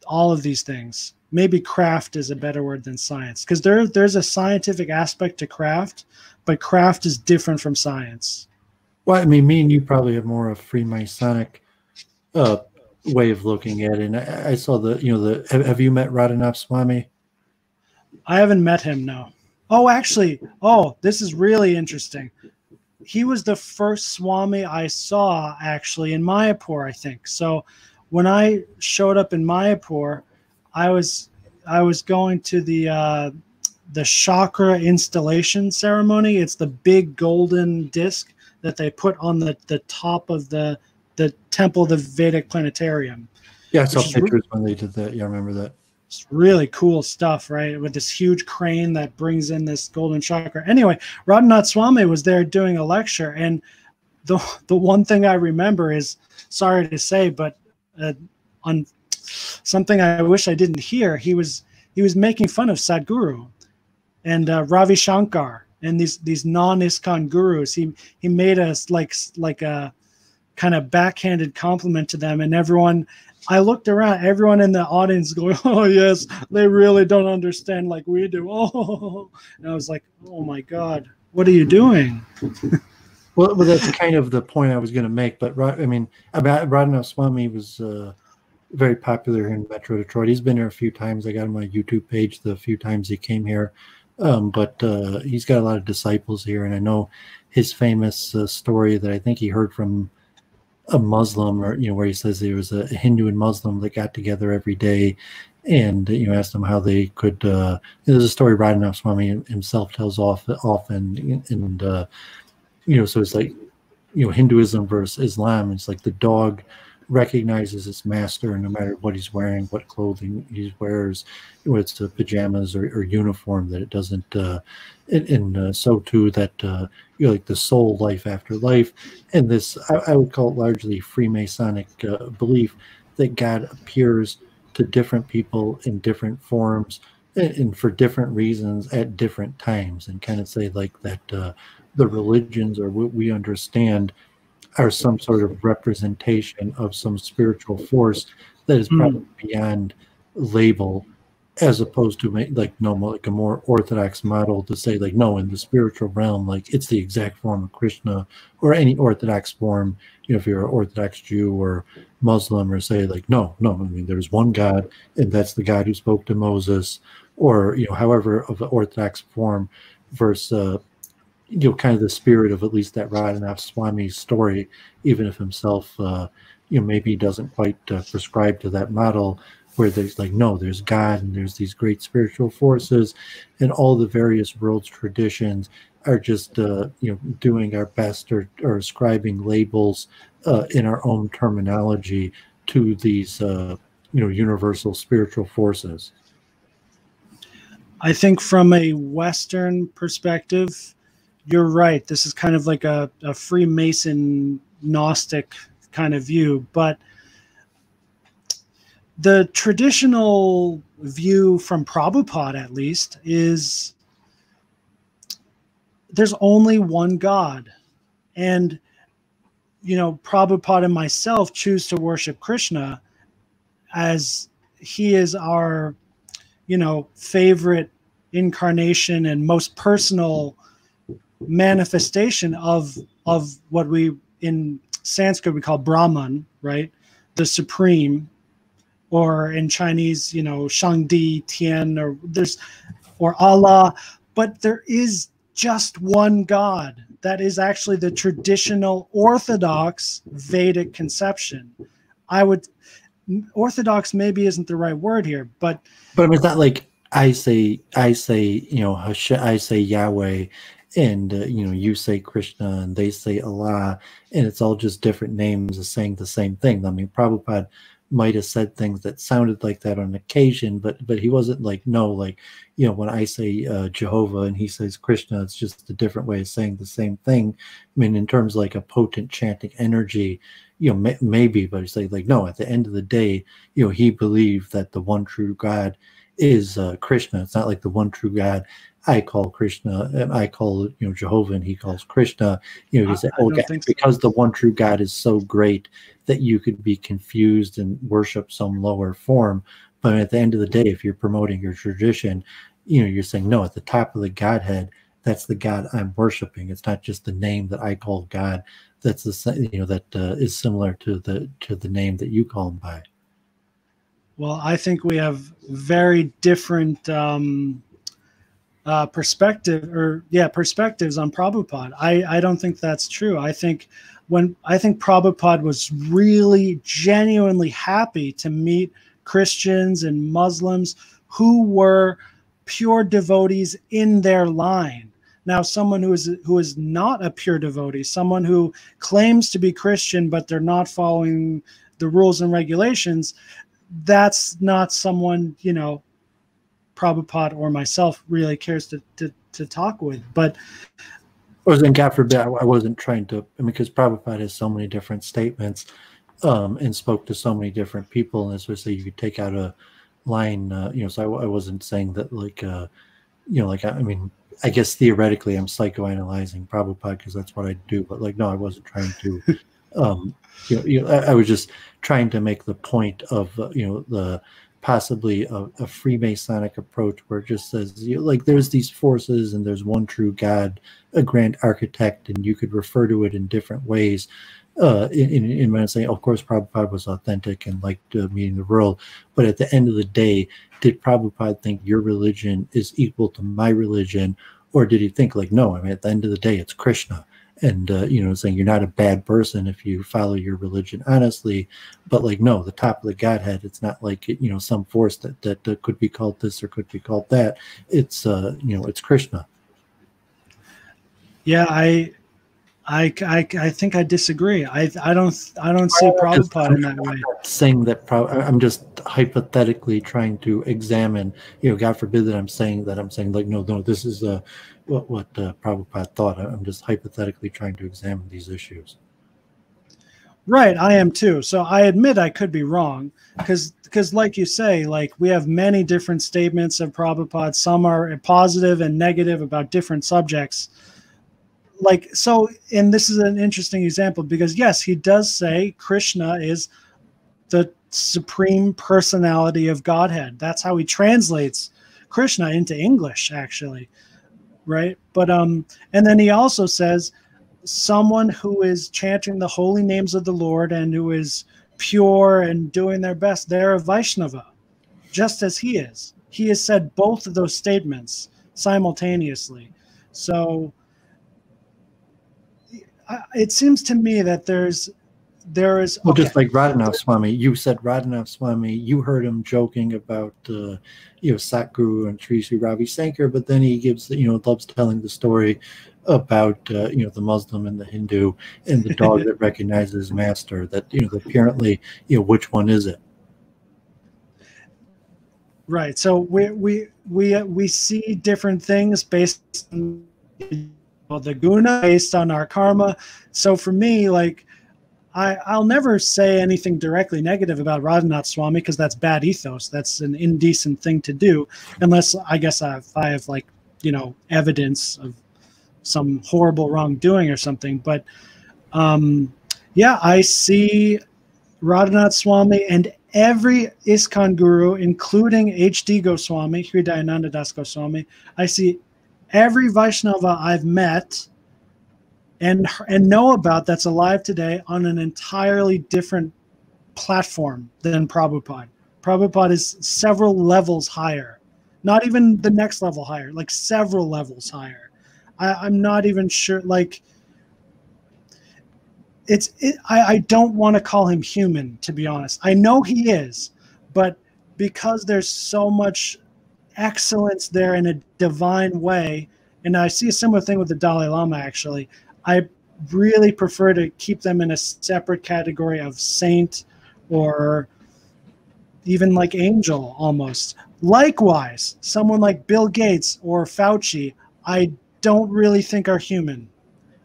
Speaker 2: all of these things. Maybe craft is a better word than science, because there's a scientific aspect to craft, but craft is different from science.
Speaker 1: Well, I mean, me and you probably have more of Freemasonic way of looking at it. And I saw have you met Radhanath Swami?
Speaker 2: I haven't met him, no. Oh, actually, this is really interesting. He was the first Swami I saw actually in Mayapur, I think. So when I showed up in Mayapur, I was going to the chakra installation ceremony. It's the big golden disc that they put on the top of the temple, the Vedic planetarium.
Speaker 1: Yeah, I saw pictures when they did that. Yeah, I remember that.
Speaker 2: It's really cool stuff, right? With this huge crane that brings in this golden chakra. Anyway, Radhanath Swami was there doing a lecture, and the one thing I remember is, sorry to say, but on something I wish I didn't hear, he was making fun of Sadhguru and Ravi Shankar and these non-ISKCON gurus. He made us like a kind of backhanded compliment to them, and everyone. I looked around, everyone in the audience going, "Oh yes, they really don't understand like we do." Oh, and I was like, "Oh my God, what are you doing?"
Speaker 1: Well, that's kind of the point I was going to make. But Radhanath Swami was very popular here in Metro Detroit. He's been here a few times. I got him on my YouTube page the few times he came here. But he's got a lot of disciples here, and I know his famous story that I think he heard from a Muslim, or where he says there was a Hindu and Muslim that got together every day, and asked them how they could. There's a story Radhanath Swami himself tells often, and so it's like Hinduism versus Islam. It's like the dog recognizes its master, and no matter what he's wearing, what clothing he wears, whether it's pajamas or uniform, that it doesn't. So too that like the soul, life after life, and this I would call it largely Freemasonic belief that God appears to different people in different forms and for different reasons at different times, and kind of say like that the religions or what we understand are some sort of representation of some spiritual force that is probably beyond label, as opposed to like like a more orthodox model to say like, no, in the spiritual realm, like it's the exact form of Krishna or any orthodox form. If you're an Orthodox Jew or Muslim, or say like, no, I mean, there's one God, and that's the God who spoke to Moses, or however of the Orthodox form, versus kind of the spirit of at least that Radhanath Swami's story, even if himself maybe doesn't quite prescribe to that model, where there's like, no, there's God and there's these great spiritual forces, and all the various world's traditions are just doing our best or ascribing labels in our own terminology to these universal spiritual forces.
Speaker 2: I think from a Western perspective, you're right. This is kind of like a Freemason Gnostic kind of view, but the traditional view from Prabhupada, at least, is there's only one God. And, Prabhupada and myself choose to worship Krishna as he is our, favorite incarnation and most personal manifestation of what we in Sanskrit we call Brahman, right? The supreme, or in Chinese, Shangdi, Tian, or Allah. But there is just one God. That is actually the traditional Orthodox Vedic conception. Orthodox maybe isn't the right word here, but
Speaker 1: I mean, it's not like I say I say Yahweh, and you say Krishna and they say Allah, and it's all just different names of saying the same thing. I mean, Prabhupada might have said things that sounded like that on occasion, but he wasn't like, no, like, when I say Jehovah and he says Krishna, it's just a different way of saying the same thing. I mean, in terms of like a potent chanting energy, maybe, but it's like, no, at the end of the day, he believed that the one true God is Krishna. It's not like the one true God I call Krishna and I call Jehovah and he calls Krishna. You say, okay, because the one true God is so great that you could be confused and worship some lower form. But at the end of the day, if you're promoting your tradition, you're saying, no, at the top of the Godhead, that's the God I'm worshiping. It's not just the name that I call God. That's that is similar to the name that you call him by.
Speaker 2: Well, I think we have very different perspectives on Prabhupada. I don't think that's true. I think Prabhupada was really genuinely happy to meet Christians and Muslims who were pure devotees in their line. Now, someone who is not a pure devotee, someone who claims to be Christian but they're not following the rules and regulations, that's not someone Prabhupada or myself really cares to talk with. But
Speaker 1: God forbid, I wasn't trying to, because Prabhupada has so many different statements and spoke to so many different people, and especially you could take out a line, so I wasn't saying that I guess theoretically I'm psychoanalyzing Prabhupada because that's what I do, but no, I wasn't trying to I was just trying to make the point of the possibly a Freemasonic approach where it just says there's these forces and there's one true God, a grand architect, and you could refer to it in different ways. In my saying, of course, Prabhupada was authentic and liked meeting the world, but at the end of the day, did Prabhupada think your religion is equal to my religion, or did he think no? At the end of the day, it's Krishna. And, saying you're not a bad person if you follow your religion honestly, but no, the top of the Godhead, it's not some force that could be called this or could be called that. It's, it's Krishna.
Speaker 2: Yeah, I think I disagree. I don't see Prabhupada in that way.
Speaker 1: I'm not saying that I'm just hypothetically trying to examine, God forbid that I'm saying no, this is what Prabhupada thought. I'm just hypothetically trying to examine these issues.
Speaker 2: Right, I am too. So I admit I could be wrong, because like you say, like we have many different statements of Prabhupada. Some are positive and negative about different subjects. Like, so, and this is an interesting example, because yes, he does say Krishna is the supreme personality of Godhead. That's how he translates Krishna into English, actually, right? But and then he also says someone who is chanting the holy names of the Lord and who is pure and doing their best, they're a Vaishnava, just as he is. He has said both of those statements simultaneously. So it seems to me that there is
Speaker 1: well, okay. Just like Radhanath Swami, you said Radhanath Swami, you heard him joking about Satguru and Sri Sri Ravi Shankar, but then he gives loves telling the story about the Muslim and the Hindu and the dog that recognizes his master. That apparently which one is it?
Speaker 2: Right. So we see different things based on the guna, based on our karma. So for me, like, I'll never say anything directly negative about Radhanath Swami, because that's bad ethos. That's an indecent thing to do, unless I guess if I have like evidence of some horrible wrongdoing or something. But yeah, I see Radhanath Swami and every ISKCON guru, including H.D. Goswami, Hridayananda Das Goswami. I see every Vaishnava I've met and know about that's alive today on an entirely different platform than Prabhupada. Prabhupada is several levels higher, not even the next level higher, like several levels higher. I'm not even sure, like, I don't want to call him human, to be honest. I know he is, but because there's so much excellence there in a divine way, and I see a similar thing with the Dalai Lama, actually, I really prefer to keep them in a separate category of saint or even like angel almost. Likewise, someone like Bill Gates or Fauci, I don't really think are human.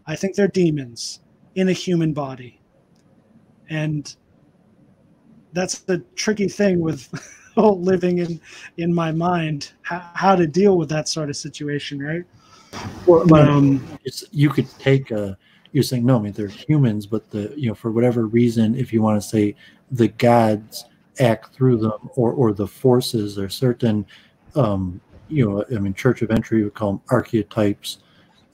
Speaker 2: I think they're demons in a human body. And that's the tricky thing with living in my mind, how to deal with that sort of situation, right?
Speaker 1: Well, you could take you're saying no, I mean they're humans, but for whatever reason, if you want to say the gods act through them, or the forces, or certain I mean Church of Entry would call them archetypes,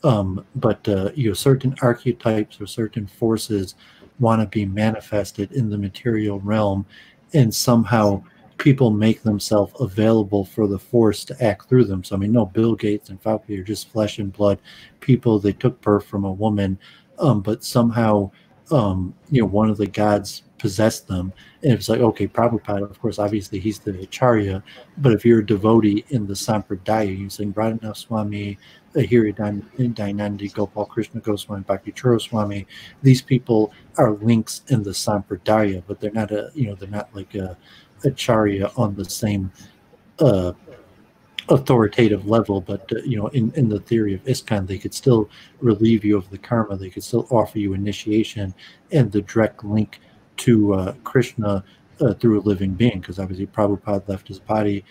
Speaker 1: but certain archetypes or certain forces want to be manifested in the material realm, and somehow people make themselves available for the force to act through them. So I mean, no, Bill Gates and Fauci are just flesh and blood people. They took birth from a woman, but somehow one of the gods possessed them. And it's like, okay, Prabhupada, of course, obviously he's the Acharya, but if you're a devotee in the Sampradaya, you sing Radhanath Swami, Hridayananda, Gopal Krishna Goswami, Bhakti Churro Swami. These people are links in the Sampradaya, but they're not they're not like a Acharya on the same authoritative level. But in the theory of ISKCON, they could still relieve you of the karma. They could still offer you initiation and the direct link to Krishna through a living being, because obviously Prabhupada left his body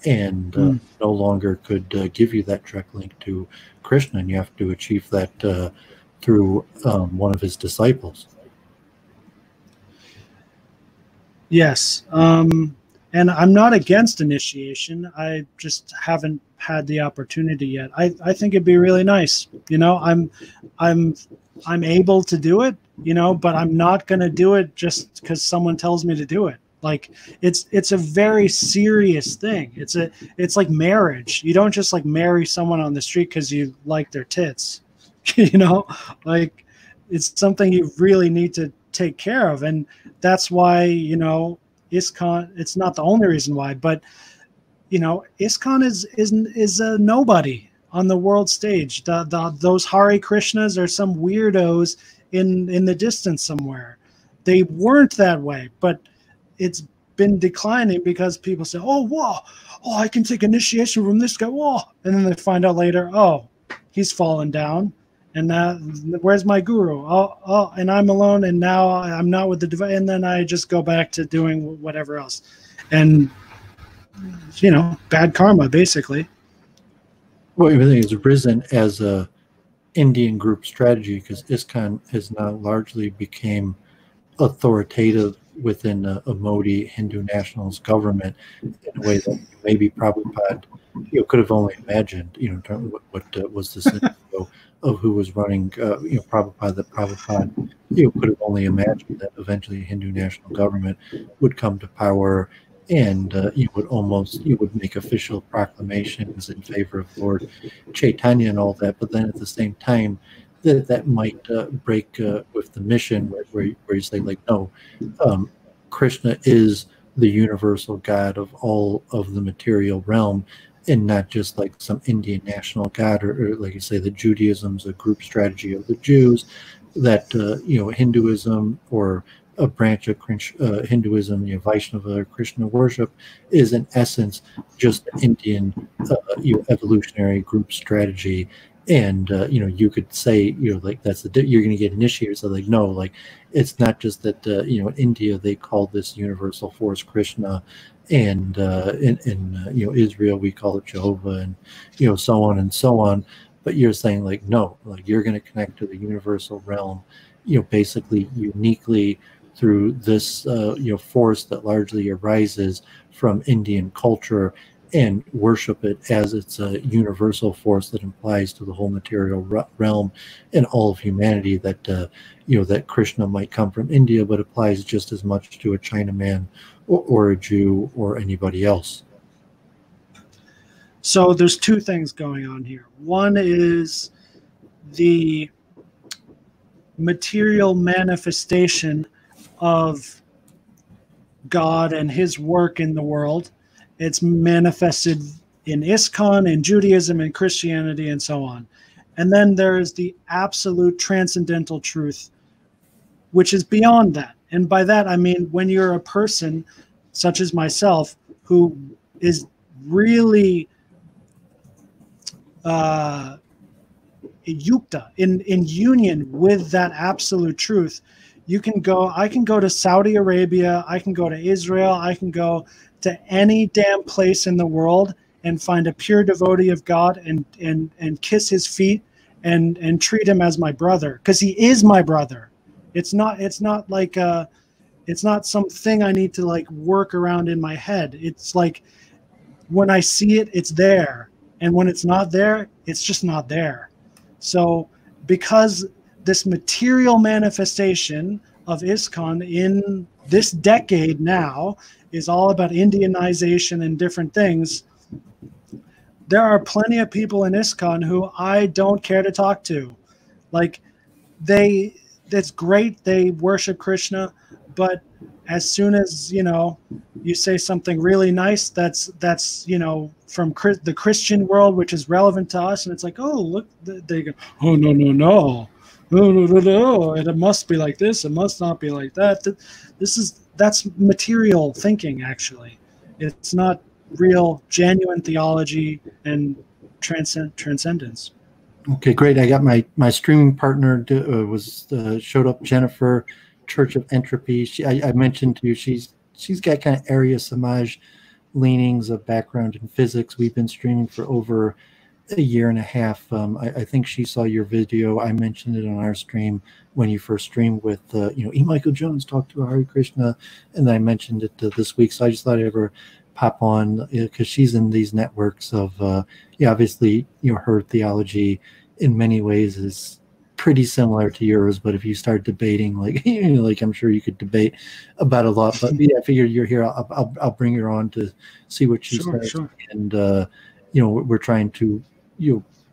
Speaker 1: and no longer could give you that direct link to Krishna, and you have to achieve that through one of his disciples.
Speaker 2: Yes, and I'm not against initiation. I just haven't had the opportunity yet. I think it'd be really nice. I'm able to do it, but I'm not going to do it just because someone tells me to do it. Like it's a very serious thing. It's like marriage. You don't just like marry someone on the street because you like their tits. Like it's something you really need to take care of, and that's why ISKCON. It's not the only reason why, but ISKCON is a nobody on the world stage. Those Hare Krishnas are some weirdos in the distance somewhere. They weren't that way, but it's been declining because people say, "Oh, whoa, oh, I can take initiation from this guy." Whoa, and then they find out later, oh, he's fallen down, And now, where's my guru? Oh, and I'm alone, and now I'm not with the divine. And then I just go back to doing whatever else, and bad karma, basically.
Speaker 1: Well, everything has risen as a Indian group strategy because ISKCON has now largely became authoritative within a Modi Hindu nationalist government in a way that maybe Prabhupada could have only imagined. In terms of what was the scenario of who was running Prabhupada, that Prabhupada could have only imagined that eventually a Hindu national government would come to power and would make official proclamations in favor of Lord Chaitanya and all that. But then at the same time, that might break with the mission where you say, like, no, Krishna is the universal God of all of the material realm, and not just like some Indian national God, or like you say, that Judaism's a group strategy of the Jews, that Hinduism or a branch of Hinduism, Vaishnava or Krishna worship, is in essence just an Indian evolutionary group strategy. And you could say like that's you're going to get initiators. So like, no, like it's not just that in India they call this universal force Krishna, and in Israel we call it Jehovah, and so on and so on. But you're saying like, no, like you're going to connect to the universal realm, basically uniquely through this force that largely arises from Indian culture, and worship it as it's a universal force that implies to the whole material realm and all of humanity that that Krishna might come from India, but applies just as much to a Chinaman or a Jew or anybody else.
Speaker 2: So there's two things going on here. One is the material manifestation of God and his work in the world. It's manifested in ISKCON, in Judaism, in Christianity, and so on. And then there is the absolute transcendental truth, which is beyond that. And by that, I mean, when you're a person such as myself, who is really yukta, in union with that absolute truth, I can go to Saudi Arabia, I can go to Israel, I can go to any damn place in the world and find a pure devotee of God and kiss his feet and treat him as my brother, because he is my brother. It's not like it's not something I need to like work around in my head. It's like when I see it, it's there, and when it's not there, it's just not there. So because this material manifestation of ISKCON in this decade now is all about Indianization and different things, there are plenty of people in ISKCON who I don't care to talk to. Like, that's great, they worship Krishna, but as soon as you say something really nice that's from the Christian world, which is relevant to us, and it's like, oh, look, they go, oh, no, it must be like this, it must not be like that. That's material thinking, actually. It's not real, genuine theology and transcendence.
Speaker 1: Okay, great. I got my streaming partner showed up, Jennifer, Church of Entropy. I mentioned to you, she's got kind of Arya Samaj leanings, of background in physics. We've been streaming for over a year and a half. I think she saw your video. I mentioned it on our stream when you first streamed with E. Michael Jones talked to Hare Krishna, and I mentioned it this week. So I just thought I'd ever pop on because she's in these networks of obviously her theology in many ways is pretty similar to yours, but if you start debating, like like I'm sure you could debate about a lot, but yeah, I figured you're here. I'll bring her on to see what she says. Sure. And we're trying to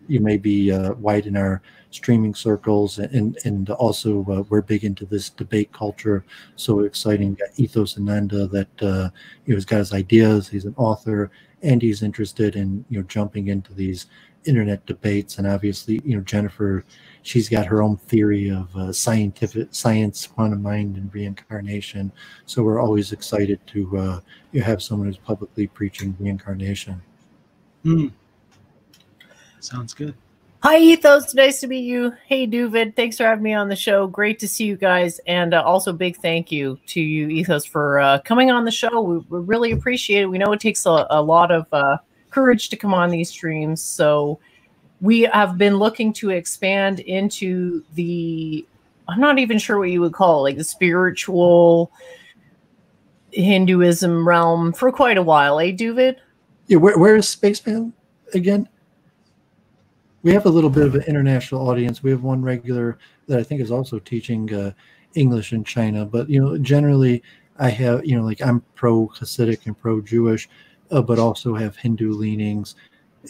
Speaker 1: maybe widen our streaming circles, and also we're big into this debate culture. So exciting. Got Ethos Ananda that has got his ideas. He's an author, and he's interested in jumping into these internet debates. And obviously Jennifer, she's got her own theory of science, quantum mind, and reincarnation. So we're always excited to have someone who's publicly preaching reincarnation.
Speaker 2: Sounds good.
Speaker 3: Hi, Ethos. Nice to meet you. Hey, Duvid. Thanks for having me on the show. Great to see you guys. And also big thank you to you, Ethos, for coming on the show. We really appreciate it. We know it takes a lot of courage to come on these streams. So we have been looking to expand into the, I'm not even sure what you would call it, like the spiritual Hinduism realm for quite a while, eh, Duvid?
Speaker 1: Yeah, where is Spaceman again? We have a little bit of an international audience. We have one regular that I think is also teaching English in China. But, you know, generally I have, you know, like I'm pro-Hasidic and pro-Jewish, but also have Hindu leanings.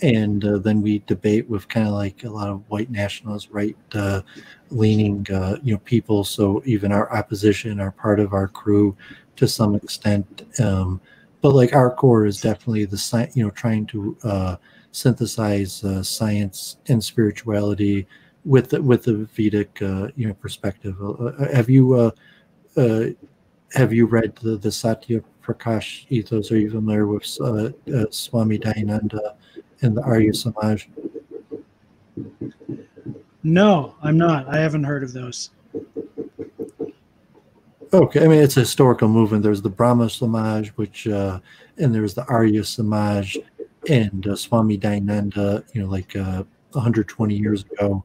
Speaker 1: And then we debate with kind of like a lot of white nationalist, right-leaning, you know, people. So even our opposition are part of our crew to some extent. But like our core is definitely the, you know, trying to synthesize science and spirituality with the Vedic you know, perspective. Have you read the Satya Prakash ethos? Are you familiar with Swami Dayananda and the Arya Samaj?
Speaker 2: No, I'm not. I haven't heard of those.
Speaker 1: Okay, I mean, it's a historical movement. There's the Brahma Samaj, which and there's the Arya Samaj, and Swami Dayananda, you know, like 120 years ago,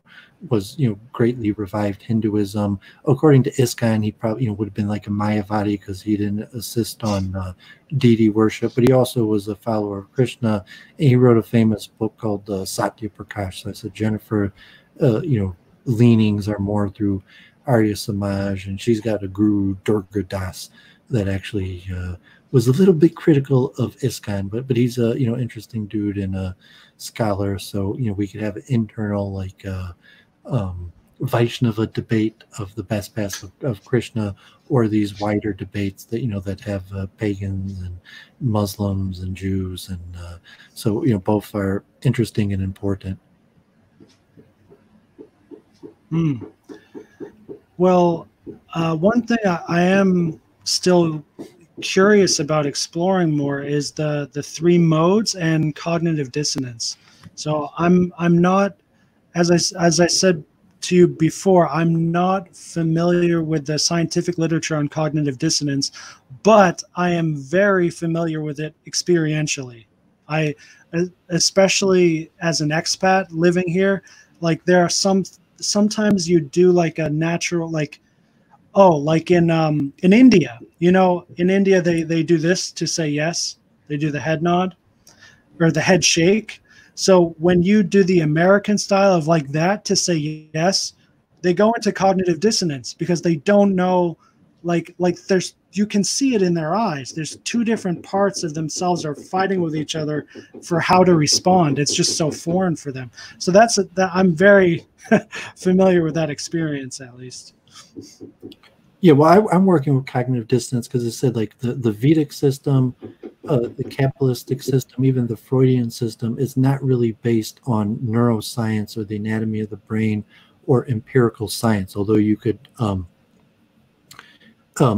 Speaker 1: was, you know, greatly revived Hinduism. According to ISKCON, he probably, you know, would have been like a Mayavadi because he didn't insist on deity worship, but he also was a follower of Krishna, and he wrote a famous book called Satya Prakash. So I said, Jennifer, you know, leanings are more through Arya Samaj, and she's got a guru, Durga Das, that actually was a little bit critical of ISKCON, but he's a, you know, interesting dude and a scholar. So, you know, we could have an internal like Vaishnava debate of the best paths of Krishna, or these wider debates that, you know, that have pagans and Muslims and Jews, and so, you know, both are interesting and important.
Speaker 2: Well, one thing I am still curious about exploring more is the three modes and cognitive dissonance. So I'm not, as I said to you before, I'm not familiar with the scientific literature on cognitive dissonance, but I am very familiar with it experientially. I, especially as an expat living here, like there are sometimes you do like a natural, like, oh, like in India, you know, in India they do this to say yes. They do the head nod or the head shake. So when you do the American style of like that to say yes, they go into cognitive dissonance because they don't know, like there's, you can see it in their eyes. There's two different parts of themselves are fighting with each other for how to respond. It's just so foreign for them. So that I'm very familiar with that experience, at least.
Speaker 1: Yeah, well, I'm working with cognitive dissonance because it said like the Vedic system, the Kabbalistic system, even the Freudian system is not really based on neuroscience or the anatomy of the brain or empirical science, although you could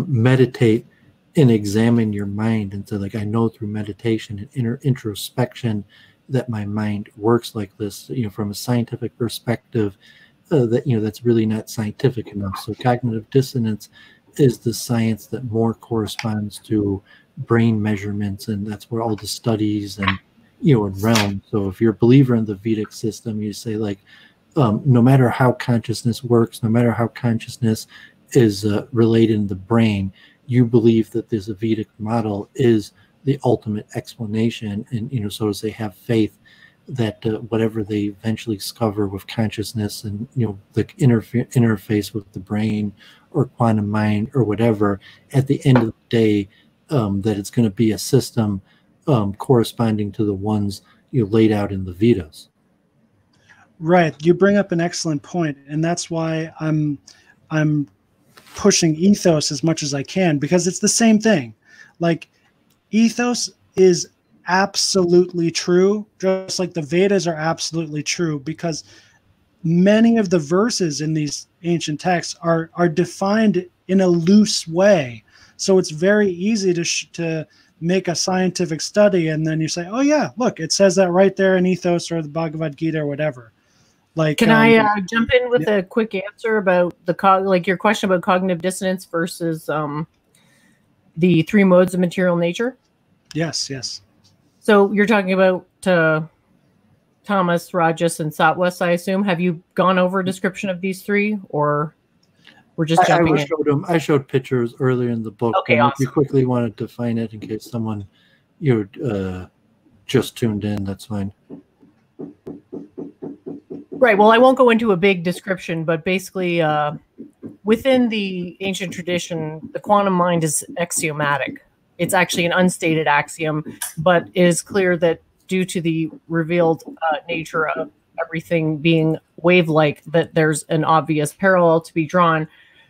Speaker 1: meditate and examine your mind and say, like, I know through meditation and introspection that my mind works like this, you know, from a scientific perspective. That, you know, that's really not scientific enough. So cognitive dissonance is the science that more corresponds to brain measurements, and that's where all the studies and, you know, and realm. So if you're a believer in the Vedic system, you say like, no matter how consciousness works, no matter how consciousness is related in the brain, you believe that this Vedic model is the ultimate explanation, and, you know, so as they have faith that whatever they eventually discover with consciousness and, you know, the interface with the brain or quantum mind or whatever, at the end of the day, that it's going to be a system corresponding to the ones you laid out in the Vedas.
Speaker 2: Right. You bring up an excellent point, and that's why I'm pushing ethos as much as I can, because it's the same thing. Like, ethos is absolutely true, just like the Vedas are absolutely true, because many of the verses in these ancient texts are defined in a loose way. So it's very easy to make a scientific study, and then you say, oh yeah, look, it says that right there in Ethos or the Bhagavad Gita or whatever. Like,
Speaker 3: can I jump in with a quick answer about like your question about cognitive dissonance versus the three modes of material nature?
Speaker 2: Yes, yes.
Speaker 3: So you're talking about Tamas, Rajas, and Sattvas, I assume. Have you gone over a description of these three, or we're just jumping in?
Speaker 1: I showed pictures earlier in the book.
Speaker 3: Okay,
Speaker 1: and
Speaker 3: awesome.
Speaker 1: If you quickly want to define it in case someone just tuned in, that's fine.
Speaker 3: Right. Well, I won't go into a big description, but basically, within the ancient tradition, the quantum mind is axiomatic. It's actually an unstated axiom, but it is clear that due to the revealed nature of everything being wave-like, that there's an obvious parallel to be drawn.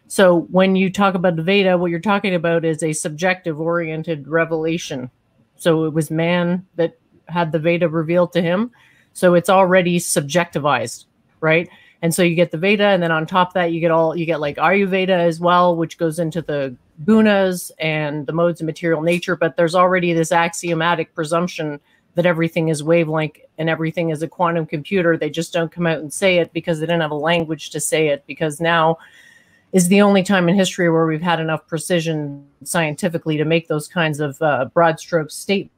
Speaker 3: So when you talk about the Veda, what you're talking about is a subjective-oriented revelation. So it was man that had the Veda revealed to him. So it's already subjectivized, right? And so you get the Veda, and then on top of that, you get like Ayurveda as well, which goes into the gunas and the modes of material nature. But there's already this axiomatic presumption that everything is wavelength and everything is a quantum computer. They just don't come out and say it because they didn't have a language to say it, because now is the only time in history where we've had enough precision scientifically to make those kinds of broad stroke statements.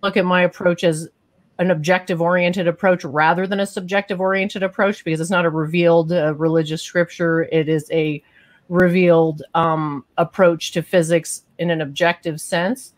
Speaker 3: Look at my approach as an objective-oriented approach rather than a subjective-oriented approach, because it's not a revealed religious scripture. It is a revealed approach to physics in an objective sense.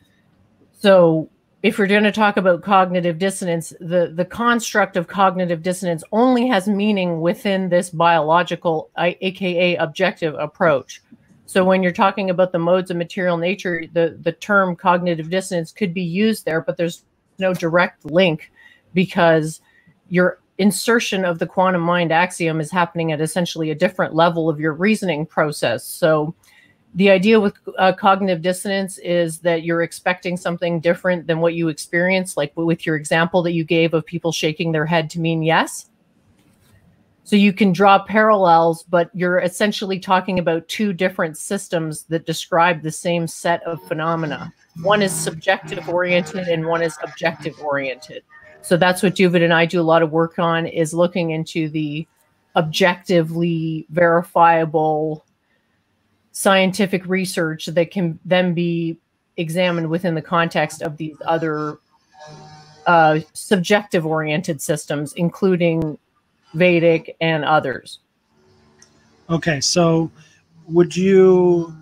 Speaker 3: So if we're going to talk about cognitive dissonance, the construct of cognitive dissonance only has meaning within this biological, aka objective approach. So when you're talking about the modes of material nature, the term cognitive dissonance could be used there, but there's no direct link, because your insertion of the quantum mind axiom is happening at essentially a different level of your reasoning process. So the idea with cognitive dissonance is that you're expecting something different than what you experience, like with your example that you gave of people shaking their head to mean yes. So you can draw parallels, but you're essentially talking about two different systems that describe the same set of phenomena. One is subjective oriented and one is objective oriented. So that's what Duvid and I do a lot of work on, is looking into the objectively verifiable scientific research that can then be examined within the context of these other subjective oriented systems, including Vedic and others.
Speaker 2: Okay, so would you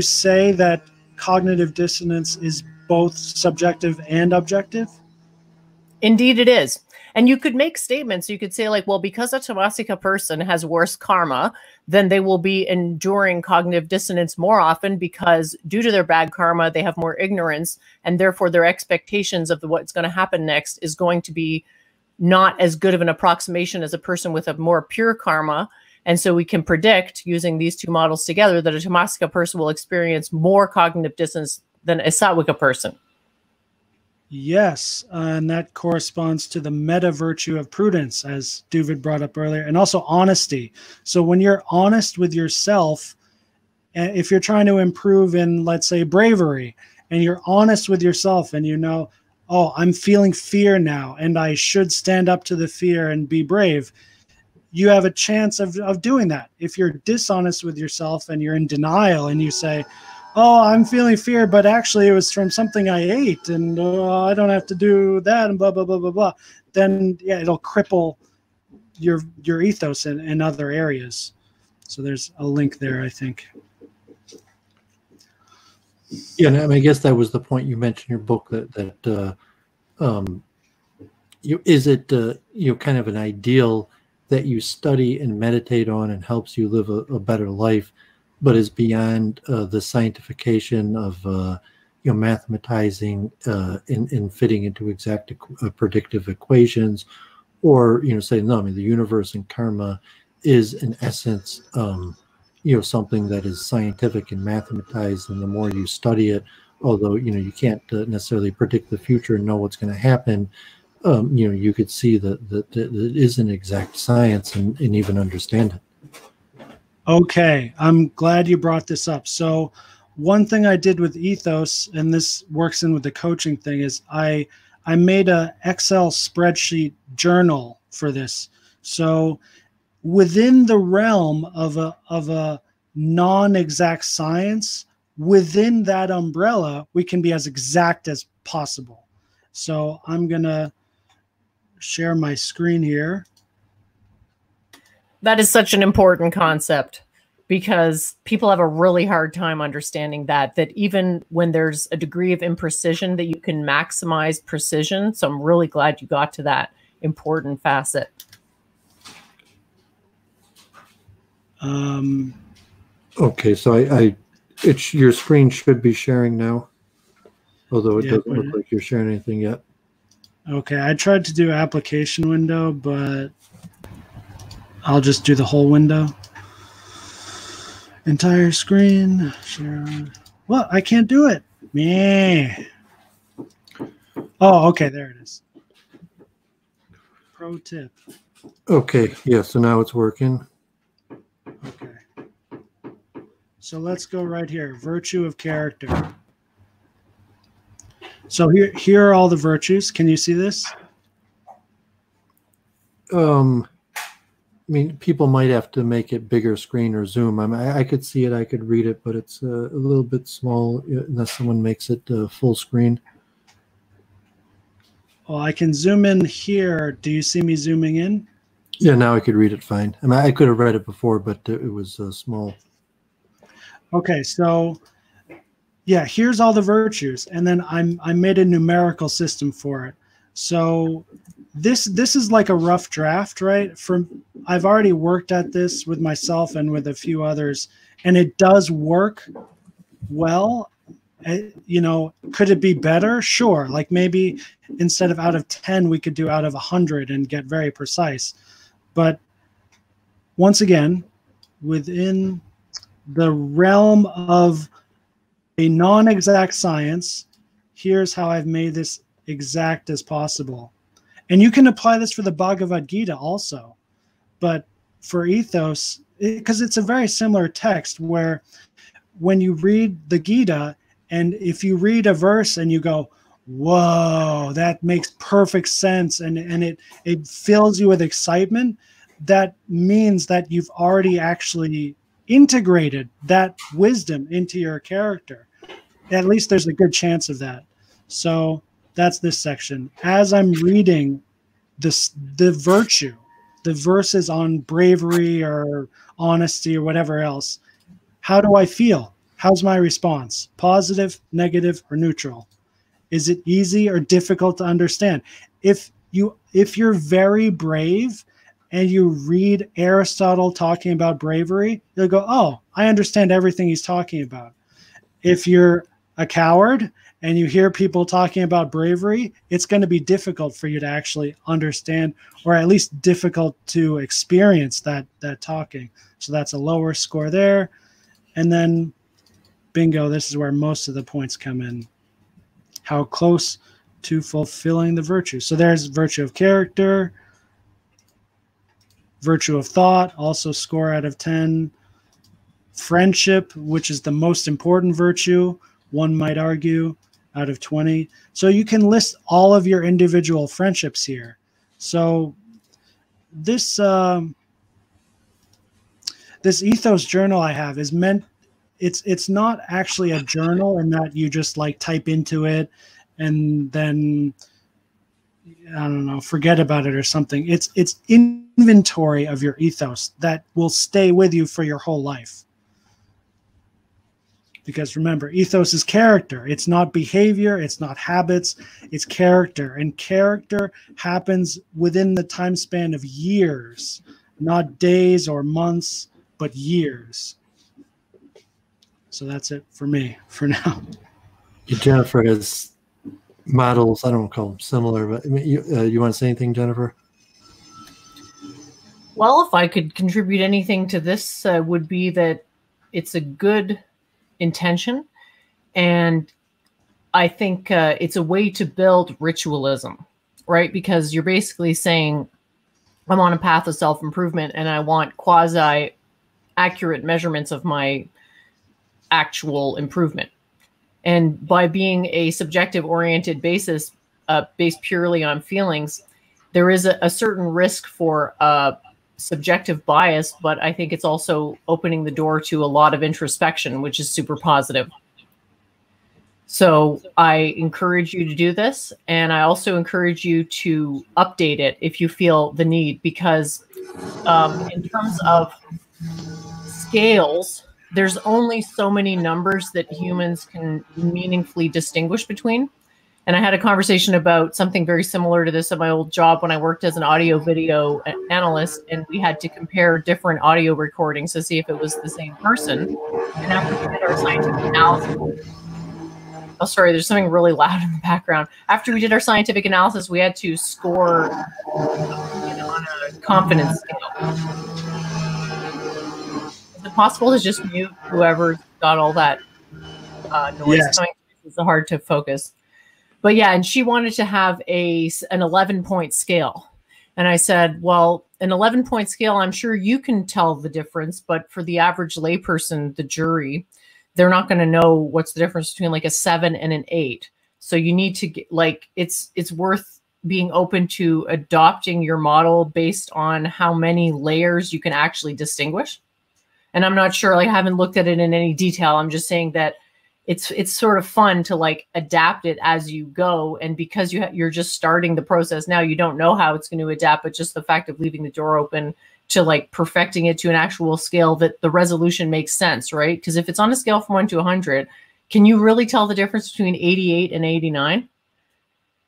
Speaker 2: say that cognitive dissonance is both subjective and objective?
Speaker 3: Indeed it is. And you could make statements. You could say, like, well, because a Tamasika person has worse karma, then they will be enduring cognitive dissonance more often, because due to their bad karma, they have more ignorance, and therefore their expectations of what's going to happen next is going to be not as good of an approximation as a person with a more pure karma. And so we can predict, using these two models together, that a Tamasika person will experience more cognitive dissonance than a Sattvika person.
Speaker 2: Yes, and that corresponds to the meta virtue of prudence, as Duvid brought up earlier, and also honesty. So when you're honest with yourself, if you're trying to improve in, let's say, bravery, and you're honest with yourself and you know, oh, I'm feeling fear now and I should stand up to the fear and be brave, you have a chance of doing that. If you're dishonest with yourself and you're in denial and you say, oh, I'm feeling fear, but actually it was from something I ate, and I don't have to do that, and blah, blah, blah, blah, blah, then, yeah, it'll cripple your ethos in other areas. So there's a link there, I think.
Speaker 1: Yeah, and I mean, I guess that was the point you mentioned in your book, that is it kind of an ideal that you study and meditate on and helps you live a better life, but is beyond the scientification of mathematizing and fitting into exact predictive equations, or say, no, I mean, the universe and karma is in essence something that is scientific and mathematized, and the more you study it, although you can't necessarily predict the future and know what's going to happen, you could see that it is an exact science and even understand it.
Speaker 2: Okay, I'm glad you brought this up. So one thing I did with Ethos, and this works in with the coaching thing, is I made a Excel spreadsheet journal for this. So within the realm of a non-exact science, within that umbrella, we can be as exact as possible. So I'm going to share my screen here.
Speaker 3: That is such an important concept, because people have a really hard time understanding that even when there's a degree of imprecision, that you can maximize precision. So I'm really glad you got to that important facet.
Speaker 1: Okay, so it's your screen should be sharing now, although it doesn't look like you're sharing anything yet.
Speaker 2: Okay, I tried to do application window, but I'll just do the whole window. Entire screen. Share. Well, I can't do it. Meh. Oh, okay, there it is. Pro tip.
Speaker 1: Okay, yeah, so now it's working.
Speaker 2: Okay. So let's go right here. Virtue of character. So here are all the virtues. Can you see this?
Speaker 1: I mean, people might have to make it bigger screen or zoom. I could see it, I could read it, but it's a little bit small unless someone makes it full screen.
Speaker 2: Well, I can zoom in here. Do you see me zooming in?
Speaker 1: Yeah, now I could read it fine. I mean, I could have read it before, but it was small.
Speaker 2: Okay, so yeah, here's all the virtues, and then I made a numerical system for it. So this is like a rough draft, right? I've already worked at this with myself and with a few others, and it does work well. You know, could it be better? Sure. Like maybe instead of out of 10, we could do out of 100 and get very precise. But once again, within the realm of a non-exact science, here's how I've made this exact as possible. And you can apply this for the Bhagavad Gita also. But for Ethos, because it's a very similar text where when you read the Gita, and if you read a verse and you go, whoa, that makes perfect sense, and it fills you with excitement, that means that you've already actually integrated that wisdom into your character. At least there's a good chance of that. So that's this section. As I'm reading the virtue, the verses on bravery or honesty or whatever else, how do I feel? How's my response? Positive, negative, or neutral? Is it easy or difficult to understand? If you're very brave and you read Aristotle talking about bravery, you'll go, oh, I understand everything he's talking about. If you're a coward and you hear people talking about bravery, it's going to be difficult for you to actually understand, or at least difficult to experience that talking. So that's a lower score there. And then bingo, this is where most of the points come in. How close to fulfilling the virtue. So there's virtue of character, virtue of thought, also score out of 10. Friendship, which is the most important virtue, one might argue, out of 20. So you can list all of your individual friendships here. So this this Ethos journal I have is meant, it's not actually a journal in that you just like type into it and then, I don't know, forget about it or something. It's inventory of your ethos that will stay with you for your whole life. Because remember, ethos is character. It's not behavior. It's not habits. It's character. And character happens within the time span of years, not days or months, but years. So that's it for me for now.
Speaker 1: Jennifer has models, I don't call them similar, but I mean, you want to say anything, Jennifer?
Speaker 3: Well, if I could contribute anything to this, would be that it's a good intention, and I think it's a way to build ritualism, right? Because you're basically saying, I'm on a path of self-improvement and I want quasi-accurate measurements of my actual improvement. And by being a subjective oriented basis, based purely on feelings, there is a certain risk for subjective bias, but I think it's also opening the door to a lot of introspection, which is super positive. So I encourage you to do this. And I also encourage you to update it if you feel the need, because in terms of scales, there's only so many numbers that humans can meaningfully distinguish between. And I had a conversation about something very similar to this at my old job when I worked as an audio video analyst, and we had to compare different audio recordings to see if it was the same person. And after we did our scientific analysis, oh, sorry, there's something really loud in the background. After we did our scientific analysis, we had to score on a confidence scale. Is it possible to just mute whoever got all that noise coming? It's hard to focus. But yeah, and she wanted to have an 11-point scale. And I said, well, an 11-point scale, I'm sure you can tell the difference, but for the average layperson, the jury, they're not going to know what's the difference between like a 7 and an 8. So you need to get, like, it's worth being open to adopting your model based on how many layers you can actually distinguish. And I'm not sure, like, I haven't looked at it in any detail. I'm just saying that it's sort of fun to like adapt it as you go. And because you're just starting the process now, you don't know how it's going to adapt, but just the fact of leaving the door open to like perfecting it to an actual scale that the resolution makes sense, right? Because if it's on a scale from 1 to 100, can you really tell the difference between 88 and 89?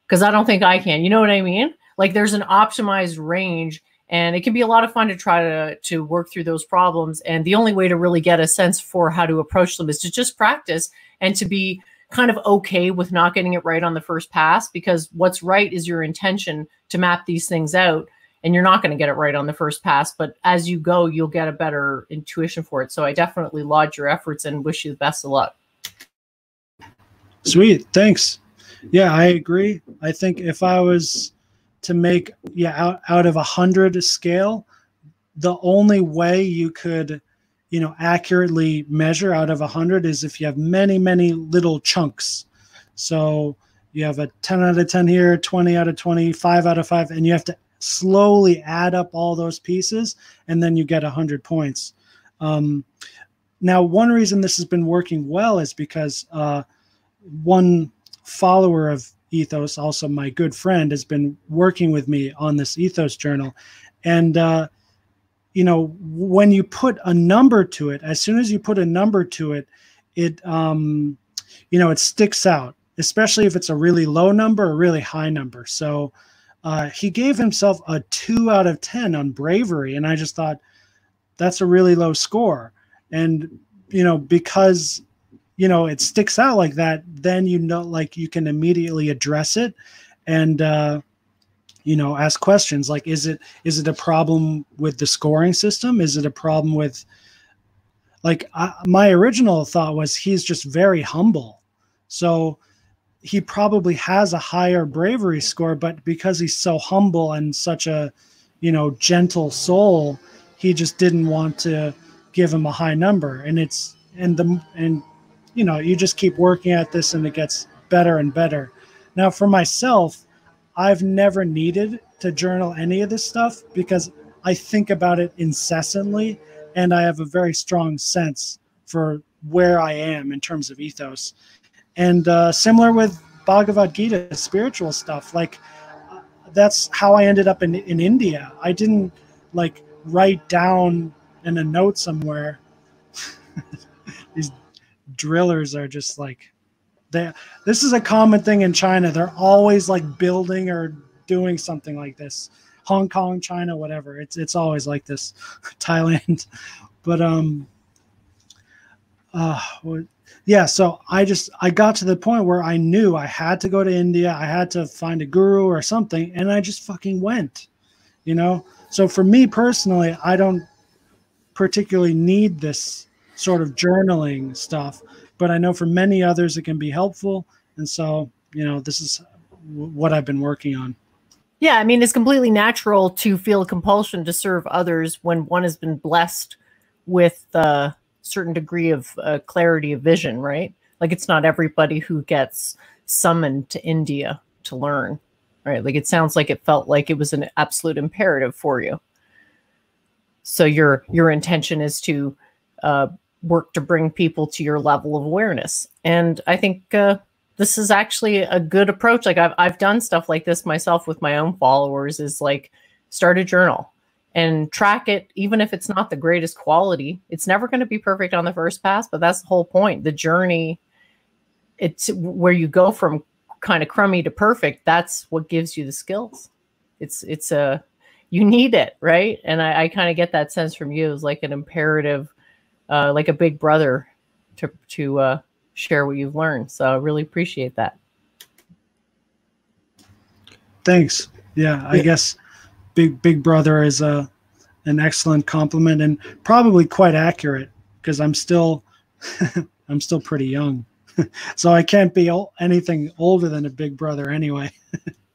Speaker 3: Because I don't think I can. You know what I mean? Like there's an optimized range, and it can be a lot of fun to try to work through those problems. And the only way to really get a sense for how to approach them is to just practice and to be kind of okay with not getting it right on the first pass, because what's right is your intention to map these things out, and you're not going to get it right on the first pass. But as you go, you'll get a better intuition for it. So I definitely laud your efforts and wish you the best of luck.
Speaker 2: Sweet. Thanks. Yeah, I agree. I think if I was to make out of 100 scale, the only way you could accurately measure out of 100 is if you have many little chunks. So you have a 10 out of 10 here, 20 out of 20, 5 out of 5, and you have to slowly add up all those pieces, and then you get 100 points. Now, one reason this has been working well is because one follower of Ethos, also my good friend, has been working with me on this Ethos journal. And, when you put a number to it, as soon as you put a number to it, it sticks out, especially if it's a really low number or a really high number. So he gave himself a 2 out of 10 on bravery. And I just thought that's a really low score. And, because it sticks out like that, then like you can immediately address it and ask questions like, is it a problem with the scoring system? Is it a problem with, like, my original thought was he's just very humble, so he probably has a higher bravery score, but because he's so humble and such a gentle soul, he just didn't want to give him a high number. And you just keep working at this and it gets better and better. Now, for myself, I've never needed to journal any of this stuff because I think about it incessantly, and I have a very strong sense for where I am in terms of ethos. And similar with Bhagavat Gita, spiritual stuff, like that's how I ended up in India. I didn't like write down in a note somewhere. These drillers are just like, this is a common thing in China. They're always like building or doing something like this. Hong Kong, China, whatever. It's always like this. Thailand. But yeah, so I got to the point where I knew I had to go to India. I had to find a guru or something, and I just fucking went. So for me personally, I don't particularly need this sort of journaling stuff, but I know for many others it can be helpful. And so, this is what I've been working on.
Speaker 3: Yeah, I mean, it's completely natural to feel a compulsion to serve others when one has been blessed with a certain degree of clarity of vision, right? Like, it's not everybody who gets summoned to India to learn. right? Like it sounds like it felt like it was an absolute imperative for you. So your intention is to work to bring people to your level of awareness. And I think this is actually a good approach. Like I've done stuff like this myself with my own followers, is like start a journal and track it. Even if it's not the greatest quality, it's never going to be perfect on the first pass, but that's the whole point. The journey, it's where you go from kind of crummy to perfect. That's what gives you the skills. It's you need it, right? And I kind of get that sense from you as like an imperative, like a big brother to share what you've learned. So I really appreciate that.
Speaker 2: Thanks. Yeah, I guess big brother is an excellent compliment, and probably quite accurate, because I'm still I'm still pretty young. So I can't be anything older than a big brother anyway.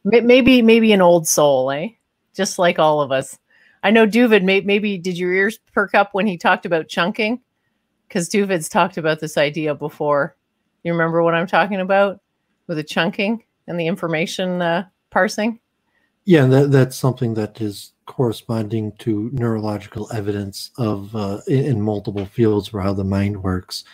Speaker 3: maybe an old soul, eh? Just like all of us. I know Duvid, maybe did your ears perk up when he talked about chunking? Because Duvid's talked about this idea before. You remember what I'm talking about with the chunking and the information parsing?
Speaker 1: Yeah, that's something that is corresponding to neurological evidence of in multiple fields for how the mind works.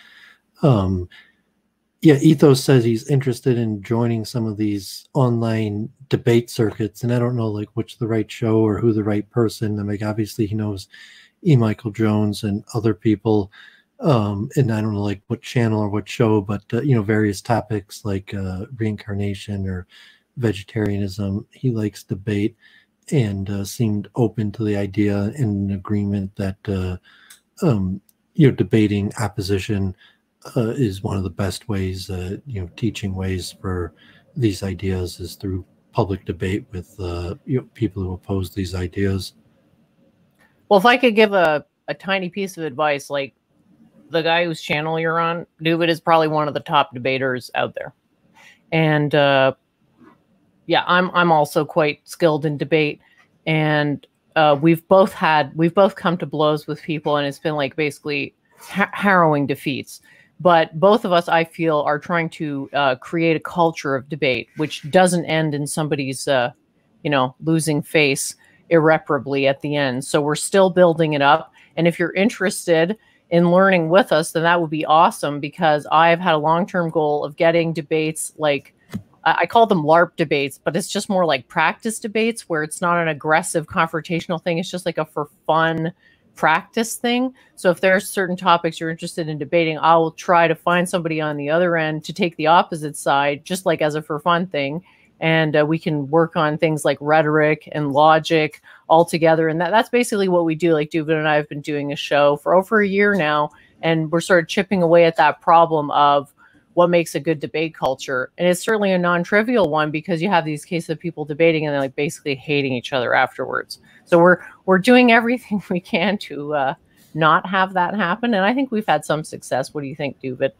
Speaker 1: Yeah, Ethos says he's interested in joining some of these online debate circuits, and I don't know like which the right show or who the right person. I mean, obviously he knows E. Michael Jones and other people. And I don't know like what channel or what show, but you know, various topics like reincarnation or vegetarianism. He likes debate, and seemed open to the idea and an agreement that you know, debating opposition is one of the best ways, you know, teaching ways for these ideas is through public debate with you know, people who oppose these ideas.
Speaker 3: Well, if I could give a tiny piece of advice, like the guy whose channel you're on, Duvid, is probably one of the top debaters out there. And yeah, I'm also quite skilled in debate. And we've both come to blows with people, and it's been like basically harrowing defeats. But both of us, I feel, are trying to create a culture of debate, which doesn't end in somebody's, you know, losing face irreparably at the end. So we're still building it up. And if you're interested in learning with us, then that would be awesome, because I've had a long-term goal of getting debates like, I call them LARP debates, but it's just more like practice debates where it's not an aggressive confrontational thing. It's just like a for fun practice thing. So if there's certain topics you're interested in debating, I'll try to find somebody on the other end to take the opposite side, just like as a for fun thing. And we can work on things like rhetoric and logic all together. And that's basically what we do. Like Duvid and I have been doing a show for over a year now, and we're sort of chipping away at that problem of what makes a good debate culture. And it's certainly a non-trivial one, because you have these cases of people debating and they're like basically hating each other afterwards. So we're doing everything we can to not have that happen. And I think we've had some success. What do you think, Duvid?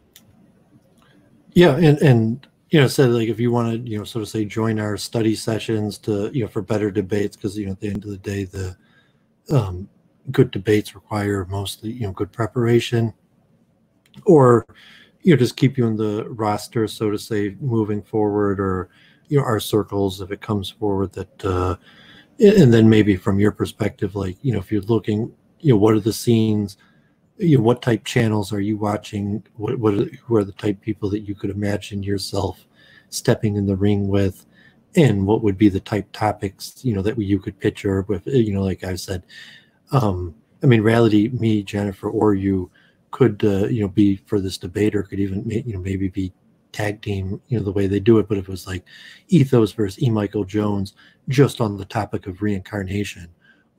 Speaker 1: Yeah, and you know, so like if you want to, you know, sort of say join our study sessions to, you know, for better debates, because you know at the end of the day, the good debates require mostly, you know, good preparation, or you know, just keep you in the roster, so to say, moving forward, or you know, our circles if it comes forward that, and then maybe from your perspective, like you know, if you're looking, you know, what are the scenes. You know, what type channels are you watching? Who are the type people that you could imagine yourself stepping in the ring with, and what would be the type topics, you know, that you could picture with, you know, like I said, I mean, reality, me, Jennifer, or you could, you know, be for this debate, or could even, you know, maybe be tag team, you know, the way they do it. But if it was like Ethos versus E. Michael Jones, just on the topic of reincarnation,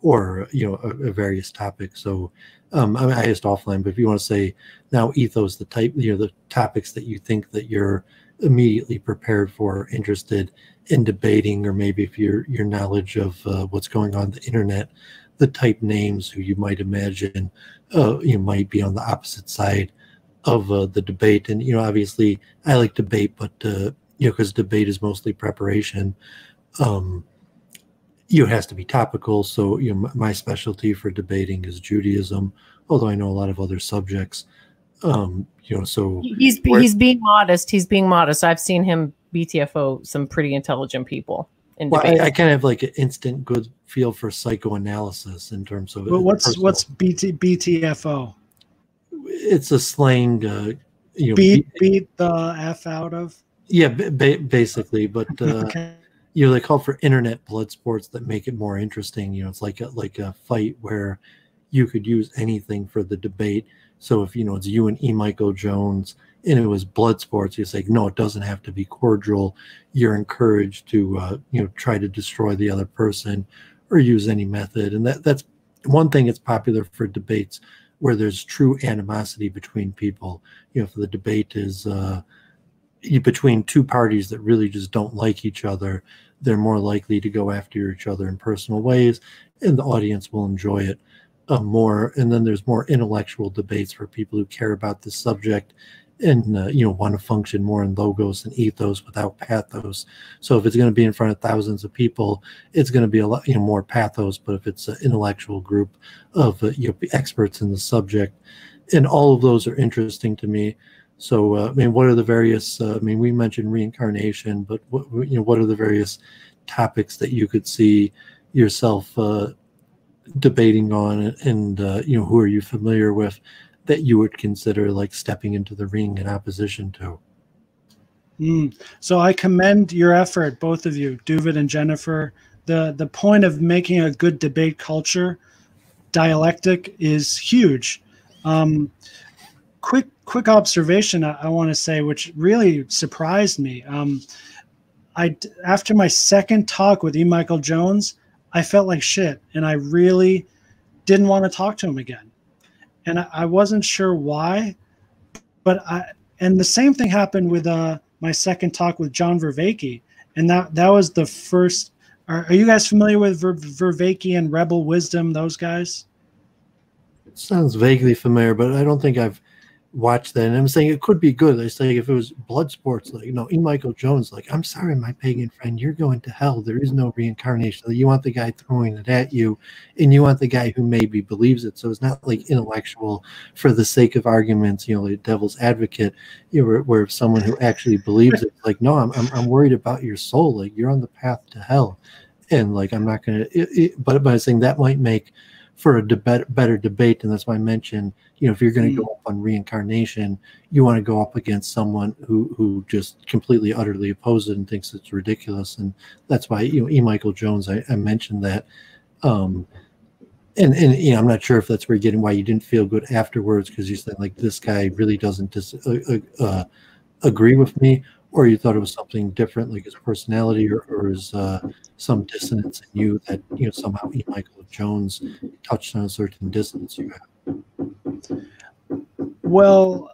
Speaker 1: or you know, a various topics. So I mean, I asked offline, but if you want to say now Ethos, the type, you know, the topics that you think that you're immediately prepared for, interested in debating, or maybe if your knowledge of what's going on the internet, the type names who you might imagine you might be on the opposite side of the debate. And you know, obviously I like debate, but you know, because debate is mostly preparation. It has to be topical. So, you know, my specialty for debating is Judaism, although I know a lot of other subjects. You know, so
Speaker 3: he's being modest. He's being modest. I've seen him BTFO some pretty intelligent people. in
Speaker 1: Well,
Speaker 3: debate?
Speaker 1: I kind of have like an instant good feel for psychoanalysis in terms of.
Speaker 2: But what's BTFO?
Speaker 1: It's a slang.
Speaker 2: Beat the F out of.
Speaker 1: Yeah, basically, but
Speaker 2: Okay.
Speaker 1: they call for internet blood sports that make it more interesting. It's like a fight where you could use anything for the debate. So if it's you and E. Michael Jones and it was blood sports, you say no, it doesn't have to be cordial. You're encouraged to try to destroy the other person or use any method. And that's one thing that's popular for debates where there's true animosity between people. If the debate is between two parties that really just don't like each other, they're more likely to go after each other in personal ways, and the audience will enjoy it more. And then there's more intellectual debates for people who care about the subject and want to function more in logos and ethos without pathos. So if it's going to be in front of thousands of people, it's going to be a lot more pathos. But if it's an intellectual group of experts in the subject, and all of those are interesting to me. So what are the various? We mentioned reincarnation, but what are the various topics that you could see yourself debating on, and who are you familiar with that you would consider like stepping into the ring in opposition to?
Speaker 2: So I commend your effort, both of you, Duvid and Jennifer. The point of making a good debate culture, dialectic, is huge. Quick observation I want to say, which really surprised me. After my second talk with E. Michael Jones, I felt like shit, and I really didn't want to talk to him again. And I wasn't sure why, and the same thing happened with my second talk with John Vervaeke, and that was the first. Are you guys familiar with Vervaeke and Rebel Wisdom? Those guys?
Speaker 1: It sounds vaguely familiar, but I don't think I've watch that. And I'm saying it could be good. I say if it was blood sports, like E. Michael Jones, like, I'm sorry, my pagan friend, you're going to hell. There is no reincarnation. You want the guy throwing it at you, and you want the guy who maybe believes it. So it's not like intellectual for the sake of arguments, like devil's advocate, where someone who actually believes it, like, no, I'm worried about your soul. Like, you're on the path to hell, and like I'm not going to. But by saying that might make for a better debate, and that's why I mentioned, if you're going to go up on reincarnation, you want to go up against someone who just completely, utterly opposes it and thinks it's ridiculous, and that's why E. Michael Jones, I mentioned that, and I'm not sure if that's where you're getting why you didn't feel good afterwards, because you said like this guy really doesn't agree with me, or you thought it was something different, like his personality or his some dissonance in you that somehow E. Michael Jones touched on a certain dissonance you have.
Speaker 2: Well,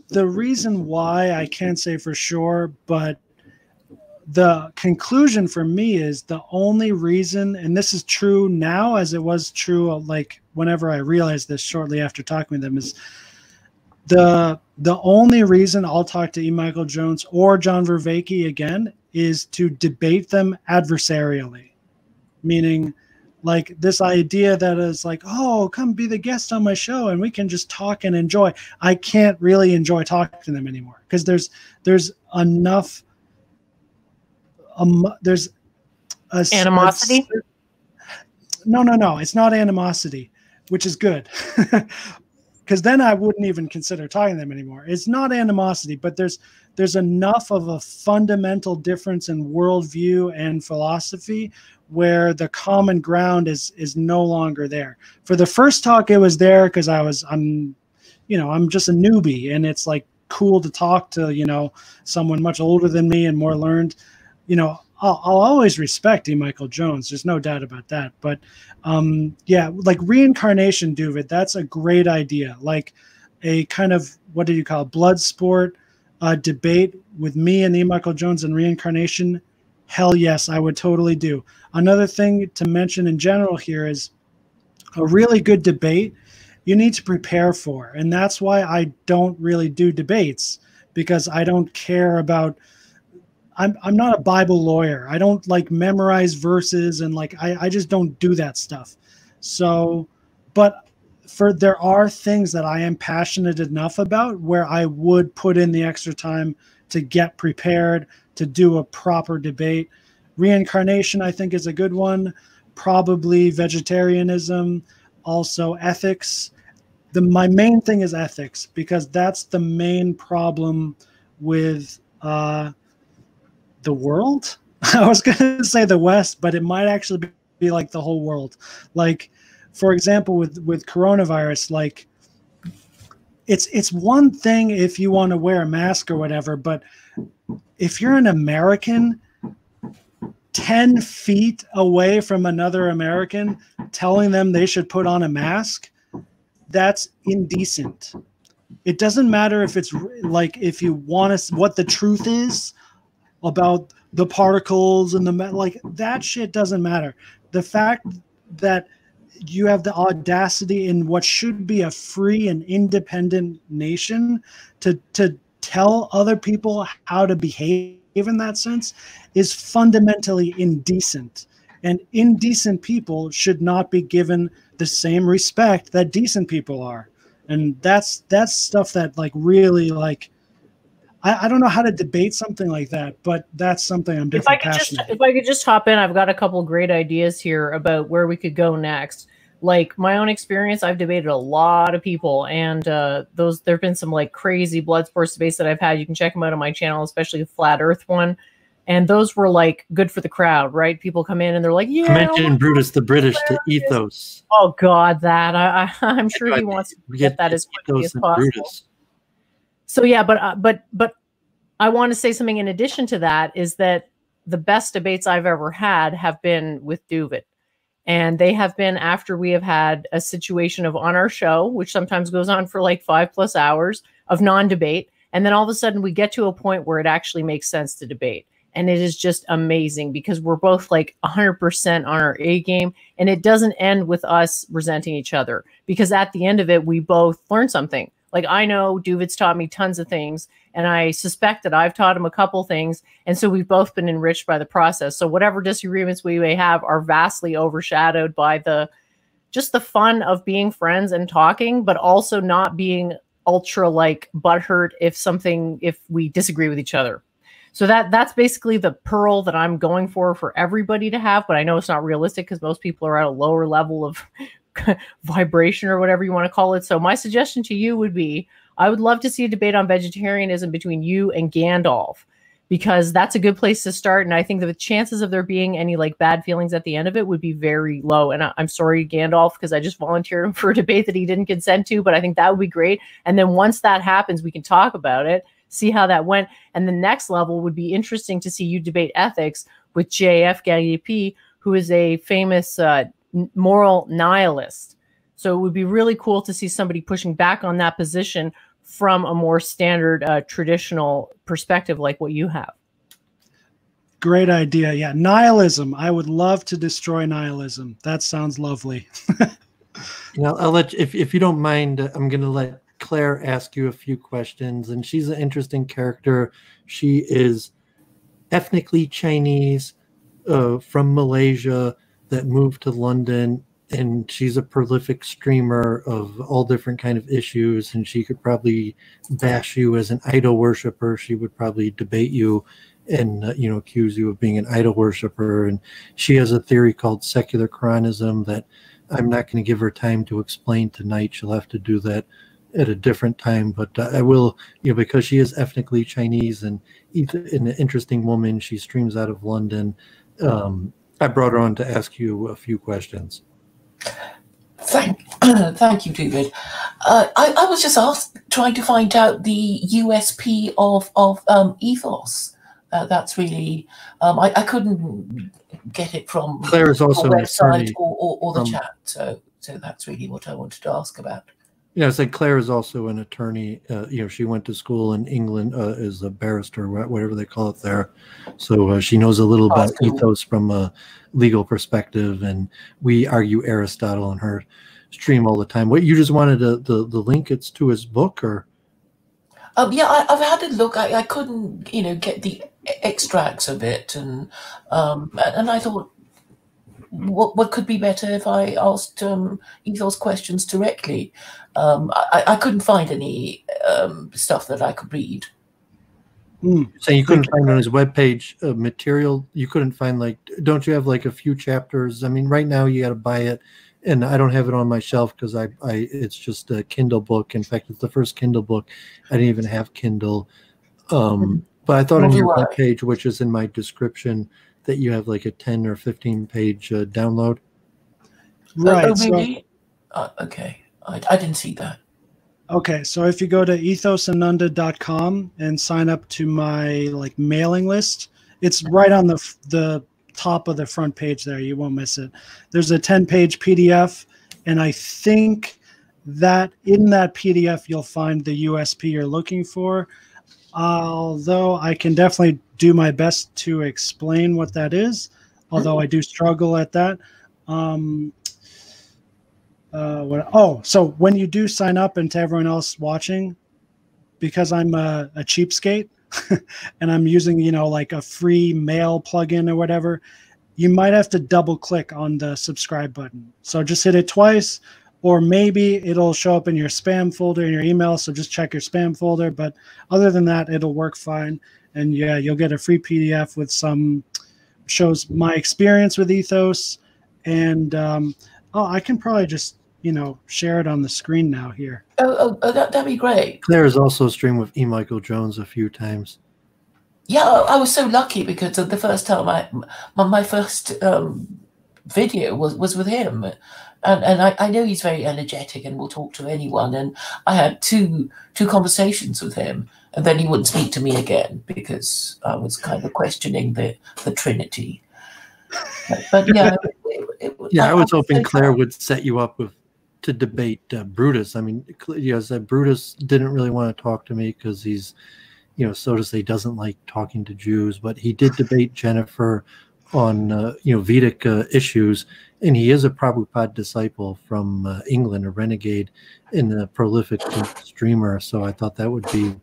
Speaker 2: the reason why I can't say for sure, but the conclusion for me is the only reason, and this is true now as it was true like whenever I realized this shortly after talking with them, is the only reason I'll talk to E. Michael Jones or John Vervaeke again is to debate them adversarially, meaning like this idea that is like, oh, come be the guest on my show and we can just talk and enjoy. I can't really enjoy talking to them anymore because there's enough. There's
Speaker 3: animosity.
Speaker 2: No, it's not animosity, which is good. Because then I wouldn't even consider talking to them anymore. It's not animosity, but there's enough of a fundamental difference in worldview and philosophy where the common ground is no longer there. For the first talk, it was there because I'm just a newbie, and it's like cool to talk to someone much older than me and more learned. I'll always respect E. Michael Jones. There's no doubt about that. But like reincarnation, Duvid, that's a great idea. Like a kind of, what do you call it, blood sport debate with me and E. Michael Jones and reincarnation. Hell yes, I would totally do. Another thing to mention in general here is a really good debate you need to prepare for. And that's why I don't really do debates, because I don't care about I'm not a Bible lawyer. I don't like memorize verses and like I just don't do that stuff. So, but there are things that I am passionate enough about where I would put in the extra time to get prepared, to do a proper debate. Reincarnation, I think, is a good one. Probably vegetarianism, also ethics. My main thing is ethics, because that's the main problem with the world. I was going to say the West, but it might actually be like the whole world. Like, for example, with coronavirus, like, it's one thing if you want to wear a mask or whatever, but if you're an American 10 feet away from another American telling them they should put on a mask, that's indecent. It doesn't matter if it's like, if you want to, what the truth is about the particles and like, that shit doesn't matter. The fact that you have the audacity in what should be a free and independent nation to tell other people how to behave in that sense is fundamentally indecent. And indecent people should not be given the same respect that decent people are. And that's stuff that, like, really, like, I don't know how to debate something like that, but that's something I'm definitely passionate about.
Speaker 3: If I could just hop in, I've got a couple great ideas here about where we could go next. Like, my own experience, I've debated a lot of people, and there've been some like crazy blood sports debates that I've had. You can check them out on my channel, especially the Flat Earth one. And those were like good for the crowd, right? People come in and they're like, yeah.
Speaker 1: Mention Brutus the British to Ethos.
Speaker 3: Oh God, that I'm sure he wants to get that as quickly as possible. Brutus. So yeah, but I want to say something in addition to that, is that the best debates I've ever had have been with Duvid. And they have been after we have had a situation of on our show, which sometimes goes on for like 5+ hours of non-debate. And then all of a sudden we get to a point where it actually makes sense to debate. And it is just amazing because we're both like 100% on our A game. And it doesn't end with us resenting each other, because at the end of it, we both learn something. Like, I know Duvid's taught me tons of things, and I suspect that I've taught him a couple things. And so we've both been enriched by the process. So whatever disagreements we may have are vastly overshadowed by just the fun of being friends and talking, but also not being ultra like butthurt if we disagree with each other. So that's basically the pearl that I'm going for everybody to have. But I know it's not realistic because most people are at a lower level of vibration or whatever you want to call it. So my suggestion to you would be, I would love to see a debate on vegetarianism between you and Gandalf, because that's a good place to start. And I think that the chances of there being any like bad feelings at the end of it would be very low. And I'm sorry, Gandalf, because I just volunteered him for a debate that he didn't consent to, but I think that would be great. And then once that happens, we can talk about it, see how that went. And the next level would be interesting to see you debate ethics with J.F. Gallipi, who is a famous moral nihilist. So it would be really cool to see somebody pushing back on that position from a more standard traditional perspective like what you have.
Speaker 2: Great idea. Yeah, nihilism. I would love to destroy nihilism. That sounds lovely.
Speaker 1: I'll let you, if you don't mind, I'm going to let Claire ask you a few questions. And she's an interesting character. She is ethnically Chinese, from Malaysia, that moved to London, and she's a prolific streamer of all different kind of issues, and she could probably bash you as an idol worshiper. She would probably debate you and accuse you of being an idol worshiper. And she has a theory called secular Quranism that I'm not going to give her time to explain tonight. She'll have to do that at a different time, but I will, because she is ethnically Chinese and an interesting woman. She streams out of London. I brought her on to ask you a few questions.
Speaker 4: Thank you, David. I was just trying to find out the USP of Ethos. That's really I couldn't get it from
Speaker 1: Claire is also
Speaker 4: the website or the chat. So that's really what I wanted to ask about.
Speaker 1: Yeah, I said Claire is also an attorney. She went to school in England as a barrister, whatever they call it there. So she knows a little about Ethos from a legal perspective, and we argue Aristotle in her stream all the time. What, you just wanted the link? It's to his book, or?
Speaker 4: Yeah, I've had a look. I couldn't, get the extracts of it, and I thought, what could be better if I asked Ethos questions directly? I couldn't find any stuff that I could read.
Speaker 1: Saying you couldn't find on his webpage material. You couldn't find, like, don't you have like a few chapters? I mean, right now you got to buy it, and I don't have it on my shelf because it's just a Kindle book. In fact, it's the first Kindle book. I didn't even have Kindle. But I thought on your webpage, which is in my description, that you have like a 10 or 15 page download.
Speaker 2: Right.
Speaker 4: Really? Okay. I didn't see that.
Speaker 2: Okay, so if you go to ethosananda.com and sign up to my like mailing list, it's right on the top of the front page there. You won't miss it. There's a 10-page PDF, and I think that in that PDF you'll find the USP you're looking for. Although I can definitely do my best to explain what that is, although I do struggle at that. So when you do sign up, and to everyone else watching, because I'm a cheapskate and I'm using, like a free mail plugin or whatever, you might have to double click on the subscribe button. So just hit it twice, or maybe it'll show up in your spam folder in your email. So just check your spam folder. But other than that, it'll work fine. And yeah, you'll get a free PDF with shows my experience with Ethos. And I can probably just, share it on the screen now here.
Speaker 4: That'd be great.
Speaker 1: Claire has also streamed with E. Michael Jones a few times.
Speaker 4: Yeah, I was so lucky because the first time my first video was with him, and I know he's very energetic and will talk to anyone. And I had two conversations with him, and then he wouldn't speak to me again because I was kind of questioning the Trinity. But yeah,
Speaker 1: I was hoping Claire would set you up to debate Brutus. I mean, Brutus didn't really want to talk to me because he's, so to say, doesn't like talking to Jews. But he did debate Jennifer on, Vedic issues, and he is a Prabhupada disciple from England, a renegade and a prolific streamer. So I thought that would be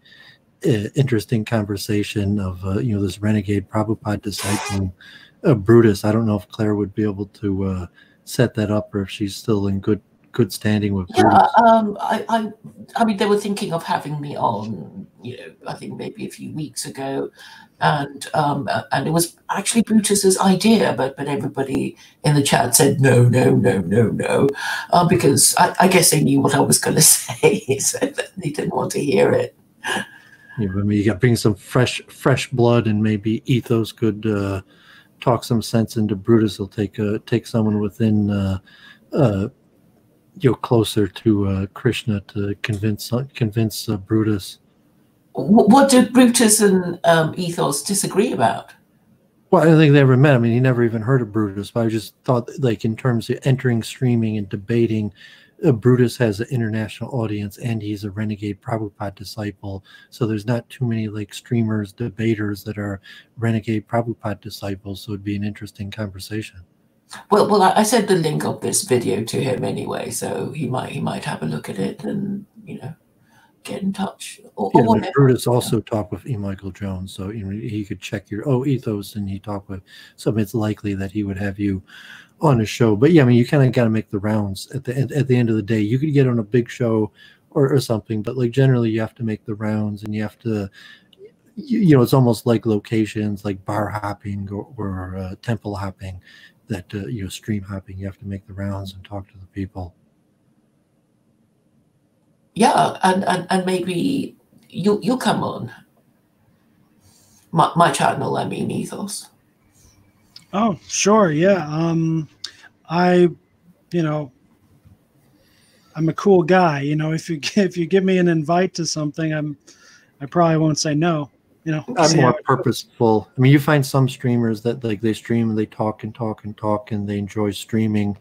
Speaker 1: an interesting conversation of, this renegade Prabhupada disciple. Brutus. I don't know if Claire would be able to set that up, or if she's still in good standing with Brutus.
Speaker 4: I mean, they were thinking of having me on, I think maybe a few weeks ago, and it was actually Brutus's idea, but everybody in the chat said no, because I guess they knew what I was going to say, so they didn't want to hear it.
Speaker 1: I mean, you got to bring some fresh blood, and maybe Ethos could talk some sense into Brutus. He'll take someone within closer to Krishna to convince Brutus.
Speaker 4: What did Brutus and Ethos disagree about?
Speaker 1: Well, I don't think they ever met. I mean, he never even heard of Brutus. But I just thought, like, in terms of entering streaming and debating, Brutus has an international audience, and he's a renegade Prabhupada disciple. So there's not too many like streamers, debaters that are renegade Prabhupada disciples. So it'd be an interesting conversation.
Speaker 4: Well, I sent the link of this video to him anyway, so he might have a look at it and get in touch. Or whatever.
Speaker 1: Brutus also talked with E. Michael Jones, so he could check your Ethos, and he talked with. So it's likely that he would have you on a show. But yeah, I mean, you kind of got to make the rounds at the end of the day. You could get on a big show or something, but like generally you have to make the rounds, and you have to, it's almost like locations, like bar hopping or temple hopping, that stream hopping. You have to make the rounds and talk to the people.
Speaker 4: Yeah, and maybe you'll come on my channel. I mean, Ethos.
Speaker 2: Oh, sure, yeah. I'm a cool guy. If you give me an invite to something, I probably won't say no.
Speaker 1: I'm more purposeful. I mean, you find some streamers that like they stream and they talk and talk and talk and they enjoy streaming,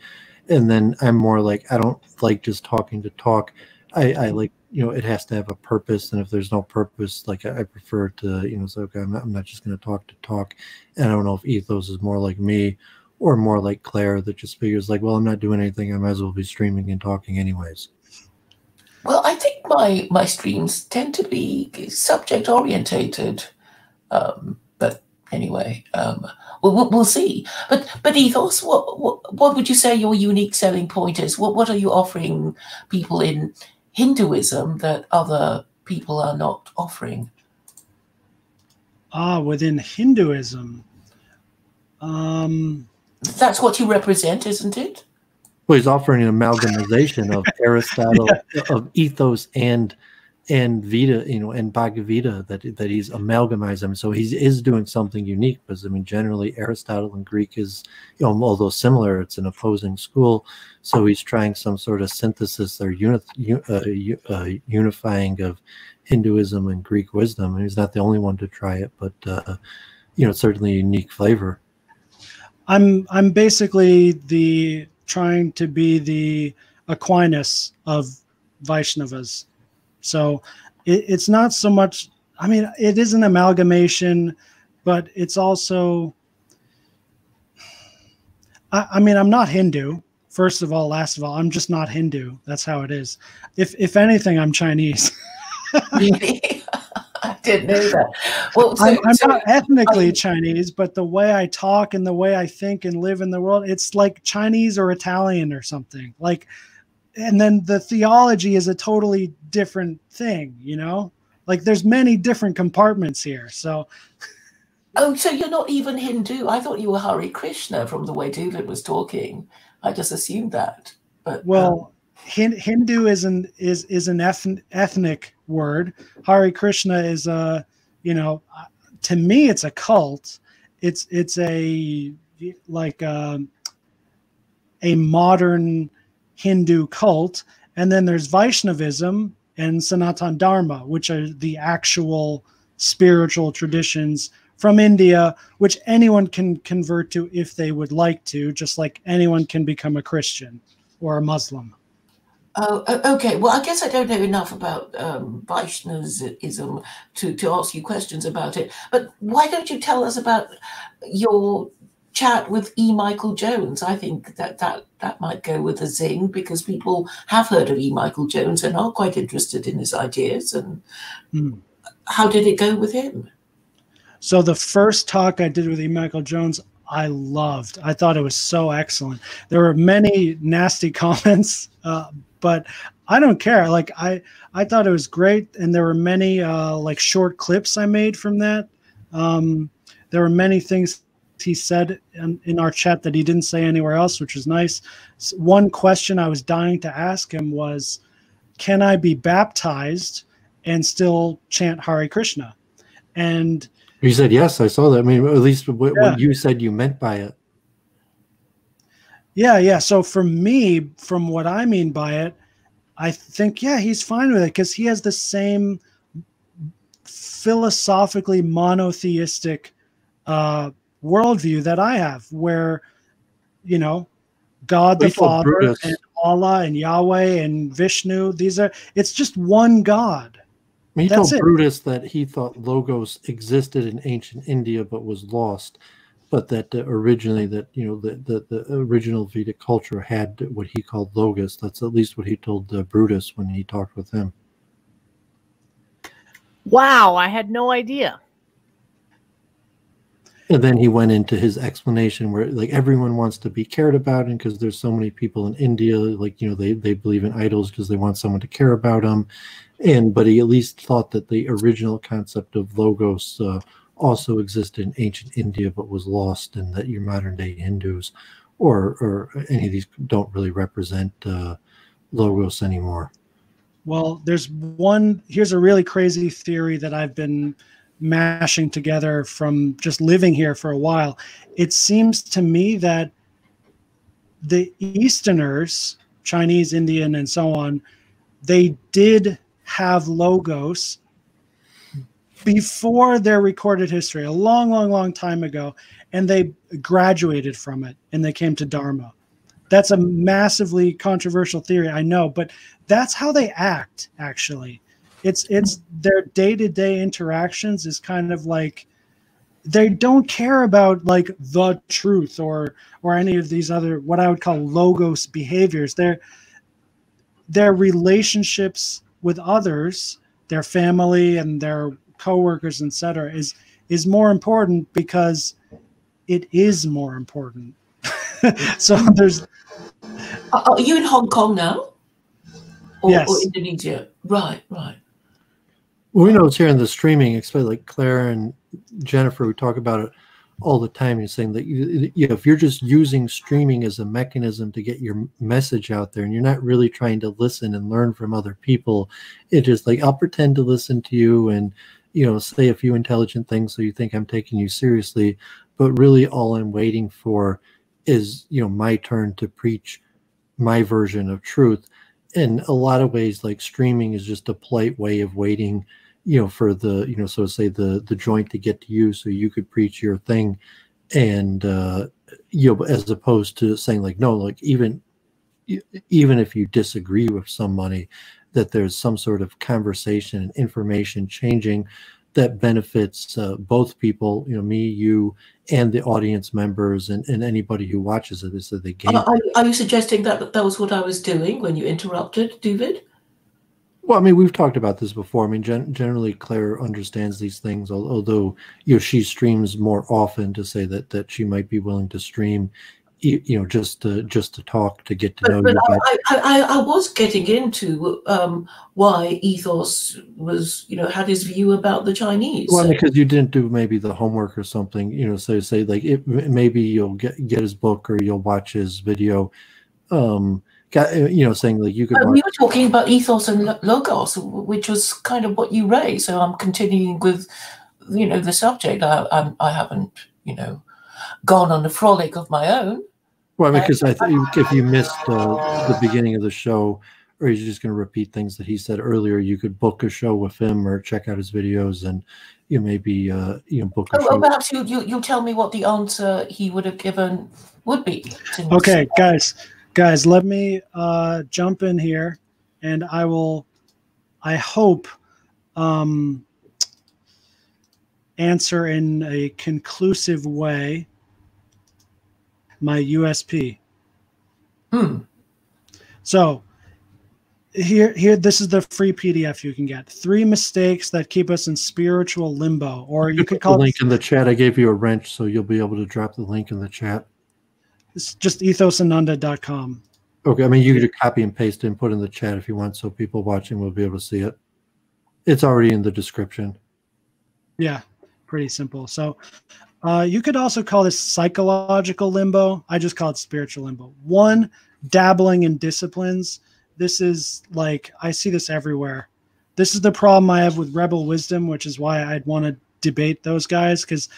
Speaker 1: and then I'm more like, I don't like just talking to talk. I like, it has to have a purpose, and if there's no purpose, like I prefer to, say, okay, I'm not just going to talk. And I don't know if Ethos is more like me or more like Claire, that just figures like, well, I'm not doing anything, I might as well be streaming and talking anyways.
Speaker 4: Well, I think my streams tend to be subject orientated, but anyway, we'll see. But Ethos, what would you say your unique selling point is? What are you offering people in Hinduism that other people are not offering?
Speaker 2: Within Hinduism.
Speaker 4: That's what you represent, isn't it?
Speaker 1: Well, he's offering an amalgamation of Aristotle, of ethos and Veda, and Bhagavad that he's amalgamized them. So he is doing something unique, because I mean, generally Aristotle and Greek is, although similar, it's an opposing school. So he's trying some sort of synthesis or unifying of Hinduism and Greek wisdom. And he's not the only one to try it, but it's certainly a unique flavor.
Speaker 2: I'm basically trying to be the Aquinas of Vaishnavas. So it's not so much, I mean, it is an amalgamation, but it's also, I mean, I'm not Hindu, first of all. Last of all, I'm just not Hindu. That's how it is. If anything, I'm Chinese.
Speaker 4: Really? I didn't know that. Well,
Speaker 2: I'm not ethnically Chinese, but the way I talk and the way I think and live in the world, it's like Chinese or Italian or something. Like, and then the theology is a totally different thing, Like there's many different compartments here. So.
Speaker 4: Oh, so you're not even Hindu? I thought you were Hare Krishna from the way David was talking. I just assumed that. But
Speaker 2: Hindu is an ethnic word. Hare Krishna is to me it's a cult. It's a modern Hindu cult, and then there's Vaishnavism and Sanatan Dharma, which are the actual spiritual traditions from India, which anyone can convert to if they would like to, just like anyone can become a Christian or a Muslim.
Speaker 4: Oh, okay. Well, I guess I don't know enough about Vaishnavism to ask you questions about it. But why don't you tell us about your chat with E. Michael Jones? I think that might go with a zing, because people have heard of E. Michael Jones and are quite interested in his ideas. And how did it go with him?
Speaker 2: So the first talk I did with E. Michael Jones, I loved. I thought it was so excellent. There were many nasty comments, but I don't care. Like I thought it was great, and there were many short clips I made from that. There were many things he said in our chat that he didn't say anywhere else, which was nice. So one question I was dying to ask him was, can I be baptized and still chant Hare Krishna? And
Speaker 1: he said, yes, I saw that. I mean, at least what you said you meant by it.
Speaker 2: Yeah. So for me, from what I mean by it, I think, he's fine with it, because he has the same philosophically monotheistic worldview that I have, where, God the Father and Allah and Yahweh and Vishnu, it's just one God.
Speaker 1: He told Brutus that he thought Logos existed in ancient India but was lost, but that originally the original Vedic culture had what he called Logos. That's at least what he told Brutus when he talked with him.
Speaker 3: Wow, I had no idea.
Speaker 1: And then he went into his explanation where, like, everyone wants to be cared about, and because there's so many people in India, like, they believe in idols because they want someone to care about them. But he at least thought that the original concept of Logos also existed in ancient India but was lost, and that your modern day Hindus or any of these don't really represent Logos anymore.
Speaker 2: Well, here's a really crazy theory that I've been mashing together from just living here for a while. It seems to me that the Easterners, Chinese, Indian, and so on, they did have Logos before their recorded history, a long, long, long time ago, and they graduated from it and they came to Dharma. That's a massively controversial theory, I know, but that's how they act, actually. It's their day-to-day interactions is kind of like, they don't care about like the truth or any of these other, what I would call Logos behaviors. Their relationships with others, their family and their coworkers, etc., is more important because it is more important. So there's.
Speaker 4: Are you in Hong Kong now? Or
Speaker 2: Yes.
Speaker 4: Or Indonesia? Right.
Speaker 1: Well, we know it's here in the streaming, especially like Claire and Jennifer, we talk about it all the time. You're saying that if you're just using streaming as a mechanism to get your message out there and you're not really trying to listen and learn from other people, it's just like, I'll pretend to listen to you and, say a few intelligent things so you think I'm taking you seriously. But really all I'm waiting for is, my turn to preach my version of truth. In a lot of ways, like streaming is just a polite way of waiting, for the, so say the joint to get to you so you could preach your thing. And, as opposed to saying like, no, like even if you disagree with somebody, that there's some sort of conversation and information changing that benefits both people, me, you, and the audience members and anybody who watches it, is that they gain.
Speaker 4: Are you suggesting that that was what I was doing when you interrupted, David?
Speaker 1: Well, I mean, we've talked about this before. I mean, generally Claire understands these things, although she streams more often, to say that she might be willing to stream, just to talk, to get to know you.
Speaker 4: I was getting into why Ethos was, had his view about the Chinese.
Speaker 1: Well, because you didn't do maybe the homework or something, so say like maybe you'll get his book or you'll watch his video. Saying like you could.
Speaker 4: We were talking about ethos and logos, which was kind of what you raised. So I'm continuing with, the subject. I haven't, gone on a frolic of my own.
Speaker 1: Well, because I think if you missed the beginning of the show, or you're just going to repeat things that he said earlier, you could book a show with him or check out his videos, and maybe book a show.
Speaker 4: Perhaps you tell me what the answer he would have given would be.
Speaker 2: Okay, guys, let me jump in here, and I hope answer in a conclusive way my USP. So here, this is the free PDF you can get. 3 mistakes that keep us in spiritual limbo, or you could call
Speaker 1: the link in the chat. I gave you a wrench, so you'll be able to drop the link in the chat.
Speaker 2: It's just ethosananda.com.
Speaker 1: Okay, I mean, you could copy and paste and put in the chat if you want, so people watching will be able to see it. It's already in the description.
Speaker 2: Yeah, pretty simple. So you could also call this psychological limbo. I just call it spiritual limbo. 1, dabbling in disciplines. This is like, I see this everywhere. This is the problem I have with Rebel Wisdom, which is why I'd want to debate those guys, because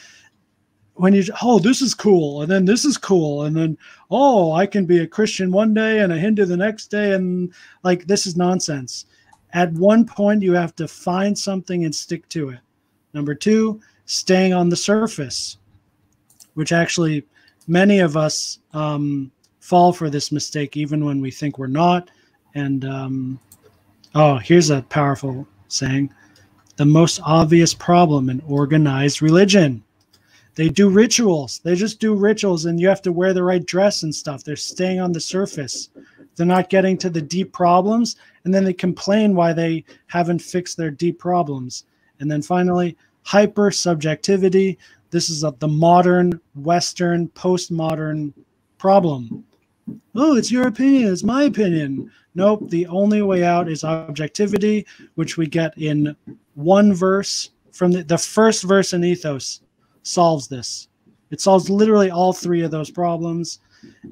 Speaker 2: when you, this is cool, and then this is cool, and then, I can be a Christian one day and a Hindu the next day, and like, this is nonsense. At one point, you have to find something and stick to it. Number 2, staying on the surface, which actually many of us fall for this mistake, even when we think we're not. And here's a powerful saying: the most obvious problem in organized religion. They do rituals. They just do rituals, and you have to wear the right dress and stuff. They're staying on the surface. They're not getting to the deep problems, and then they complain why they haven't fixed their deep problems. And then finally, hyper subjectivity. This is the modern, Western, postmodern problem. Oh, it's your opinion. It's my opinion. Nope. The only way out is objectivity, which we get in one verse from the first verse in Ethos. Solves this. It solves literally all 3 of those problems.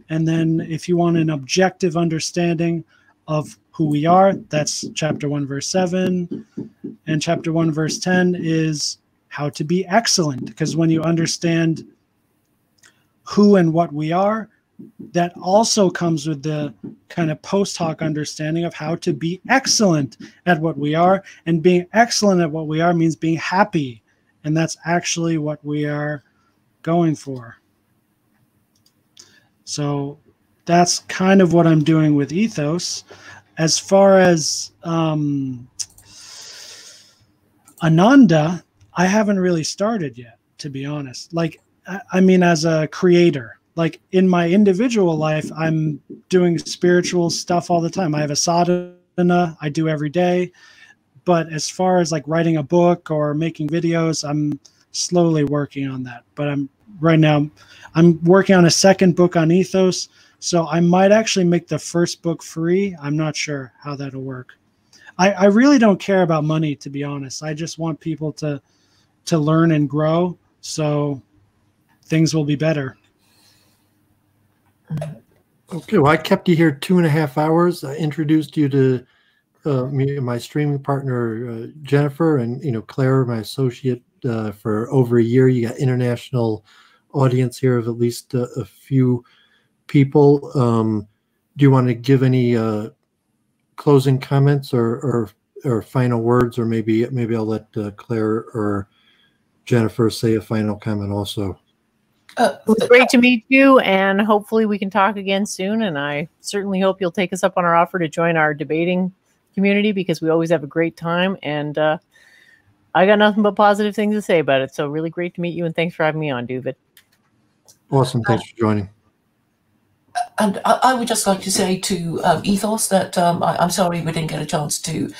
Speaker 2: And then if you want an objective understanding of who we are, that's chapter 1 verse 7, and chapter 1 verse 10 is how to be excellent, because when you understand who and what we are, that also comes with the kind of post hoc understanding of how to be excellent at what we are, and being excellent at what we are means being happy. And that's actually what we are going for. So that's kind of what I'm doing with Ethos. As far as Ananda, I haven't really started yet, to be honest. Like, I mean, as a creator, like in my individual life, I'm doing spiritual stuff all the time. I have a sadhana I do every day. But as far as like writing a book or making videos, I'm slowly working on that. But I'm working on a second book on Ethos. So I might actually make the first book free. I'm not sure how that'll work. I really don't care about money, to be honest. I just want people to learn and grow, so things will be better.
Speaker 1: Okay, well, I kept you here 2.5 hours. I introduced you to me and my streaming partner, Jennifer, and Claire, my associate, for over a year. You got international audience here of at least a few people. Do you want to give any closing comments or final words, or maybe I'll let Claire or Jennifer say a final comment also.
Speaker 3: It was great to meet you, and hopefully we can talk again soon. And I certainly hope you'll take us up on our offer to join our debating community, because we always have a great time. And I got nothing but positive things to say about it. So really great to meet you, and thanks for having me on, Duvid.
Speaker 1: Awesome. Thanks for joining.
Speaker 4: And I would just like to say to Ethos that I'm sorry we didn't get a chance to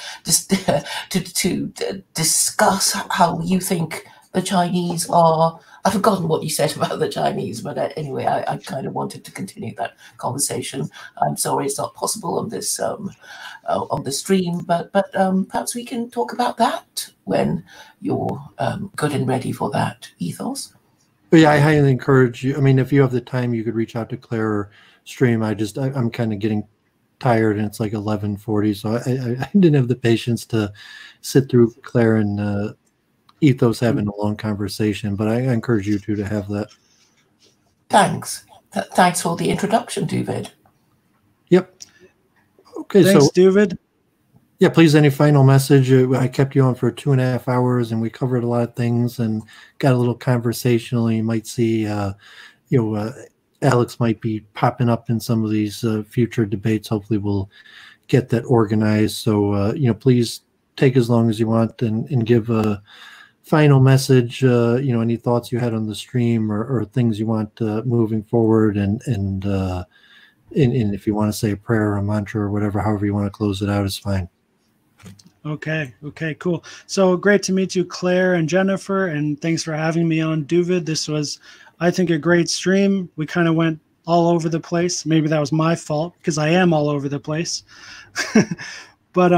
Speaker 4: discuss how you think the Chinese are. I've forgotten what you said about the Chinese, but anyway, I kind of wanted to continue that conversation. I'm sorry it's not possible on this on the stream, but perhaps we can talk about that when you're good and ready for that, Ethos.
Speaker 1: But yeah, I highly encourage you. I mean, if you have the time, you could reach out to Claire or stream. I'm kind of getting tired, and it's like 11:40, so I didn't have the patience to sit through Claire and Ethos having a long conversation, but I encourage you two to have that.
Speaker 4: Thanks. Thanks for the introduction, Duvid.
Speaker 1: Yep. Okay,
Speaker 2: thanks,
Speaker 1: so
Speaker 2: Duvid.
Speaker 1: Yeah, please, any final message? I kept you on for 2.5 hours, and we covered a lot of things and got a little conversational. You might see, Alex might be popping up in some of these future debates. Hopefully we'll get that organized. So, please take as long as you want and give a final message, any thoughts you had on the stream or things you want moving forward, and if you want to say a prayer or a mantra or whatever, however you want to close it out is fine.
Speaker 2: Okay, cool. So great to meet you, Claire and Jennifer, and thanks for having me on, Duvid. This was, I think, a great stream. We kind of went all over the place. Maybe that was my fault, because I am all over the place. But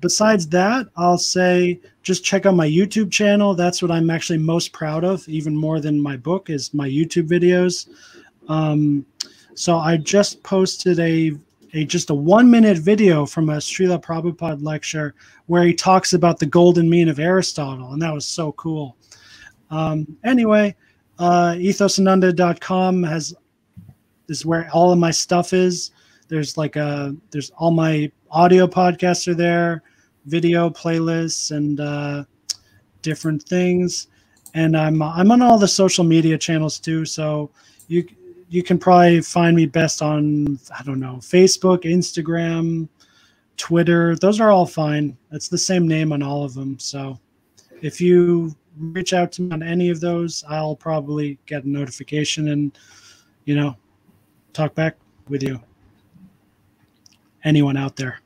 Speaker 2: besides that, I'll say just check out my YouTube channel. That's what I'm actually most proud of, even more than my book, is my YouTube videos. So I just posted just a 1-minute video from a Srila Prabhupada lecture where he talks about the golden mean of Aristotle, and that was so cool. Anyway, ethosananda.com is where all of my stuff is. There's there's all my audio podcasts are there, video playlists, and different things. And I'm on all the social media channels too. So you can probably find me best on, I don't know, Facebook, Instagram, Twitter. Those are all fine. It's the same name on all of them. So if you reach out to me on any of those, I'll probably get a notification and, talk back with you. Anyone out there.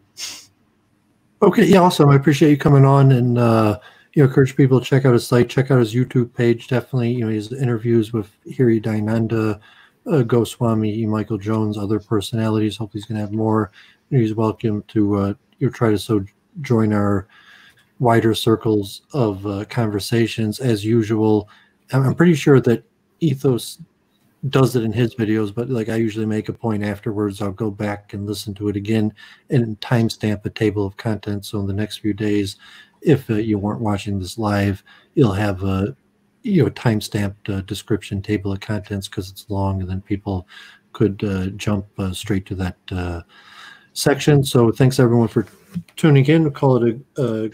Speaker 1: Okay, yeah, awesome. I appreciate you coming on, and encourage people to check out his site, check out his YouTube page. Definitely, his interviews with Radhanath, Swami, Michael Jones, other personalities. Hopefully he's going to have more. He's welcome to try to join our wider circles of conversations as usual. I'm pretty sure that Ethos does it in his videos, but I usually make a point afterwards. I'll go back and listen to it again and timestamp a table of contents. So in the next few days, if you weren't watching this live, you'll have a timestamped description table of contents because it's long, and then people could jump straight to that section. So thanks everyone for tuning in. We'll call it a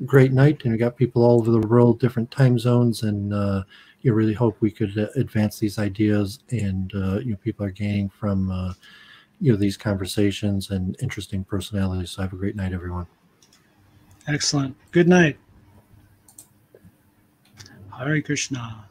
Speaker 1: great night, and we got people all over the world, different time zones, and you really hope we could advance these ideas, and people are gaining from these conversations and interesting personalities. So have a great night, everyone.
Speaker 2: Excellent. Good night. Hare Krishna.